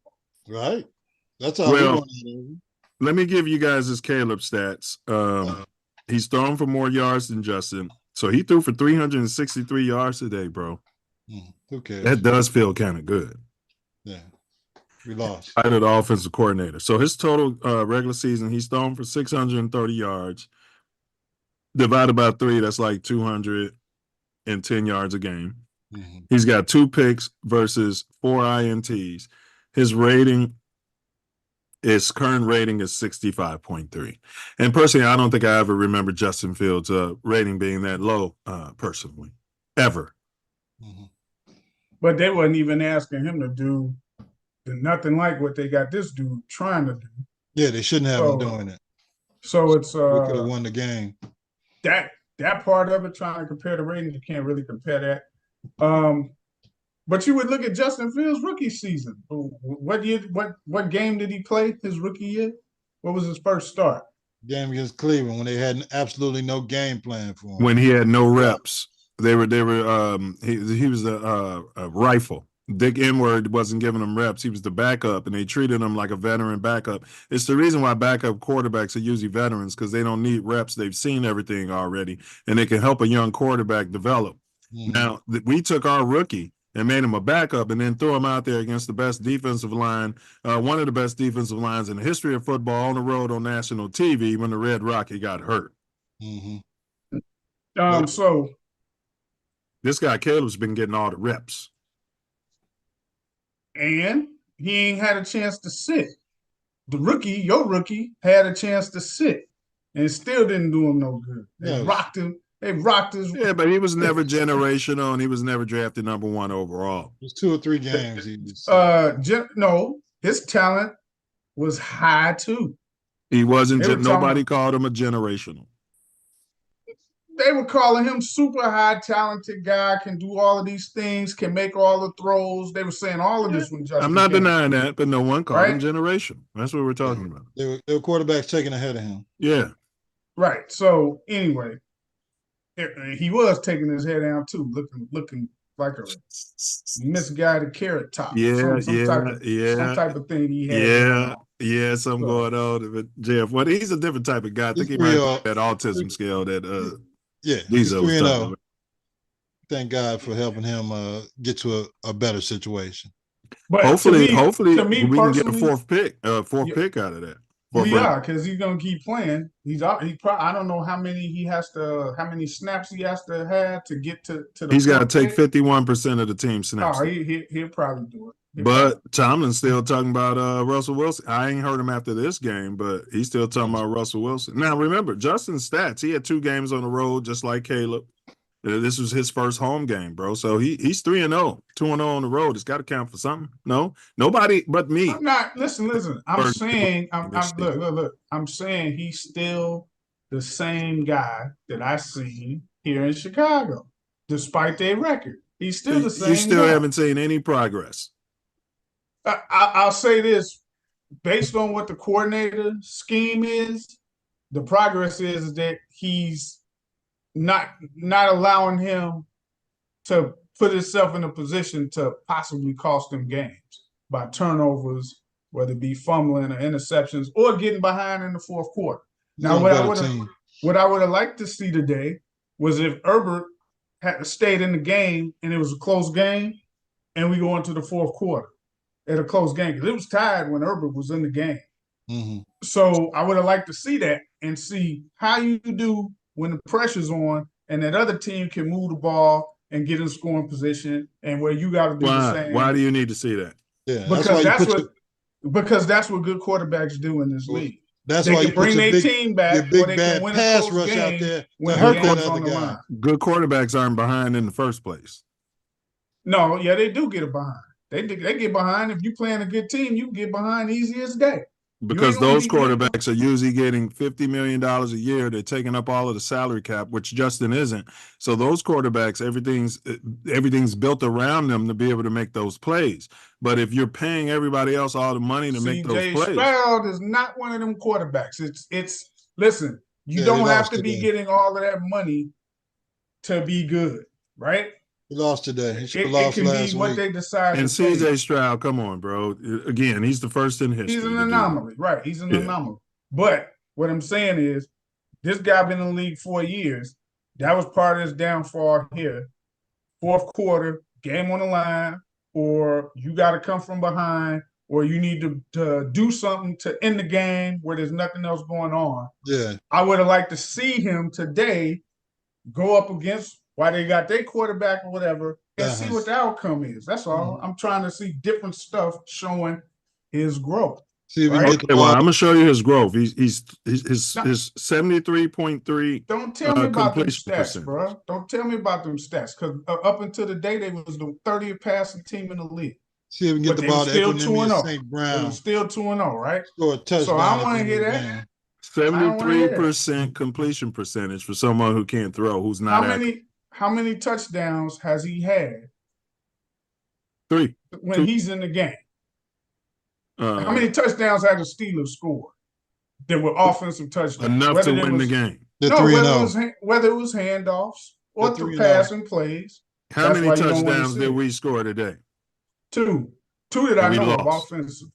Right. That's all. Well, let me give you guys his Caleb stats. He's thrown for more yards than Justin. So he threw for 363 yards today, bro. Who cares? That does feel kind of good. Yeah. We lost. I did the offensive coordinator. So his total regular season, he's thrown for 630 yards. Divided by 3, that's like 210 yards a game. Mm-hmm. He's got 2 picks versus 4 INTs. His current rating is 65.3. And personally, I don't think I ever remember Justin Fields' rating being that low, personally, ever. Mm-hmm. But they wasn't even asking him to do nothing like what they got this dude trying to do. Yeah, they shouldn't have him doing it. So it's we could have won the game. That part of it, trying to compare the ratings, you can't really compare that. But you would look at Justin Fields' rookie season. What game did he play his rookie year? What was his first start? Game against Cleveland when they had absolutely no game plan for him. When he had no reps, he was a rifle. Dick Inward wasn't giving him reps. He was the backup, and they treated him like a veteran backup. It's the reason why backup quarterbacks are usually veterans, because they don't need reps. They've seen everything already, and they can help a young quarterback develop. Mm-hmm. Now, we took our rookie and made him a backup and then threw him out there against the best defensive line, one of the best defensive lines in the history of football, on the road on national TV when the Red Rocket got hurt. Mm-hmm. So this guy Caleb's been getting all the reps. And he ain't had a chance to sit. Your rookie, had a chance to sit and still didn't do him no good. They rocked him. They rocked his. Yeah, but he was never generational, and he was never drafted #1 overall. It was 2 or 3 games. No, his talent was high too. He wasn't. Nobody called him a generational. They were calling him super high talented guy, can do all of these things, can make all the throws. They were saying all of this when Justin I'm not came. denying that, but no one called him generational. That's what we're talking about. There were quarterbacks taking ahead of him. Yeah. Right. So anyway, he was taking his head down too, looking like a misguided carrot top. Some type of thing he had. Yeah, something going on. But Jeff, he's a different type of guy. I think he might have that autism scale that he's 3-0. Thank God for helping him get to a better situation. But hopefully we can get a fourth pick out of that. We are, because he's gonna keep playing. I don't know how many snaps he has to have to get to the. He's got to take 51% of the team snaps. Oh, he'll probably do it. But Tomlin's still talking about Russell Wilson. I ain't heard him after this game, but he's still talking about Russell Wilson. Now, remember, Justin's stats, he had 2 games on the road, just like Caleb. This was his first home game, bro. So he's 3-0, 2-0 on the road. It's got to count for something. No, nobody but me. I'm not. Listen. I'm saying, look. I'm saying he's still the same guy that I seen here in Chicago, despite their record. He's still the same. You still guy. Haven't seen any progress. I'll say this, based on what the coordinator scheme is, the progress is that he's not allowing him to put himself in a position to possibly cost them games by turnovers, whether it be fumbling or interceptions or getting behind in the fourth quarter. Now, what I would have liked to see today was if Herbert had stayed in the game and it was a close game and we go into the fourth quarter at a close game, because it was tied when Herbert was in the game. Mm-hmm. So I would have liked to see that and see how you do when the pressure's on and that other team can move the ball and get in scoring position, and where you got to do the same. Why do you need to see that? Yeah, because that's what good quarterbacks do in this league. That's they why can bring their team back, big or they bad can win pass a close rush game out there when to the hurt that game's on other the guy. line. Good quarterbacks aren't behind in the first place. No, yeah, they do get behind. They get behind. If you playing a good team, you can get behind easy as day. Because those quarterbacks are usually getting $50 million a year. They're taking up all of the salary cap, which Justin isn't. So those quarterbacks, everything's built around them to be able to make those plays. But if you're paying everybody else all the money to make those plays, Stroud is not one of them quarterbacks. Listen, you don't have to be getting all of that money to be good, right? He lost today. He should have lost last week. What they decide. And CJ Stroud, come on, bro. Again, he's the first in history. He's an anomaly, right? He's an anomaly. But what I'm saying is, this guy been in the league 4 years. That was part of his downfall here. Fourth quarter, game on the line, or you got to come from behind, or you need to do something to end the game where there's nothing else going on. Yeah. I would have liked to see him today go up against why they got their quarterback or whatever and see what the outcome is. That's all. I'm trying to see different stuff showing his growth. See if right? we get Okay, well, I'm gonna show you his growth. His 73.3. Don't tell me about them completion stats, percentage. bro. Don't tell me about them stats, because up until the day they was the 30th passing team in the league. See if we can get But the they ball was to still Equanimous 2-0. St. They Brown. was still 2-0, right? Score a touchdown. So I don't want to at the hear end of the that. game. 73% completion percentage for someone who can't throw, who's not How many touchdowns has he had 3. when he's in the game? How many touchdowns had the Steelers scored that were offensive touchdowns? Enough Whether to it win was- the game. No, whether it was handoffs or They're through 3-0. passing plays. How That's many why you don't wanna touchdowns see did it. we score today? Two that And I we know of lost. offensive.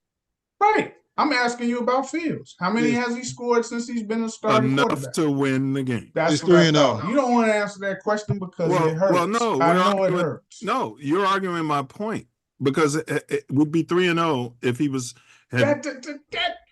Right. I'm asking you about Fields. How many has he scored since he's been a starting Enough quarterback? to win the game. That's He's what I 3-0. thought. You don't want to answer that question because it hurts. Well, no, I we're know it arguing- hurts. No, you're arguing my point because it would be 3-0 if he was.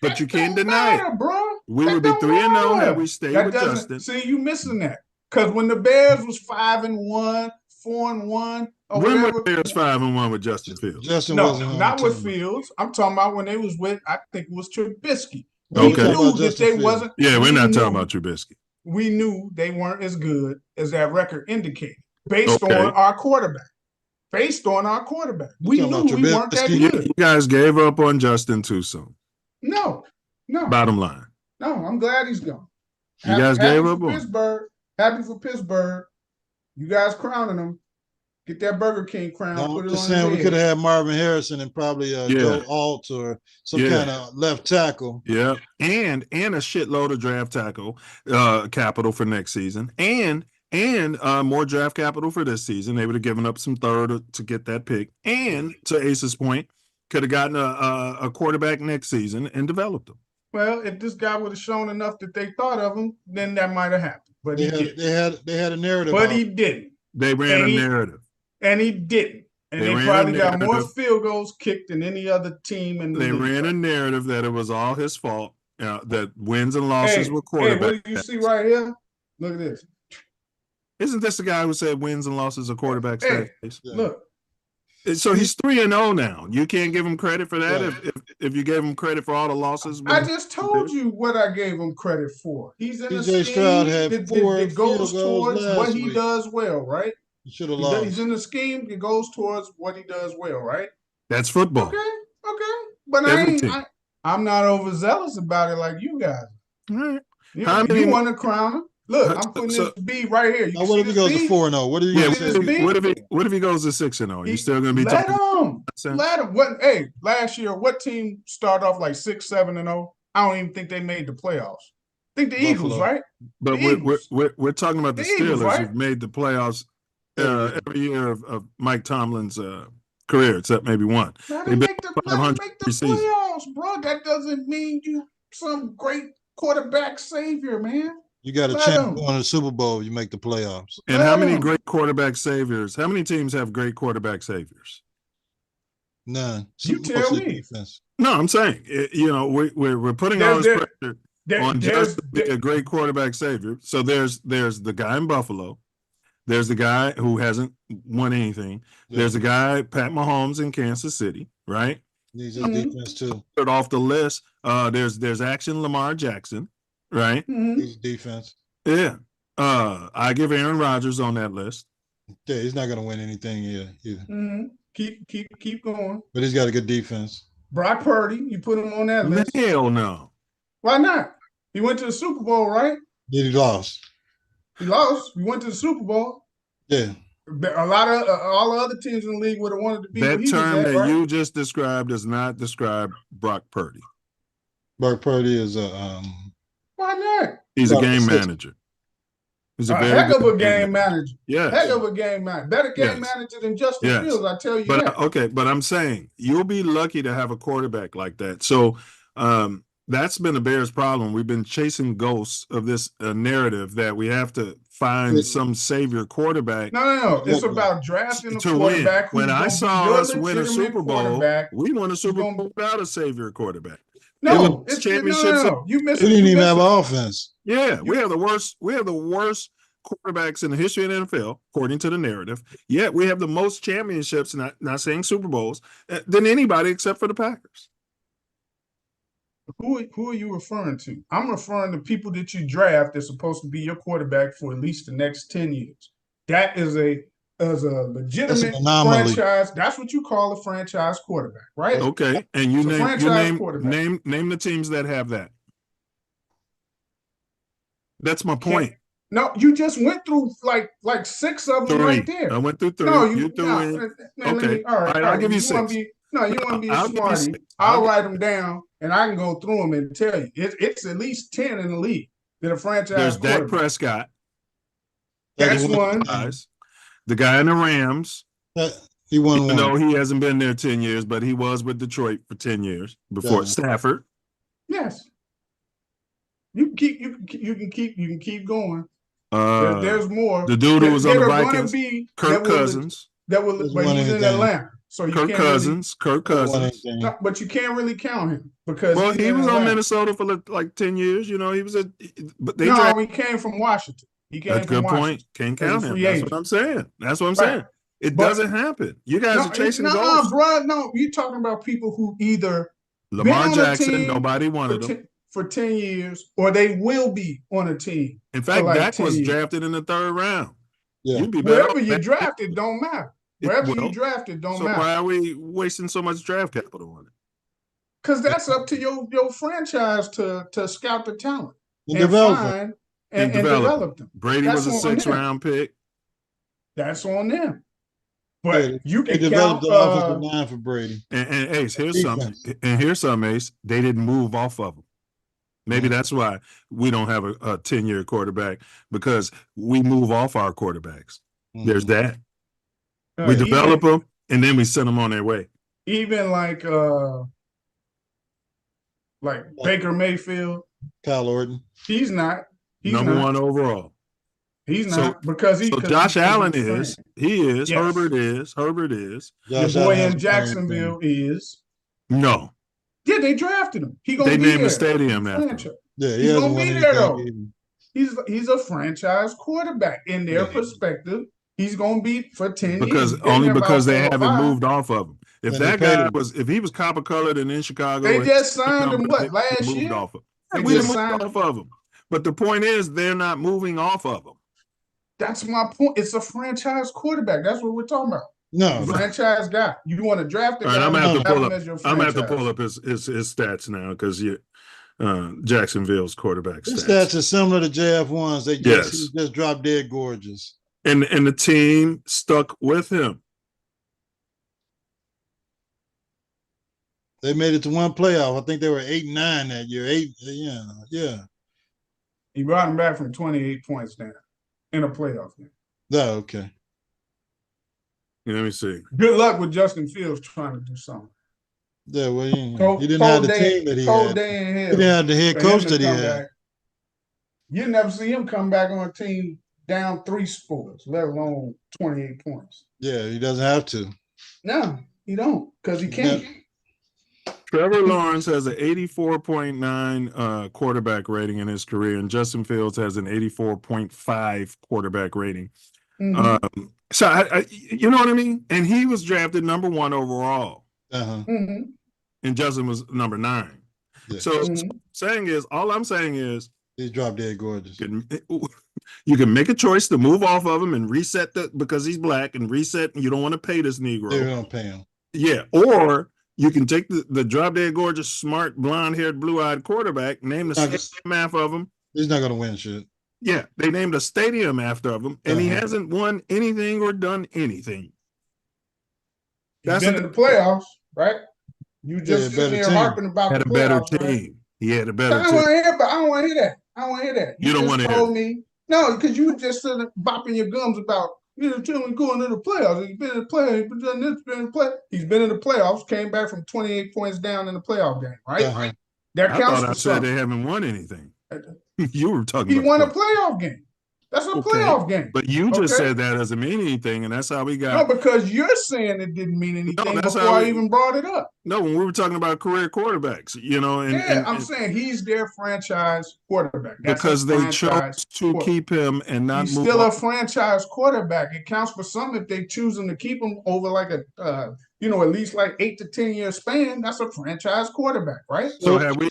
But you can't deny matter, it. bro. We That would be don't 3-0 matter. had we stayed That with doesn't- Justin. See, you missing that. Because when the Bears was 5-1, 4-1, or When whatever. were the Bears 5-1 with Justin Fields? Justin No, wasn't on not the with team. Fields. I'm talking about when they was with, I think it was Trubisky. Okay. We Talking knew about that Justin they Fields. wasn't. Yeah, we're we not knew- talking about Trubisky. We knew they weren't as good as that record indicated, based Okay. on our quarterback. Based on our quarterback. We talking knew about we weren't that Trubisky? You good. guys gave up on Justin too soon. No. Bottom line. No, I'm glad he's gone. You guys Happy gave for up on him. Pittsburgh. Happy for Pittsburgh. You guys crowning him. Get that Burger King crown. No, put I'm it just on saying we his could head. have had Marvin Harrison and probably Joe Alt or some Yeah. kind of left tackle. Yeah, and a shitload of draft tackle capital for next season, and more draft capital for this season. They would have given up some third to get that pick, and to Ace's point, could have gotten a quarterback next season and developed them. Well, if this guy would have shown enough that they thought of him, then that might have happened. But he didn't. They had a narrative. But out. he didn't. They ran And a he- narrative. And he didn't. And They they, ran a probably got more narrative. field goals kicked than any other team in the They league. ran a narrative that it was all his fault. That wins and losses were Hey, quarterback. what do you see right here? Look at this. Isn't this the guy who said wins and losses are quarterback Hey, stats? look. So he's 3-0 now. You can't give him credit for that if you gave him credit for all the losses. I just told you what I gave him credit for. He's in a CJ scheme Stroud had that 4 goes field goals towards last what he week. does well, right? He should have lost. He's in a scheme that goes towards what he does well, right? That's football. Okay. But Every team. I'm not overzealous about it like you guys. All right. You, How many- you want to crown him? Look, I'm putting So- this B right here. You Now, what if he goes to 4-0? What are you Yeah. going to say? What if he goes to 6-0? You still going to be Let talking? him. Let him. What? Hey, last year, what team started off like 6-7-0? I don't even think they made the playoffs. I think the Eagles, right? But The Eagles. we're talking about the The Eagles, Steelers right? who've made the playoffs every year of Mike Tomlin's career, except maybe one. Let They've him been make the 500 every season. playoffs, bro. That doesn't mean you some great quarterback savior, man. You got a Let chance him. of going to the Super Bowl. You make the playoffs. And how many him. great quarterback saviors? How many teams have great quarterback saviors? None. You Super Bowl tell city me. defense. No, I'm saying we're putting all this pressure on just to be a great quarterback savior. So there's the guy in Buffalo. There's the guy who hasn't won anything. There's the guy Pat Mahomes in Kansas City, right? Needs his defense too. Third off the list, there's Action Lamar Jackson, right? Needs defense. Yeah. I give Aaron Rodgers on that list. Yeah, he's not going to win anything either. Mhm. Keep going. But he's got a good defense. Brock Purdy, you put him on that list. Hell no. Why not? He went to the Super Bowl, right? Did he lost? He lost. He went to the Super Bowl. Yeah. A lot of all the other teams in the league would have wanted to be where That he was term at, that right? you just described does not describe Brock Purdy. Brock Purdy is a Why not? He's a About game 6. manager. He's a very heck of good a game manager. Yes. Heck of a game manager. Better game Yes. manager than Justin Yes. Fields, I tell you But that. okay, but I'm saying you'll be lucky to have a quarterback like that. So that's been the Bears' problem. We've been chasing ghosts of this narrative that we have to find some savior quarterback. No. It's about drafting a to quarterback win. When I saw us win a Super Bowl, we won a Super Bowl without a savior quarterback. No, it's championships. You missed They it. didn't even have offense. Yeah, we have the worst quarterbacks in the history of the NFL, according to the narrative. Yet we have the most championships, not saying Super Bowls, than anybody except for the Packers. Who are you referring to? I'm referring to people that you draft that's supposed to be your quarterback for at least the next 10 years. That is a legitimate franchise. That's what you call a franchise quarterback, right? Okay, and you name the teams that have that. That's my point. No, you just went through like 6 of them right there. I went through 3. No, you threw in. Okay, all right, I'll give you 6. You want to be a smarty. I'll write them down, and I can go through them and tell you. It's at least 10 in the league that a franchise There's Dak Prescott. That's one. The guy in the Rams. He won even one. though he hasn't been there 10 years, but he was with Detroit for 10 years before Stafford. Yes. You can keep going. There's more. The dude who was on the Vikings, Kirk Cousins. But he's in Atlanta. So Kirk Cousins. No, but you can't really count him because he was on Minnesota for like 10 years. You know, he was he came from Washington. That's a good point. Can't count him. That's what I'm saying. It doesn't happen. You guys are chasing goals. Bro, no, you're talking about people who either Lamar Jackson, nobody wanted him for 10 years, or they will be on a team. In fact, Dak was drafted in the 3rd round. Yeah. Wherever you drafted don't matter. Wherever you drafted don't matter. So why are we wasting so much draft capital on it? Because that's up to your franchise to scout the talent and develop them. Brady was a 6th-round pick. That's on them. But you can develop count the offensive line for Brady. And Ace, here's something, Ace. They didn't move off of him. Maybe that's why we don't have a 10-year quarterback, because we move off our quarterbacks. There's that. We develop them, and then we send them on their way. Even like Baker Mayfield. Kyle Orton. He's not. Number 1 overall. He's not because he. So Josh Allen is. He is. Yes. Herbert is. Your boy in Jacksonville is. No. Yeah, they drafted him. They named the stadium after him. Yeah, he's gonna be there though. He's a franchise quarterback in their perspective. He's gonna be for 10 years. Because they haven't moved off of him. If he was copper colored and in Chicago, they just signed him last year. We moved off of him. But the point is, they're not moving off of him. That's my point. It's a franchise quarterback. That's what we're talking about. No, franchise guy. You want to draft a guy? I'm gonna have to pull up his stats now because Jacksonville's quarterback stats. His stats are similar to JF1's. He just dropped dead gorgeous. And the team stuck with him. They made it to one playoff. I think they were 8-9 that year. Yeah. He brought him back from 28 points down in a playoff game. Oh, okay. Let me see. Good luck with Justin Fields trying to do something. Yeah, well, he didn't have the team that he had. He didn't have the head coach that he had. You never see him come back on a team down 3 scores, let alone 28 points. Yeah, he doesn't have to. No, he don't, because he can't. Trevor Lawrence has an 84.9 quarterback rating in his career, and Justin Fields has an 84.5 quarterback rating. Mm-hmm. So you know what I mean? And he was drafted number 1 overall. Mm-hmm. And Justin was number 9. Yeah. So all I'm saying is he dropped dead gorgeous. You can make a choice to move off of him and reset because he's black and reset, and you don't want to pay this Negro. They don't pay him. Yeah. Or you can take the drop dead gorgeous, smart, blonde-haired, blue-eyed quarterback, name the stadium after of him. He's not going to win shit. Yeah, they named a stadium after him, and he hasn't won anything or done anything. He's been in the playoffs, right? You just sitting here harping about the playoffs. Had a better team. He had a better team. I don't want to hear that. I don't want to hear that. You don't want to hear me. No, because you were just sitting bopping your gums about going to the playoffs. He's been in the playoffs. He's been in the playoffs. Came back from 28 points down in the playoff game, right? That counts for something. They haven't won anything. You were talking. He won a playoff game. That's a playoff game. But you just said that doesn't mean anything, and that's how we got. No, because you're saying it didn't mean anything that's before I even brought it up. No, when we were talking about career quarterbacks, I'm saying he's their franchise quarterback. That's because they chose to keep him and not he's move still on. a franchise quarterback. It counts for some if they choosing to keep him over like a at least like 8 to 10 year span. That's a franchise quarterback, right? So have we?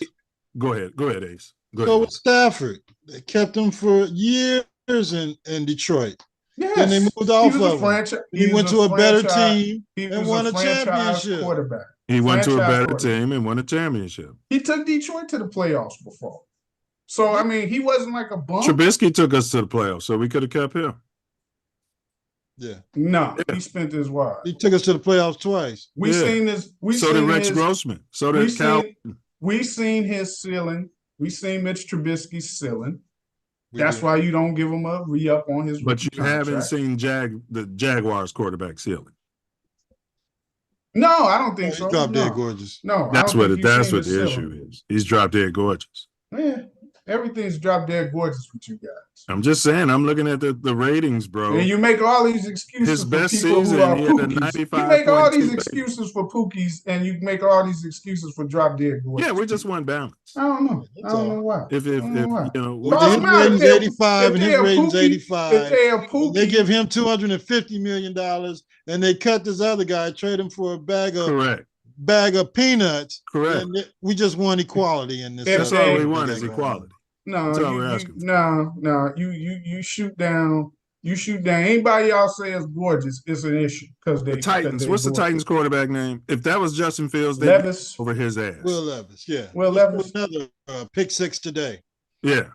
Go ahead, Ace. So with Stafford, they kept him for years in Detroit. Yes. Then they moved off of him. He went to a better team and won a championship. Quarterback. He went to a better team and won a championship. He took Detroit to the playoffs before. So, I mean, he wasn't like a bum. Trubisky took us to the playoffs, so we could have kept him. Yeah. No, he spent his wire. He took us to the playoffs twice. We seen this. So did Rex Grossman. So did Cal. We seen his ceiling. We seen Mitch Trubisky's ceiling. That's why you don't give him a re-up on his. But you haven't seen the Jaguars quarterback ceiling. No, I don't think so. He's drop dead gorgeous. No, that's what the issue is. He's drop dead gorgeous. Yeah, everything's drop dead gorgeous with you guys. I'm just saying. I'm looking at the ratings, bro. And you make all these excuses. His for best people season, who are he had a pookies. 95. You make all these excuses for pookies, and you make all these excuses for drop dead gorgeous. Yeah, we just want balance. I don't know. I don't know why. If his rating's 85 and his rating's 85, they give him $250 million, and they cut this other guy, trade him for a bag of peanuts. Correct. And we just want equality in this. That's all we want is equality. No, you shoot down. You shoot down. Anybody y'all say is gorgeous, it's an issue because the Titans. What's the Titans quarterback name? If that was Justin Fields, they'd Levis. Over his ass. Will Levis, yeah. Will Levis. Another pick six today. Yeah.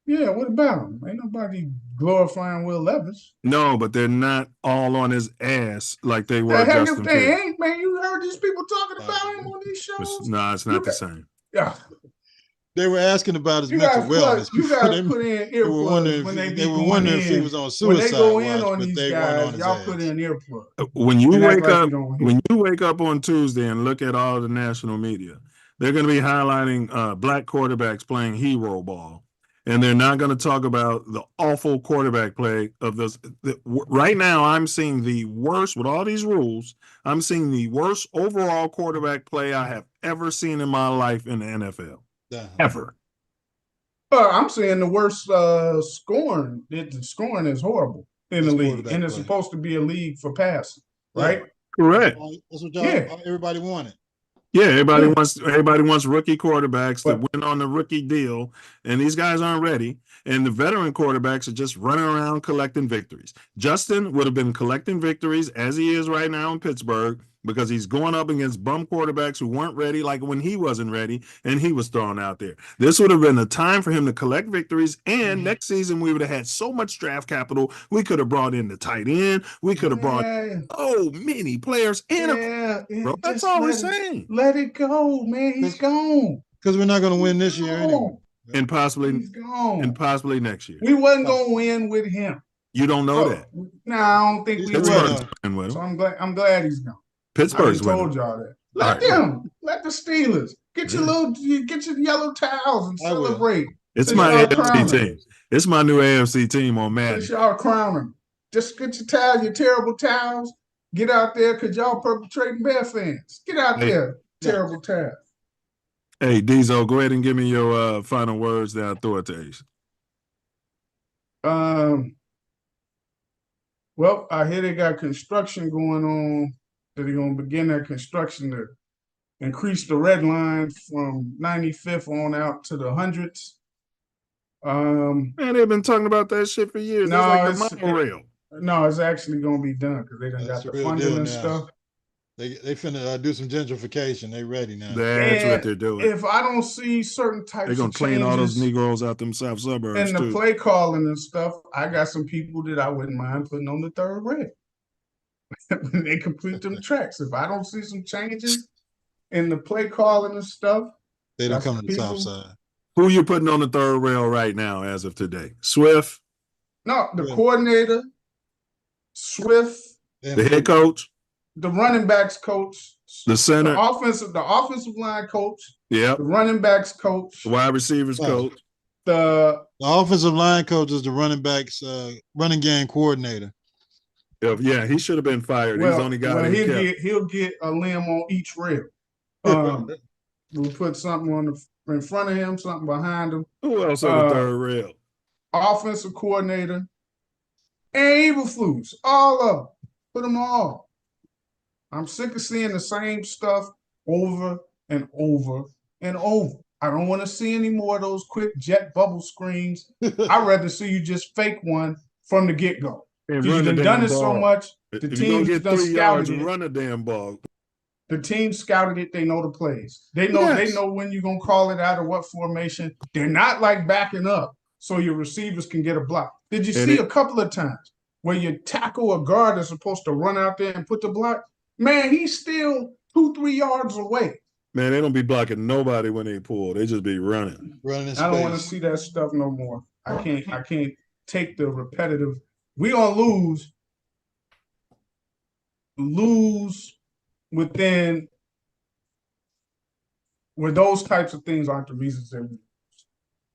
Yeah, what about him? Ain't nobody glorifying Will Levis. No, but they're not all on his ass like they were. The heck Justin if they Fields. ain't, man. You heard these people talking about him on these shows? No, it's not the same. Yeah. They were asking about his mental wellness. You guys put in earplugs when they were wondering if he was on suicide. When they go in on these guys, y'all put in earplugs. When you wake up on Tuesday and look at all the national media, they're going to be highlighting black quarterbacks playing hero ball, and they're not going to talk about the awful quarterback play of those. Right now, I'm seeing the worst with all these rules. I'm seeing the worst overall quarterback play I have ever seen in my life in the NFL. Ever. I'm saying the worst scoring. The scoring is horrible in the league, and it's supposed to be a league for passing, right? Correct. That's what everybody wanted. Yeah, everybody wants rookie quarterbacks that win on the rookie deal, and these guys aren't ready. And the veteran quarterbacks are just running around collecting victories. Justin would have been collecting victories as he is right now in Pittsburgh because he's going up against bum quarterbacks who weren't ready, like when he wasn't ready and he was thrown out there. This would have been a time for him to collect victories, and next season we would have had so much draft capital. We could have brought in the tight end. We could have brought many players in. Bro, that's all we're saying. Let it go, man. He's gone. Because we're not going to win this year anyway. And possibly next year. We wasn't going to win with him. You don't know that. No, I don't think we will. So I'm glad he's gone. Pittsburgh's I told y'all that. Let the Steelers get your yellow towels and celebrate. It's my AFC team. It's my new AFC team on Madden. Since y'all crowning. Just get your towels, your terrible towels. Get out there because y'all perpetrating Bear fans. Get out there, terrible towels. Hey, Diesel, go ahead and give me your final words. Then I'll throw it to Ace. Well, I hear they got construction going on. That they're going to begin that construction to increase the red line from 95th on out to the 100s. Man, they've been talking about that shit for years. No, it's like the monorail. No, it's actually going to be done because they done got the funding and stuff. They finna do some gentrification. They ready now. That's what they're doing. If I don't see certain types they're gonna clean all those Negroes out them south suburbs and the play calling and stuff, I got some people that I wouldn't mind putting on the third rail when they complete them tracks. If I don't see some changes in the play calling and stuff, they don't come to the south side. Who you putting on the third rail right now as of today? Swift? No, the coordinator, Swift, the head coach. The running backs coach, the center, the offensive line coach, the running backs coach, the wide receivers coach. The offensive line coach is the running game coordinator. Yeah, he should have been fired. He's the only guy that he'll get a limb on each rail. We'll put something in front of him, something behind him. Who else on the third rail? Offensive coordinator and Eberflus, all of them. Put them all. I'm sick of seeing the same stuff over and over and over. I don't want to see any more of those quick jet bubble screens. I'd rather see you just fake one from the get-go. Because you've done it so much, the team's done scouted it. Run a damn ball. The team scouted it. They know the plays. They know when you're going to call it out or what formation. They're not like backing up so your receivers can get a block. Did you see a couple of times where you tackle a guard that's supposed to run out there and put the block? Man, he's still 2-3 yards away. Man, they don't be blocking nobody when they pull. They just be running. I don't want to see that stuff no more. I can't take the repetitive. We gonna lose within where those types of things aren't the reasons that we lose.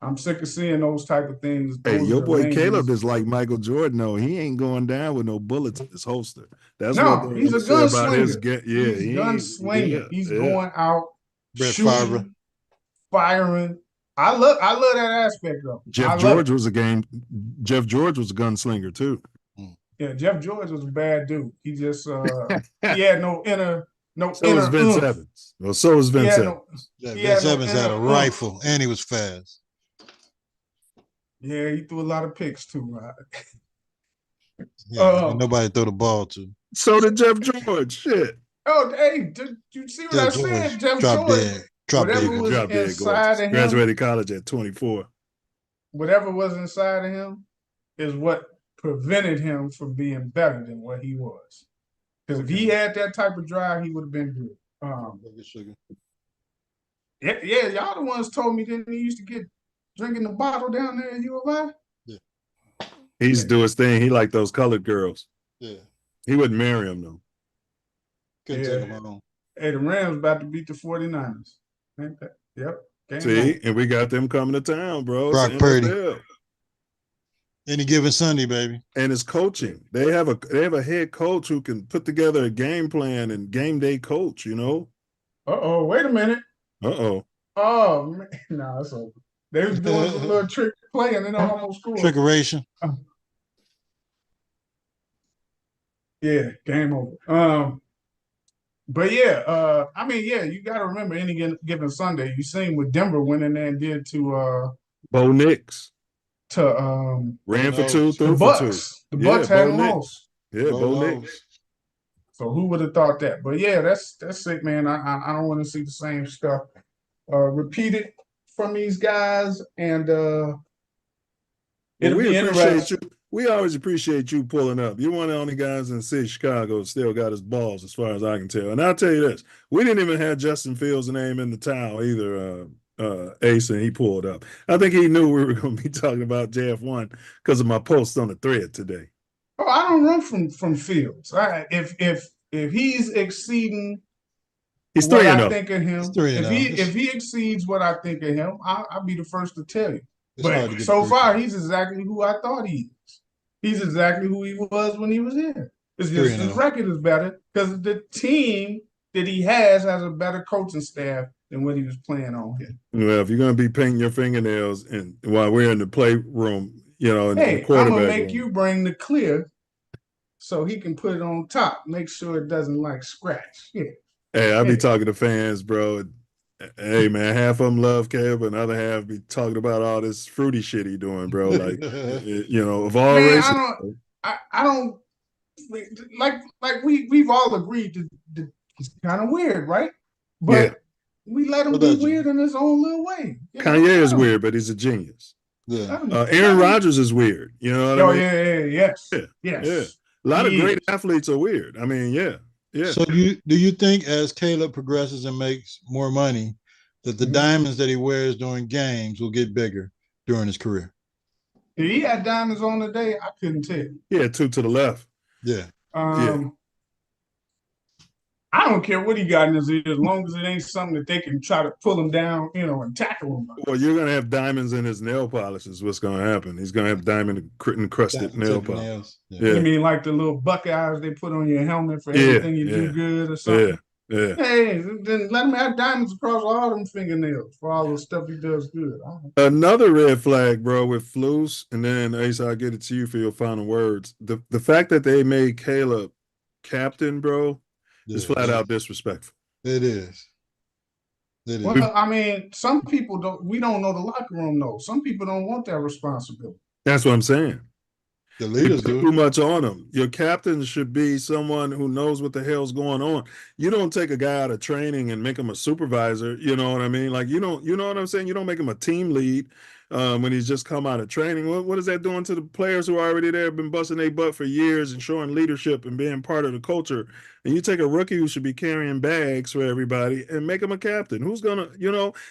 I'm sick of seeing those type of things. Hey, your boy Caleb is like Michael Jordan. No, he ain't going down with no bullets in his holster. That's he's a gunslinger. He's gunslinger. Yeah, he's going out shooting, firing. I love that aspect of it. Jeff George was a gunslinger too. Yeah, Jeff George was a bad dude. He just he had no inner. So was Vince Evans. Well, so was Vince Evans. Vince Evans had a rifle and he was fast. Yeah, he threw a lot of picks too, right? Nobody throw the ball to. So did Jeff George. Shit. Oh, hey, did you see what I said? Jeff George. Whatever was inside of him. Graduated college at 24. Whatever was inside of him is what prevented him from being better than what he was. Because if he had that type of drive, he would have been good. Yeah, y'all the ones told me that he used to get drinking the bottle down there in U of I. Yeah. He used to do his thing. He liked those colored girls. Yeah. He wouldn't marry them though. Couldn't take him home. Hey, the Rams about to beat the 49ers. Ain't that? Yep. See, and we got them coming to town, bro. Brock Purdy. Any given Sunday, baby. And it's coaching. They have a head coach who can put together a game plan and game day coach, you know? Uh-oh, wait a minute. Uh-oh. Oh, man. No, it's over. They was doing some little trick play and then they almost scored. Trickeration. Yeah, game over. But yeah, you got to remember any given Sunday. You seen what Denver went in there and did to Bo Nix. To ran for 2, threw the for 2. The Bucks had lost. Yeah, Bo Nix. So who would have thought that? But yeah, that's sick, man. I don't want to see the same stuff repeated from these guys, and it'll be interesting. We always appreciate you pulling up. You're one of the only guys in the city of Chicago still got his balls, as far as I can tell. And I'll tell you this: we didn't even have Justin Fields' name in the towel either. Ace, and he pulled up. I think he knew we were going to be talking about JF1 because of my post on the thread today. Oh, I don't run from Fields. If he's exceeding what I think of him, if he exceeds what I think of him, I'll be the first to tell you. But so far, he's exactly who I thought he is. He's exactly who he was when he was here. It's just his record is better because the team that he has a better coaching staff than what he was playing on here. Well, if you're going to be painting your fingernails and while we're in the playroom, you know, in the quarterback I'm going to make you bring the clear so he can put it on top. Make sure it doesn't like scratch. Yeah. Hey, I be talking to fans, bro. Hey, man, half of them love Caleb and the other half be talking about all this fruity shit he doing, bro. Like, you know, of all races. I don't like we've all agreed that it's kind of weird, right? But we let him be weird in his own little way. Kanye is weird, but he's a genius. Yeah. Aaron Rodgers is weird. You know what I mean? Yes. Yeah. A lot of great athletes are weird. I mean, yeah. So do you think as Caleb progresses and makes more money, that the diamonds that he wears during games will get bigger during his career? If he had diamonds on today, I couldn't tell. Yeah, 2 to the left. Yeah. I don't care what he got in his ear, as long as it ain't something that they can try to pull him down, and tackle him. Well, you're gonna have diamonds in his nail polish. Is what's gonna happen. He's gonna have diamond encrusted nail polish. Yeah. You mean like the little buckeyes they put on your helmet for everything you do good or something? Yeah. Hey, then let him have diamonds across all them fingernails for all the stuff he does good. Another red flag, bro, with Flus, and then Ace, I'll get it to you for your final words. The fact that they made Caleb captain, bro, is flat out disrespectful. It is. Well, I mean, some people we don't know the locker room though. Some people don't want that responsibility. That's what I'm saying. The leaders do too much on them. Your captain should be someone who knows what the hell's going on. You don't take a guy out of training and make him a supervisor. You know what I mean? Like you know what I'm saying? You don't make him a team lead when he's just come out of training. What is that doing to the players who are already there, have been busting their butt for years and showing leadership and being part of the culture? And you take a rookie who should be carrying bags for everybody and make him a captain. Who's gonna,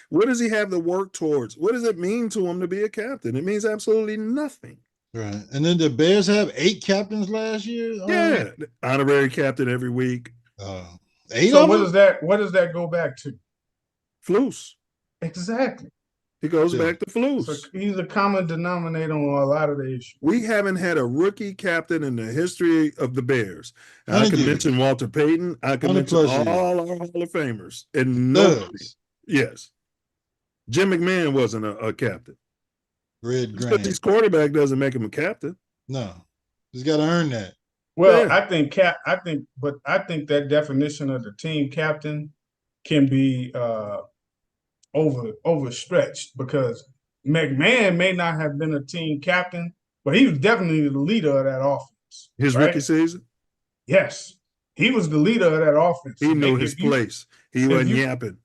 what does he have to work towards? What does it mean to him to be a captain? It means absolutely nothing. Right. And then the Bears have 8 captains last year? Yeah. Honorary captain every week. 8 so of what them? does that go back to? Flus. Exactly. He goes back to Flus. So he's a common denominator on a lot of the issues. We haven't had a rookie captain in the history of the Bears. I can mention Walter Payton. I can mention all our Hall of Famers. And nobody. Yes. Jim McMahon wasn't a captain. But his quarterback doesn't make him a captain. No, he's got to earn that. Well, I think that definition of the team captain can be overstretched because McMahon may not have been a team captain, but he was definitely the leader of that offense. His rookie season? Yes, he was the leader of that offense. He knew his place. He wasn't yapping.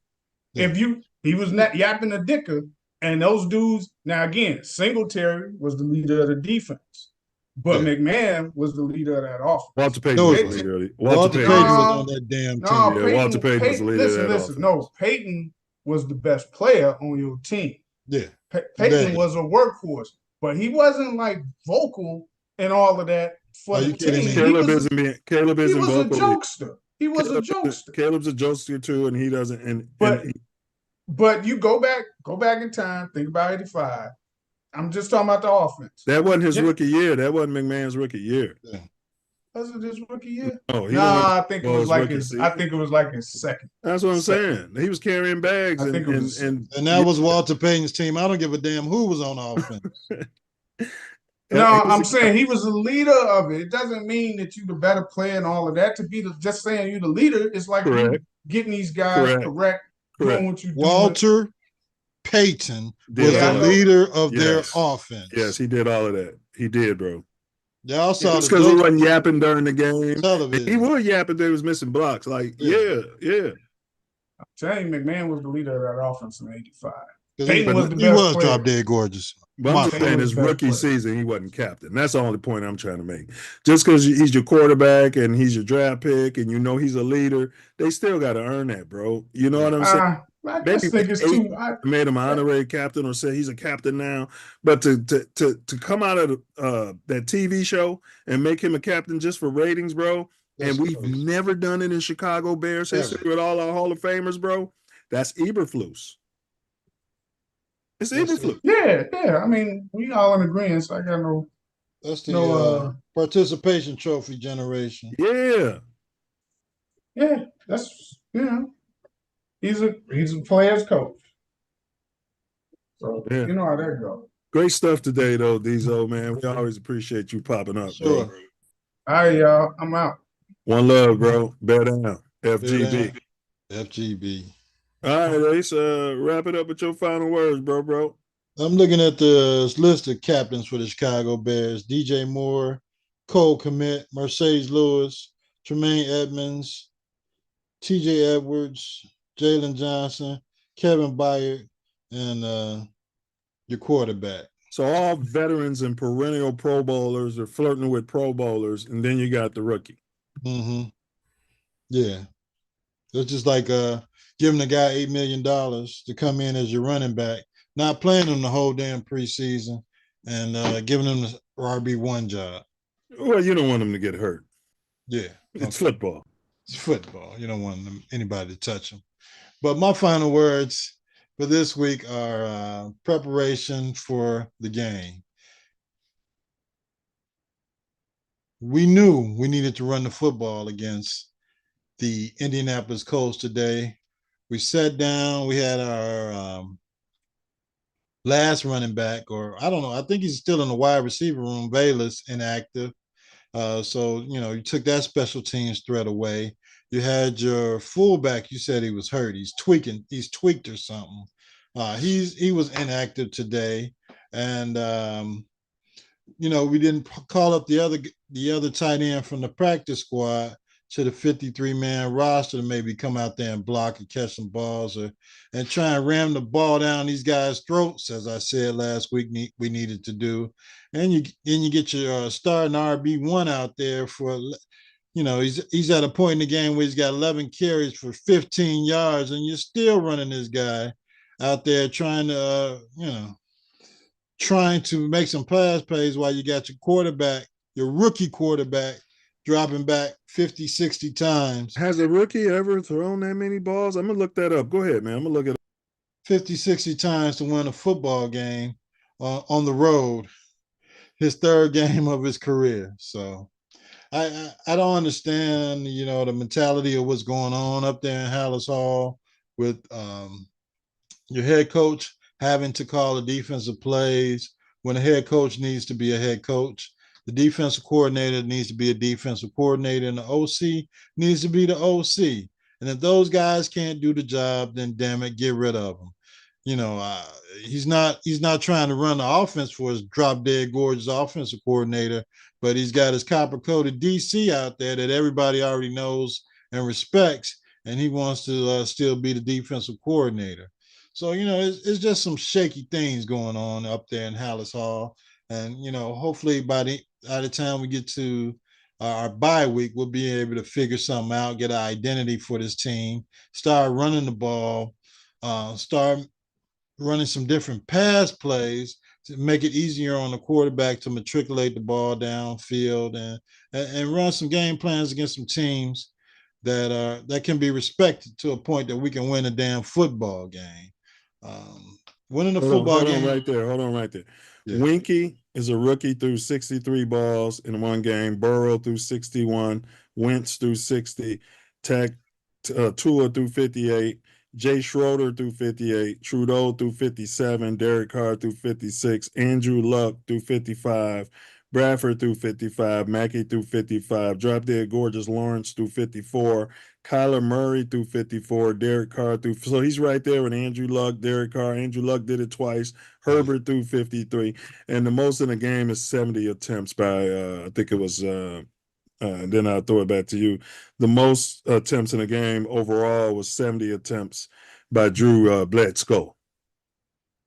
He was not yapping a dicker. And those dudes, now again, Singletary was the leader of the defense, but McMahon was the leader of that offense. Walter Payton was the leader. Walter Payton was on that damn team. Walter Payton was the leader of that offense. No, Payton was the best player on your team. Yeah. Payton was a workhorse, but he wasn't like vocal and all of that for the team. Caleb isn't vocal. He was a jokester. He was a jokester. Caleb's a jokester too, and he doesn't. But you go back in time, think about 85. I'm just talking about the offense. That wasn't his rookie year. That wasn't McMahon's rookie year. Yeah. Was it his rookie year? No, I think it was like his second. That's what I'm saying. He was carrying bags, and that was Walter Payton's team. I don't give a damn who was on offense. No, I'm saying he was the leader of it. It doesn't mean that you're the better player and all of that. To be just saying you're the leader is like you getting these guys correct. Walter Payton was the leader of their offense. Yes, he did all of that. He did, bro. Y'all saw just because he wasn't yapping during the game. Television. He was yapping that he was missing blocks. Like, yeah. I'm telling you, McMahon was the leader of that offense in '85. Payton was the best player. Drop dead gorgeous. But I'm just saying his rookie season, he wasn't captain. That's the only point I'm trying to make. Just because he's your quarterback and he's your draft pick and he's a leader, they still got to earn that, bro. You know what I'm saying? I just think it's too. Made him an honorary captain or say he's a captain now, but to come out of that TV show and make him a captain just for ratings, bro. And we've never done it in Chicago Bears history with all our Hall of Famers, bro. That's Eberflus. It's Eberflus. Yeah. I mean, we all in agreement. So I got no. That's the participation trophy generation. Yeah. That's He's a player's coach. So you know how that goes. Great stuff today, though, Diesel, man. We always appreciate you popping up, bro. All right, y'all. I'm out. One love, bro. Bear down. FGB. FGB. All right, Ace. Wrap it up with your final words, bro. I'm looking at the list of captains for the Chicago Bears. DJ Moore, Cole Kmet, Mercedes Lewis, Tremaine Edmonds, TJ Edwards, Jalen Johnson, Kevin Byard, and your quarterback. So all veterans and perennial Pro Bowlers are flirting with Pro Bowlers, and then you got the rookie. Mm-hmm. Yeah. It's just like giving a guy $8 million to come in as your running back, not playing him the whole damn preseason, and giving him the RB1 job. Well, you don't want him to get hurt. Yeah. It's football. It's football. You don't want anybody to touch them. But my final words for this week are preparation for the game. We knew we needed to run the football against the Indianapolis Colts today. We sat down, we had our last running back, or I don't know, I think he's still in the wide receiver room, Bayless, inactive. So, you took that special teams threat away. You had your fullback, you said he was hurt. He's tweaked or something. He was inactive today. And we didn't call up the other tight end from the practice squad to the 53-man roster to maybe come out there and block and catch some balls and try and ram the ball down these guys' throats, as I said last week we needed to do. And you get your starting RB1 out there for, he's at a point in the game where he's got 11 carries for 15 yards, and you're still running this guy out there trying to make some pass plays while you got your rookie quarterback, dropping back 50, 60 times. Has a rookie ever thrown that many balls? I'm going to look that up. Go ahead, man. I'm going to look it up. 50, 60 times to win a football game on the road, his third game of his career. So I don't understand, the mentality of what's going on up there in Hallis Hall with your head coach having to call the defensive plays when a head coach needs to be a head coach. The defensive coordinator needs to be a defensive coordinator, and the OC needs to be the OC. And if those guys can't do the job, then damn it, get rid of them. He's not trying to run the offense for his drop dead gorgeous offensive coordinator, but he's got his copper coated DC out there that everybody already knows and respects, and he wants to still be the defensive coordinator. So, it's just some shaky things going on up there in Hallis Hall. And, hopefully by the time we get to our bye week, we'll be able to figure something out, get an identity for this team, start running the ball, start running some different pass plays to make it easier on the quarterback to matriculate the ball downfield and run some game plans against some teams that can be respected to a point that we can win a damn football game. Winning a football game. Hold on right there. Yeah. Winky is a rookie through 63 balls in one game. Burrow through 61. Wentz through 60. Tua through 58. Jay Schroeder through 58. Trudeau through 57. Derek Carr through 56. Andrew Luck through 55. Bradford through 55, Mackey through 55, Drop Dead Gorgeous Lawrence through 54, Kyler Murray through 54, Derek Carr through, so he's right there with Andrew Luck, Derek Carr. Andrew Luck did it twice, Herbert through 53, and the most in the game is 70 attempts by, I think it was, then I'll throw it back to you. The most attempts in the game overall was 70 attempts by Drew Bledsoe.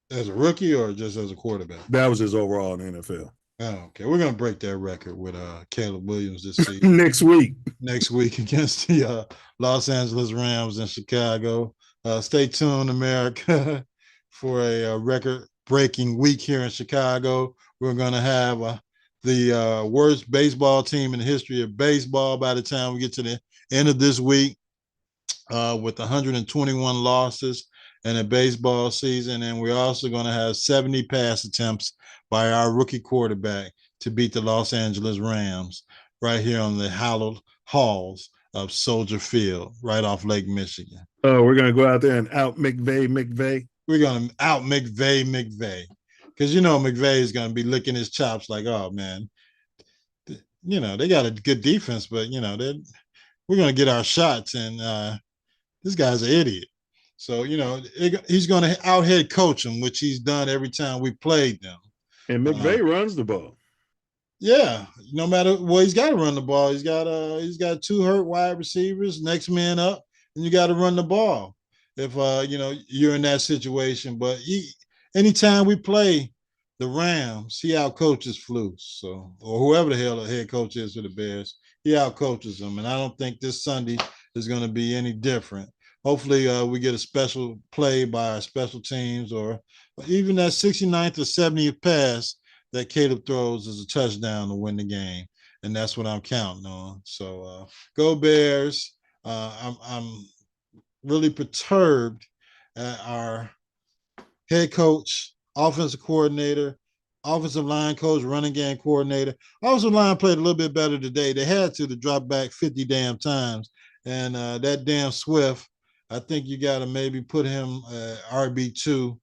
As a rookie or just as a quarterback? That was his overall in the NFL. Oh, okay. We're going to break that record with Caleb Williams this season. Next week against the Los Angeles Rams in Chicago. Stay tuned, America, for a record-breaking week here in Chicago. We're going to have the worst baseball team in the history of baseball by the time we get to the end of this week with 121 losses in a baseball season. And we're also going to have 70 pass attempts by our rookie quarterback to beat the Los Angeles Rams right here on the hallowed halls of Soldier Field, right off Lake Michigan. Oh, we're going to go out there and out McVay. We're going to out McVay. Because, McVay is going to be licking his chops like, oh, man, they got a good defense, but, we're going to get our shots, and this guy's an idiot. So, he's going to out-head coach them, which he's done every time we played them. And McVay runs the ball. Yeah, no matter he's got to run the ball. He's got two hurt wide receivers, next man up, and you got to run the ball if you're in that situation. But anytime we play the Rams, he outcoaches Flus, or whoever the hell the head coach is for the Bears, he outcoaches them. And I don't think this Sunday is going to be any different. Hopefully, we get a special play by our special teams, or even that 69th or 70th pass that Caleb throws is a touchdown to win the game. And that's what I'm counting on. So go Bears. I'm really perturbed at our head coach, offensive coordinator, offensive line coach, running game coordinator. Offensive line played a little bit better today. They had to drop back 50 damn times. And that damn Swift, I think you got to maybe put him RB2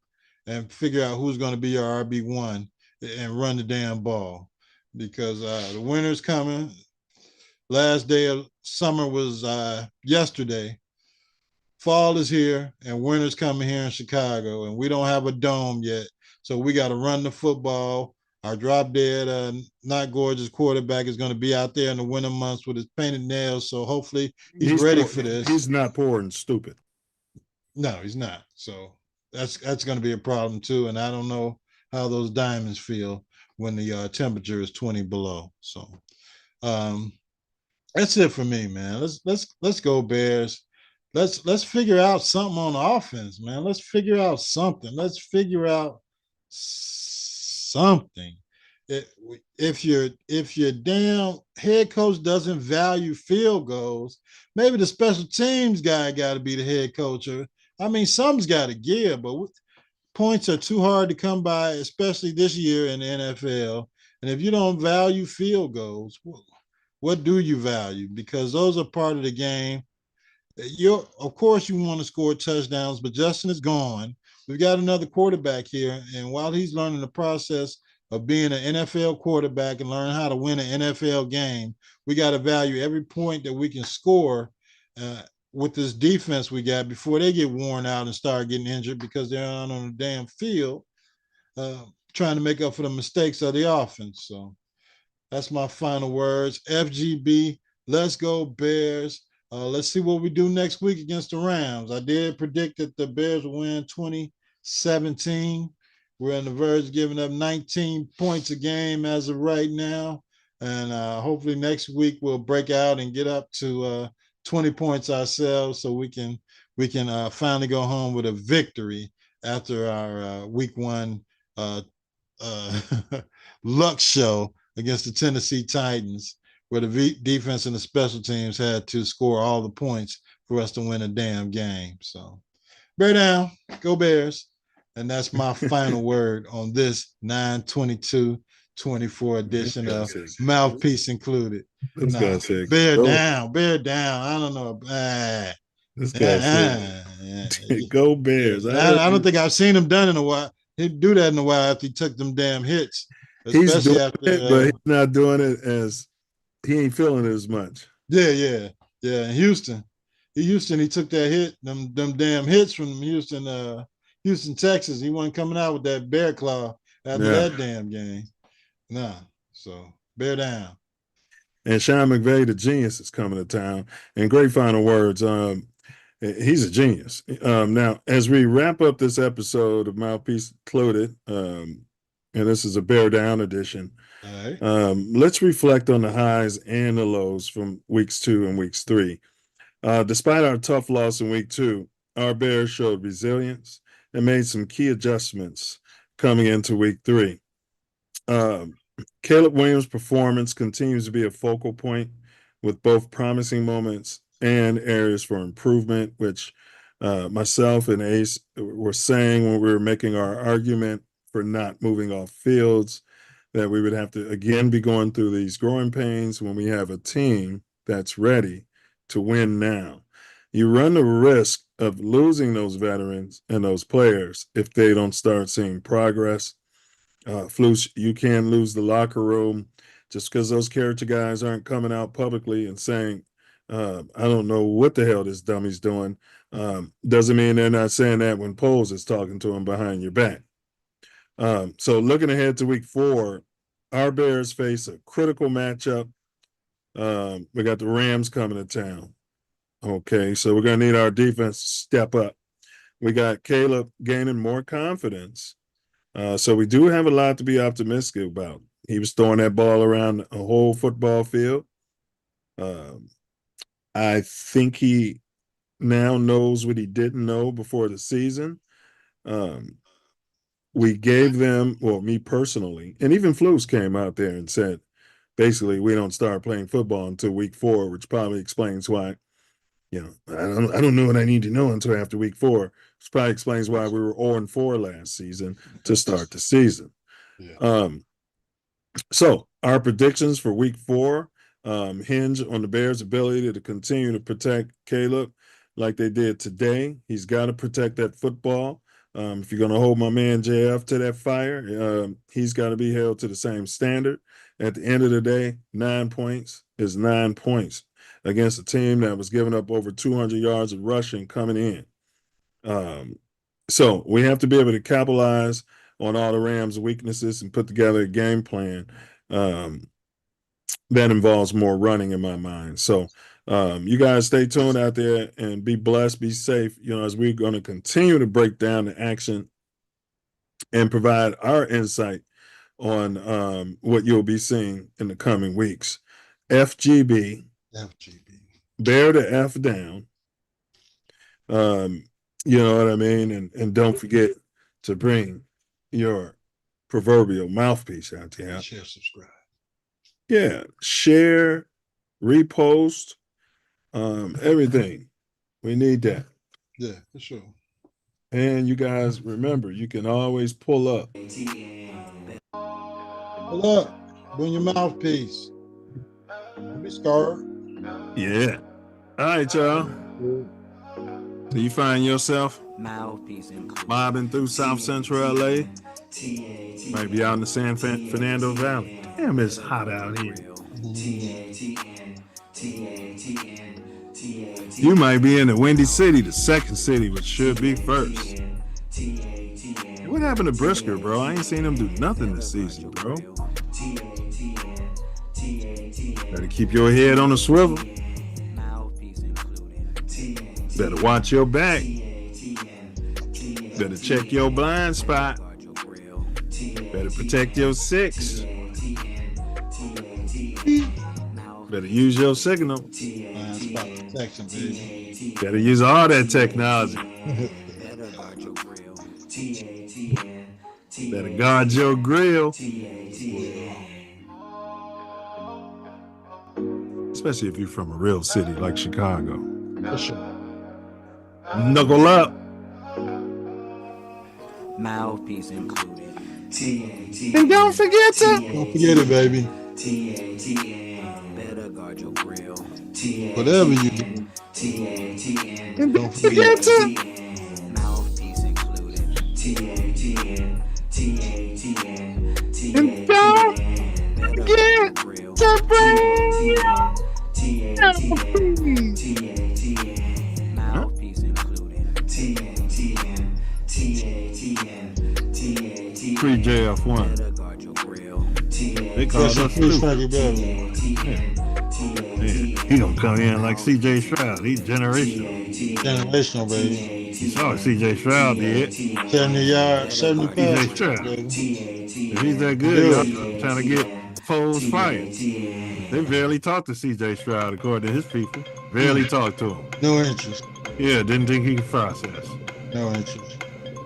and figure out who's going to be your RB1 and run the damn ball, because the winter's coming. Last day of summer was yesterday. Fall is here and winter's coming here in Chicago, and we don't have a dome yet. So we got to run the football. Our drop dead, not gorgeous quarterback is going to be out there in the winter months with his painted nails. So hopefully he's ready for this. He's not poor and stupid. No, he's not. So that's going to be a problem too. And I don't know how those diamonds feel when the temperature is 20 below. So that's it for me, man. Let's go Bears. Let's figure out something on offense, man. Let's figure out something. Let's figure out something. If your damn head coach doesn't value field goals, maybe the special teams guy got to be the head coach. I mean, something's got to give, but points are too hard to come by, especially this year in the NFL. And if you don't value field goals, what do you value? Because those are part of the game. Of course, you want to score touchdowns, but Justin is gone. We've got another quarterback here, and while he's learning the process of being an NFL quarterback and learn how to win an NFL game, we got to value every point that we can score with this defense we got before they get worn out and start getting injured because they're not on the damn field trying to make up for the mistakes of the offense. So that's my final words. FGB, let's go Bears. Let's see what we do next week against the Rams. I did predict that the Bears will win 2017. We're on the verge of giving up 19 points a game as of right now. And hopefully next week we'll break out and get up to 20 points ourselves so we can finally go home with a victory after our week one luck show against the Tennessee Titans, where the defense and the special teams had to score all the points for us to win a damn game. So bear down, go Bears. And that's my final word on this 9/22/24 edition of Mouthpiece Included. Bear down. I don't know. This guy said, go Bears. I don't think I've seen him done in a while. He'd do that in a while after he took them damn hits. He's doing it, but he's not doing it as he ain't feeling it as much. Yeah. In Houston, he took that hit, them damn hits from Houston, Texas. He wasn't coming out with that bear claw after that damn game. Nah, so bear down. And Sean McVay, the genius, is coming to town. And great final words. He's a genius. Now, as we wrap up this episode of Mouthpiece Included, and this is a bear down edition, all right. Let's reflect on the highs and the lows from weeks 2 and weeks 3. Despite our tough loss in week 2, our Bears showed resilience and made some key adjustments coming into week 3. Caleb Williams' performance continues to be a focal point with both promising moments and areas for improvement, which myself and Ace were saying when we were making our argument for not moving off fields, that we would have to again be going through these growing pains when we have a team that's ready to win now. You run the risk of losing those veterans and those players if they don't start seeing progress. Flus, you can lose the locker room just because those character guys aren't coming out publicly and saying, I don't know what the hell this dummy's doing. Doesn't mean they're not saying that when Poles is talking to him behind your back. So looking ahead to week 4, our Bears face a critical matchup. We got the Rams coming to town. Okay, so we're going to need our defense to step up. We got Caleb gaining more confidence. So we do have a lot to be optimistic about. He was throwing that ball around a whole football field. I think he now knows what he didn't know before the season. We gave them, well, me personally, and even Flus came out there and said, basically, we don't start playing football until week 4, which probably explains why You know, I don't know what I need to know until after week 4. This probably explains why we were 0-4 last season to start the season. Yeah. So our predictions for week 4 hinge on the Bears' ability to continue to protect Caleb like they did today. He's got to protect that football. If you're going to hold my man JF to that fire, he's got to be held to the same standard. At the end of the day, 9 points is 9 points against a team that was giving up over 200 yards of rushing coming in. So we have to be able to capitalize on all the Rams' weaknesses and put together a game plan that involves more running in my mind. So you guys stay tuned out there and be blessed, be safe, you know, as we're going to continue to break down the action and provide our insight on what you'll be seeing in the coming weeks. FGB. Bear the F down. You know what I mean? And don't forget to bring your proverbial mouthpiece out there. Share, subscribe. Yeah. Share, repost, everything. We need that. Yeah, for sure. And you guys remember, you can always pull up. Pull up. Bring your mouthpiece. Don't be scarred. Yeah. All right, y'all. So you find yourself mobbing through South Central LA, might be out in the San Fernando Valley. Damn, it's hot out here. You might be in the Windy City, the second city, which should be first. What happened to Brisker, bro? I ain't seen him do nothing this season, bro. Better keep your head on a swivel. Better watch your back. Better check your blind spot. Better protect your 6. Better use your signal. Blind spot protection, baby. Better use all that technology. Better guard your grill. Especially if you're from a real city like Chicago. For sure. Knuckle up. Mouthpiece included. And don't forget to. Don't forget it, baby. Better guard your grill. Whatever you do. And don't forget to. Mouthpiece included. And don't forget to bring Mouthpiece included. Pre-JF1. They call us stupid. He gonna come in like CJ Stroud. He's generational. Generational, baby. You saw what CJ Stroud did. 70 yards, 70 CJ passes. Stroud. If he's that good, y'all trying to get Foles fired. They barely talked to CJ Stroud, according to his people. Barely talked to him. No interest. Yeah, didn't think he could process. No interest.